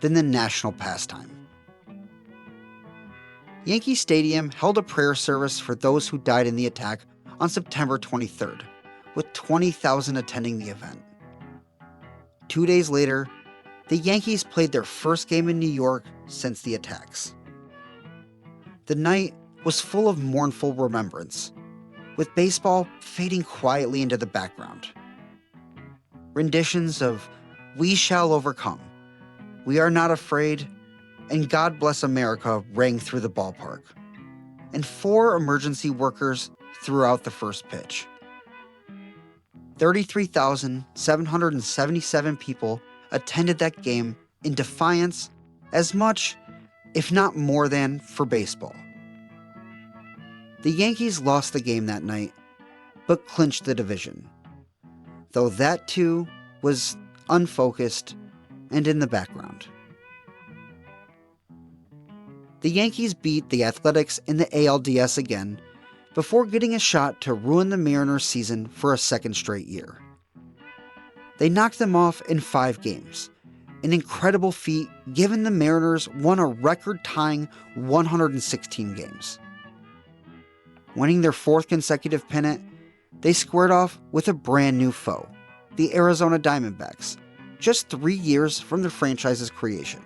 than the national pastime? Yankee Stadium held a prayer service for those who died in the attack on September 23rd, with 20,000 attending the event. 2 days later, the Yankees played their first game in New York since the attacks. The night was full of mournful remembrance, with baseball fading quietly into the background. Renditions of "We Shall Overcome," "We Are Not Afraid," and "God Bless America" rang through the ballpark, and 4 emergency workers threw out the first pitch. 33,777 people attended that game in defiance as much, if not more than, for baseball. The Yankees lost the game that night, but clinched the division, though that too was unfocused and in the background. The Yankees beat the Athletics in the ALDS again before getting a shot to ruin the Mariners' season for a second straight year. They knocked them off in 5 games, an incredible feat given the Mariners won a record-tying 116 games. Winning their 4th consecutive pennant, they squared off with a brand new foe, the Arizona Diamondbacks, just 3 years from the franchise's creation.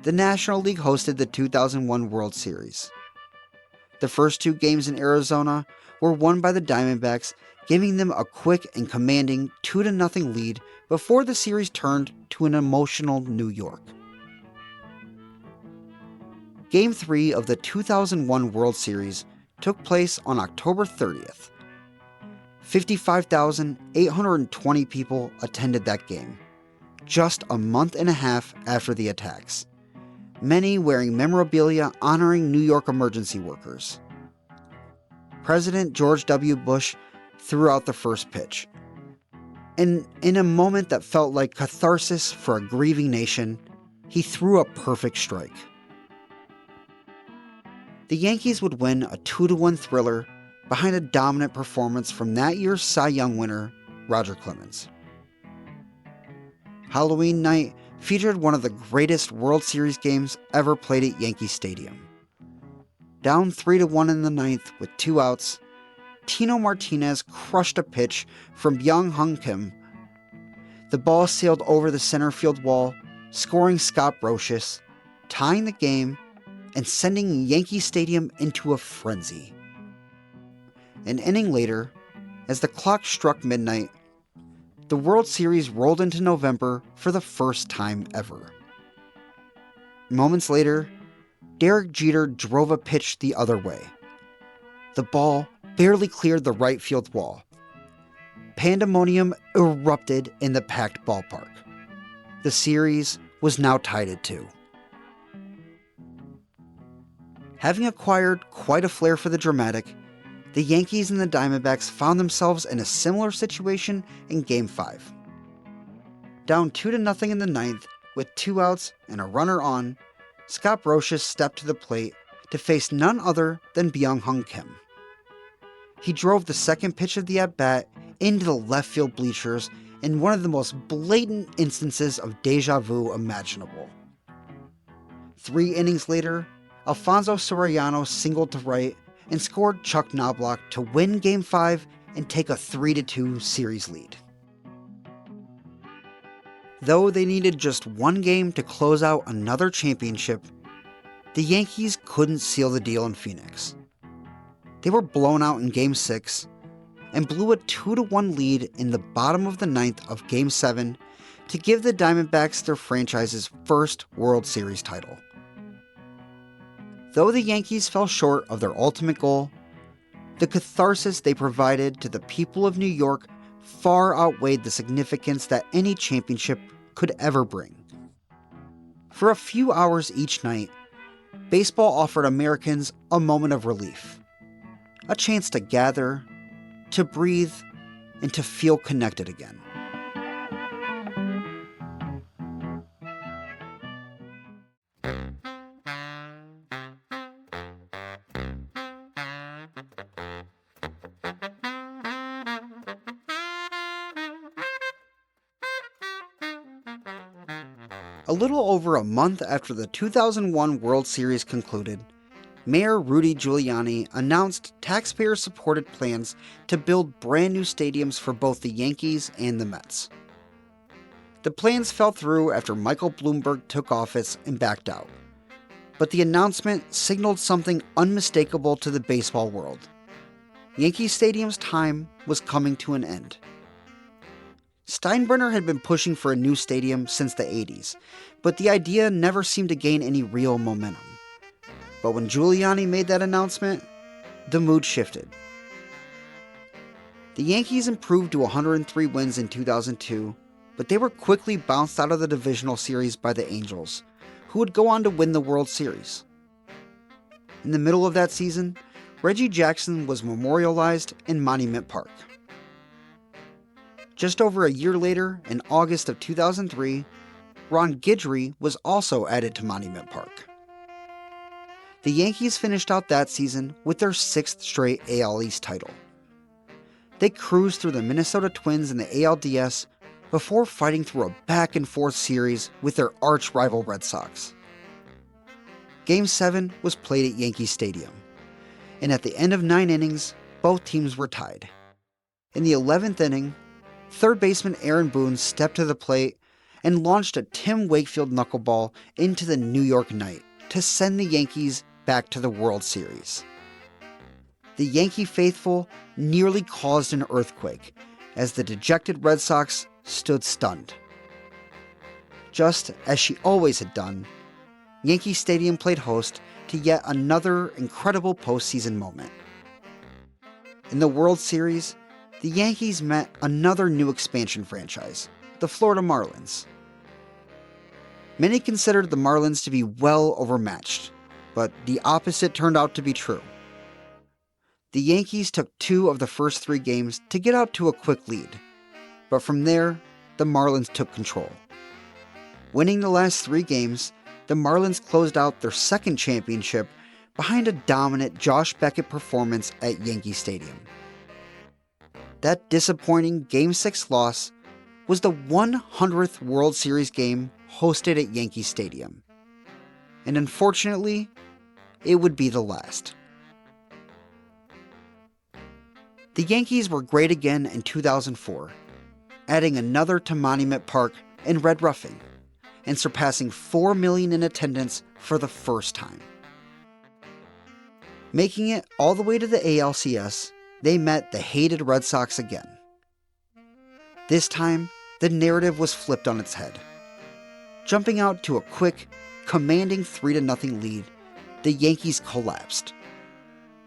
The National League hosted the 2001 World Series. The first 2 games in Arizona were won by the Diamondbacks, giving them a quick and commanding 2-0 lead before the series turned to an emotional New York. Game 3 of the 2001 World Series took place on October 30th. 55,820 people attended that game, just a month and a half after the attacks, many wearing memorabilia honoring New York emergency workers. President George W. Bush threw out the first pitch, and in a moment that felt like catharsis for a grieving nation, he threw a perfect strike. The Yankees would win a 2-1 thriller behind a dominant performance from that year's Cy Young winner, Roger Clemens. Halloween night featured one of the greatest World Series games ever played at Yankee Stadium. Down 3-1 in the ninth with 2 outs, Tino Martinez crushed a pitch from Byung-Hyun Kim. The ball sailed over the center field wall, scoring Scott Brocious, tying the game, and sending Yankee Stadium into a frenzy. An inning later, as the clock struck midnight, the World Series rolled into November for the first time ever. Moments later, Derek Jeter drove a pitch the other way. The ball barely cleared the right field wall. Pandemonium erupted in the packed ballpark. The series was now tied at 2. Having acquired quite a flair for the dramatic, the Yankees and the Diamondbacks found themselves in a similar situation in Game 5. Down 2-0 in the ninth, with 2 outs and a runner on, Scott Brocious stepped to the plate to face none other than Byung-Hyun Kim. He drove the second pitch of the at-bat into the left field bleachers in one of the most blatant instances of deja vu imaginable. 3 innings later, Alfonso Soriano singled to right and scored Chuck Knobloch to win Game 5 and take a 3-2 series lead. Though they needed just one game to close out another championship, the Yankees couldn't seal the deal in Phoenix. They were blown out in Game 6 and blew a 2-1 lead in the bottom of the ninth of Game 7 to give the Diamondbacks their franchise's first World Series title. Though the Yankees fell short of their ultimate goal, the catharsis they provided to the people of New York far outweighed the significance that any championship could ever bring. For a few hours each night, baseball offered Americans a moment of relief, a chance to gather, to breathe, and to feel connected again. A little over a month after the 2001 World Series concluded, Mayor Rudy Giuliani announced taxpayer-supported plans to build brand new stadiums for both the Yankees and the Mets. The plans fell through after Michael Bloomberg took office and backed out, but the announcement signaled something unmistakable to the baseball world. Yankee Stadium's time was coming to an end. Steinbrenner had been pushing for a new stadium since the 80s, but the idea never seemed to gain any real momentum. But when Giuliani made that announcement, the mood shifted. The Yankees improved to 103 wins in 2002, but they were quickly bounced out of the divisional series by the Angels, who would go on to win the World Series. In the middle of that season, Reggie Jackson was memorialized in Monument Park. Just over a year later, in August of 2003, Ron Guidry was also added to Monument Park. The Yankees finished out that season with their 6th straight AL East title. They cruised through the Minnesota Twins in the ALDS before fighting through a back-and-forth series with their arch-rival Red Sox. Game 7 was played at Yankee Stadium, and at the end of 9 innings, both teams were tied. In the 11th inning, third baseman Aaron Boone stepped to the plate and launched a Tim Wakefield knuckleball into the New York night to send the Yankees back to the World Series. The Yankee faithful nearly caused an earthquake as the dejected Red Sox stood stunned. Just as she always had done, Yankee Stadium played host to yet another incredible postseason moment. In the World Series, the Yankees met another new expansion franchise, the Florida Marlins. Many considered the Marlins to be well overmatched, but the opposite turned out to be true. The Yankees took 2 of the first 3 games to get out to a quick lead, but from there, the Marlins took control. Winning the last 3 games, the Marlins closed out their second championship behind a dominant Josh Beckett performance at Yankee Stadium. That disappointing Game 6 loss was the 100th World Series game hosted at Yankee Stadium. And unfortunately, it would be the last. The Yankees were great again in 2004, adding another to Monument Park in red roughing, and surpassing 4 million in attendance for the first time. Making it all the way to the ALCS, they met the hated Red Sox again. This time, the narrative was flipped on its head. Jumping out to a quick, commanding 3-0 lead, the Yankees collapsed.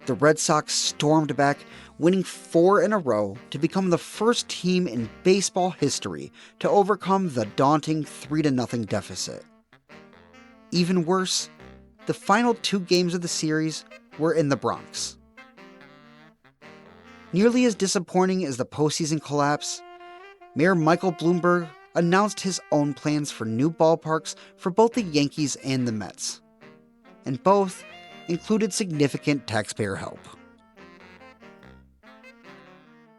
The Red Sox stormed back, winning 4 in a row to become the first team in baseball history to overcome the daunting 3-0 deficit. Even worse, the final 2 games of the series were in the Bronx. Nearly as disappointing as the postseason collapse, Mayor Michael Bloomberg announced his own plans for new ballparks for both the Yankees and the Mets, and both included significant taxpayer help.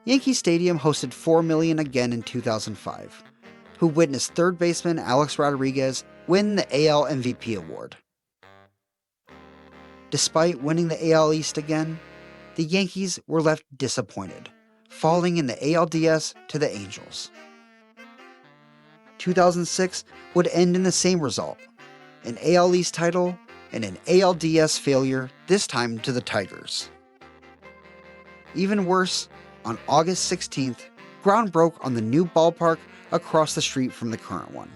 Yankee Stadium hosted 4 million again in 2005, who witnessed third baseman Alex Rodriguez win the AL MVP award. Despite winning the AL East again, the Yankees were left disappointed, falling in the ALDS to the Angels. 2006 would end in the same result, an AL East title and an ALDS failure, this time to the Tigers. Even worse, on August 16th, ground broke on the new ballpark across the street from the current one.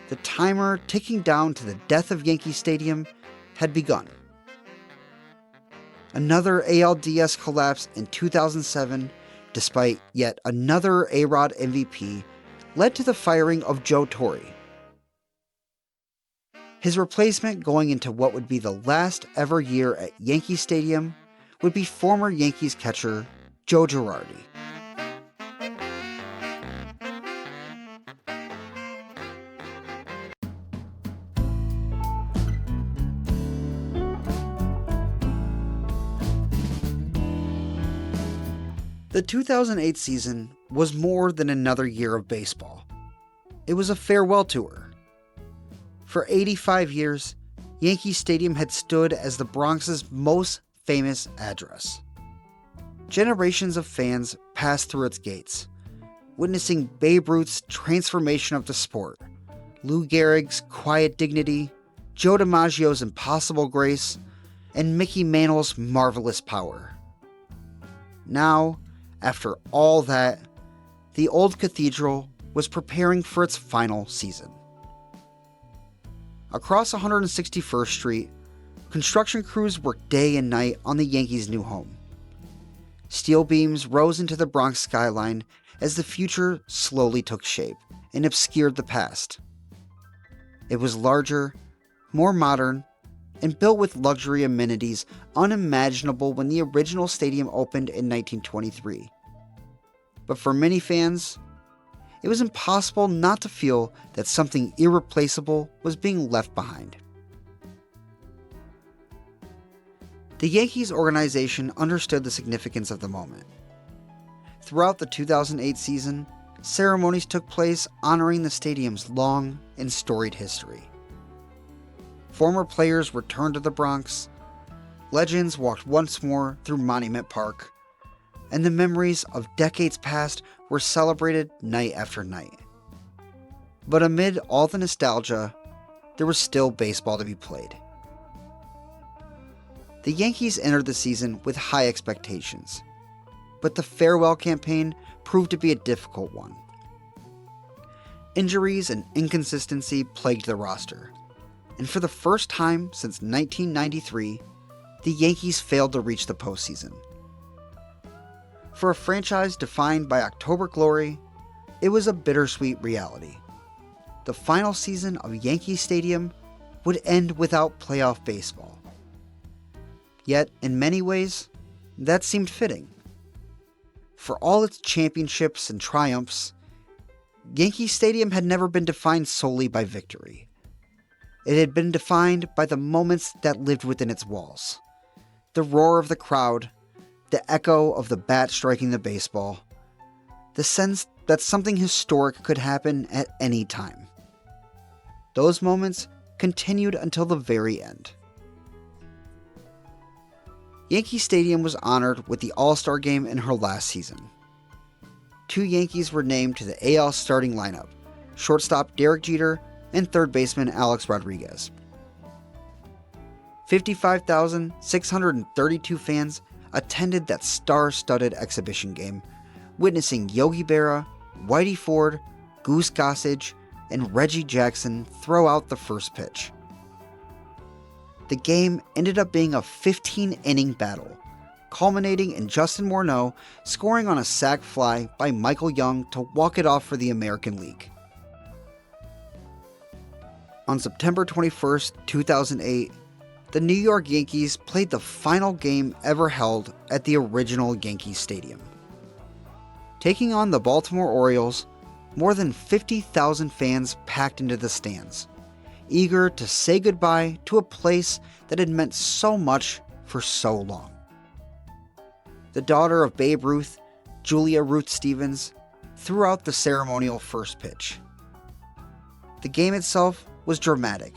The timer ticking down to the death of Yankee Stadium had begun. Another ALDS collapse in 2007, despite yet another A-Rod MVP, led to the firing of Joe Torre. His replacement going into what would be the last ever year at Yankee Stadium would be former Yankees catcher Joe Girardi. The 2008 season was more than another year of baseball. It was a farewell tour. For 85 years, Yankee Stadium had stood as the Bronx's most famous address. Generations of fans passed through its gates, witnessing Babe Ruth's transformation of the sport, Lou Gehrig's quiet dignity, Joe DiMaggio's impossible grace, and Mickey Mantle's marvelous power. Now, after all that, the old cathedral was preparing for its final season. Across 161st Street, construction crews worked day and night on the Yankees' new home. Steel beams rose into the Bronx skyline as the future slowly took shape and obscured the past. It was larger, more modern, and built with luxury amenities unimaginable when the original stadium opened in 1923. But for many fans, it was impossible not to feel that something irreplaceable was being left behind. The Yankees organization understood the significance of the moment. Throughout the 2008 season, ceremonies took place honoring the stadium's long and storied history. Former players returned to the Bronx, legends walked once more through Monument Park, and the memories of decades past were celebrated night after night. But amid all the nostalgia, there was still baseball to be played. The Yankees entered the season with high expectations, but the farewell campaign proved to be a difficult one. Injuries and inconsistency plagued the roster, and for the first time since 1993, the Yankees failed to reach the postseason. For a franchise defined by October glory, it was a bittersweet reality. The final season of Yankee Stadium would end without playoff baseball. Yet, in many ways, that seemed fitting. For all its championships and triumphs, Yankee Stadium had never been defined solely by victory. It had been defined by the moments that lived within its walls. The roar of the crowd, the echo of the bat striking the baseball, the sense that something historic could happen at any time. Those moments continued until the very end. Yankee Stadium was honored with the All-Star Game in her last season. 2 Yankees were named to the AL starting lineup, shortstop Derek Jeter and third baseman Alex Rodriguez. 55,632 fans attended that star-studded exhibition game, witnessing Yogi Berra, Whitey Ford, Goose Gossage, and Reggie Jackson throw out the first pitch. The game ended up being a 15-inning battle, culminating in Justin Morneau scoring on a sac fly by Michael Young to walk it off for the American League. On September 21st, 2008, the New York Yankees played the final game ever held at the original Yankee Stadium. Taking on the Baltimore Orioles, more than 50,000 fans packed into the stands, eager to say goodbye to a place that had meant so much for so long. The daughter of Babe Ruth, Julia Ruth Stevens, threw out the ceremonial first pitch. The game itself was dramatic,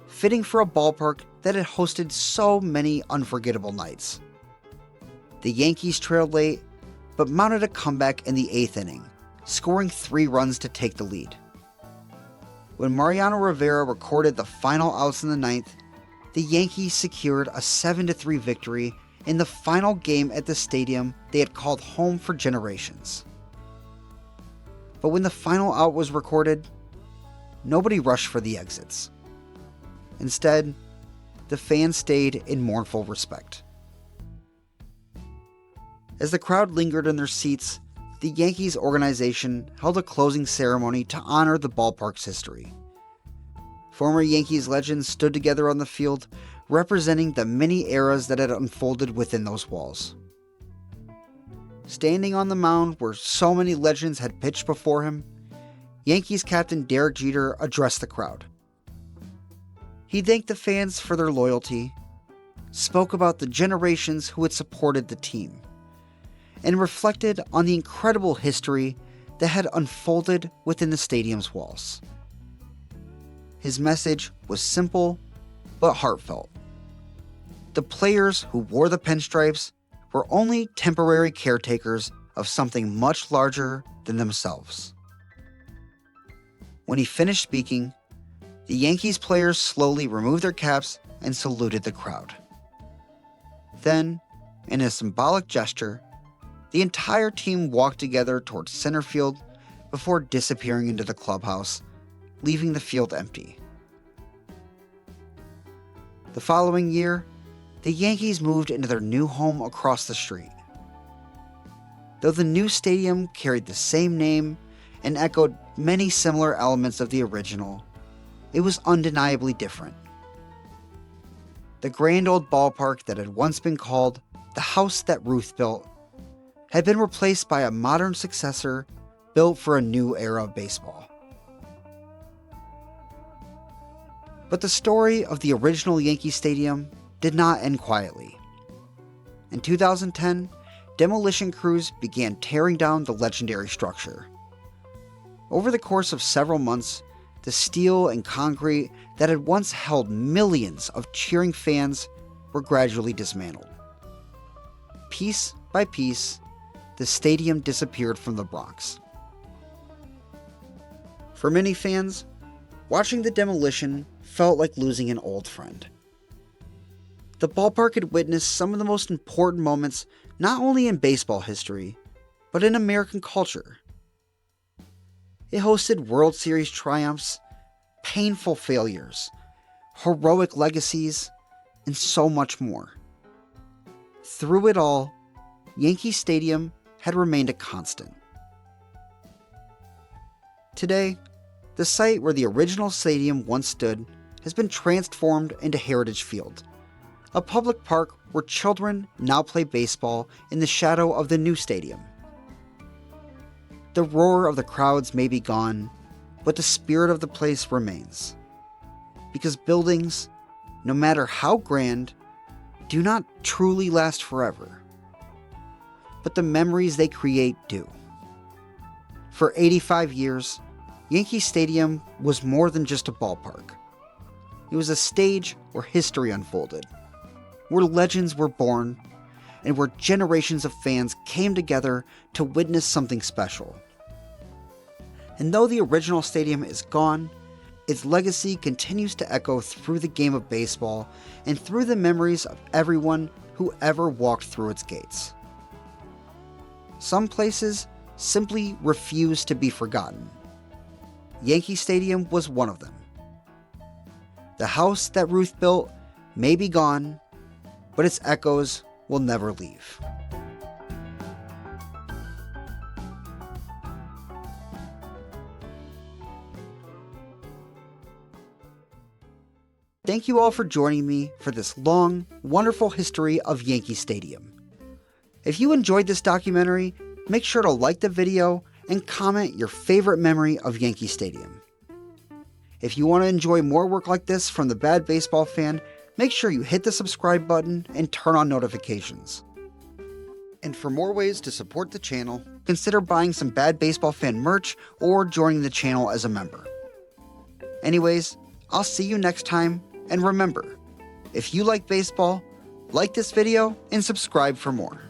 fitting for a ballpark that had hosted so many unforgettable nights. The Yankees trailed late, but mounted a comeback in the 8th inning, scoring 3 runs to take the lead. When Mariano Rivera recorded the final outs in the 9th, the Yankees secured a 7-3 victory in the final game at the stadium they had called home for generations. But when the final out was recorded, nobody rushed for the exits. Instead, the fans stayed in mournful respect. As the crowd lingered in their seats, the Yankees organization held a closing ceremony to honor the ballpark's history. Former Yankees legends stood together on the field, representing the many eras that had unfolded within those walls. Standing on the mound where so many legends had pitched before him, Yankees captain Derek Jeter addressed the crowd. He thanked the fans for their loyalty, spoke about the generations who had supported the team, and reflected on the incredible history that had unfolded within the stadium's walls. His message was simple but heartfelt. The players who wore the pinstripes were only temporary caretakers of something much larger than themselves. When he finished speaking, the Yankees players slowly removed their caps and saluted the crowd. Then, in a symbolic gesture, the entire team walked together towards center field before disappearing into the clubhouse, leaving the field empty. The following year, the Yankees moved into their new home across the street. Though the new stadium carried the same name and echoed many similar elements of the original, it was undeniably different. The grand old ballpark that had once been called the house that Ruth built had been replaced by a modern successor built for a new era of baseball. But the story of the original Yankee Stadium did not end quietly. In 2010, demolition crews began tearing down the legendary structure. Over the course of several months, the steel and concrete that had once held millions of cheering fans were gradually dismantled. Piece by piece, the stadium disappeared from the Bronx. For many fans, watching the demolition felt like losing an old friend. The ballpark had witnessed some of the most important moments not only in baseball history, but in American culture. It hosted World Series triumphs, painful failures, heroic legacies, and so much more. Through it all, Yankee Stadium had remained a constant. Today, the site where the original stadium once stood has been transformed into Heritage Field, a public park where children now play baseball in the shadow of the new stadium. The roar of the crowds may be gone, but the spirit of the place remains. because buildings, no matter how grand, do not truly last forever. But the memories they create do. For 85 years, Yankee Stadium was more than just a ballpark. It was a stage where history unfolded, where legends were born, and where generations of fans came together to witness something special. And though the original stadium is gone, its legacy continues to echo through the game of baseball and through the memories of everyone who ever walked through its gates. Some places simply refuse to be forgotten. Yankee Stadium was one of them. The house that Ruth built may be gone, but its echoes will never leave. Thank you all for joining me for this long, wonderful history of Yankee Stadium. If you enjoyed this documentary, make sure to like the video and comment your favorite memory of Yankee Stadium. If you want to enjoy more work like this from the Bad Baseball Fan, make sure you hit the subscribe button and turn on notifications. And for more ways to support the channel, consider buying some Bad Baseball Fan merch or joining the channel as a member. Anyways, I'll see you next time, and remember, if you like baseball, like this video and subscribe for more.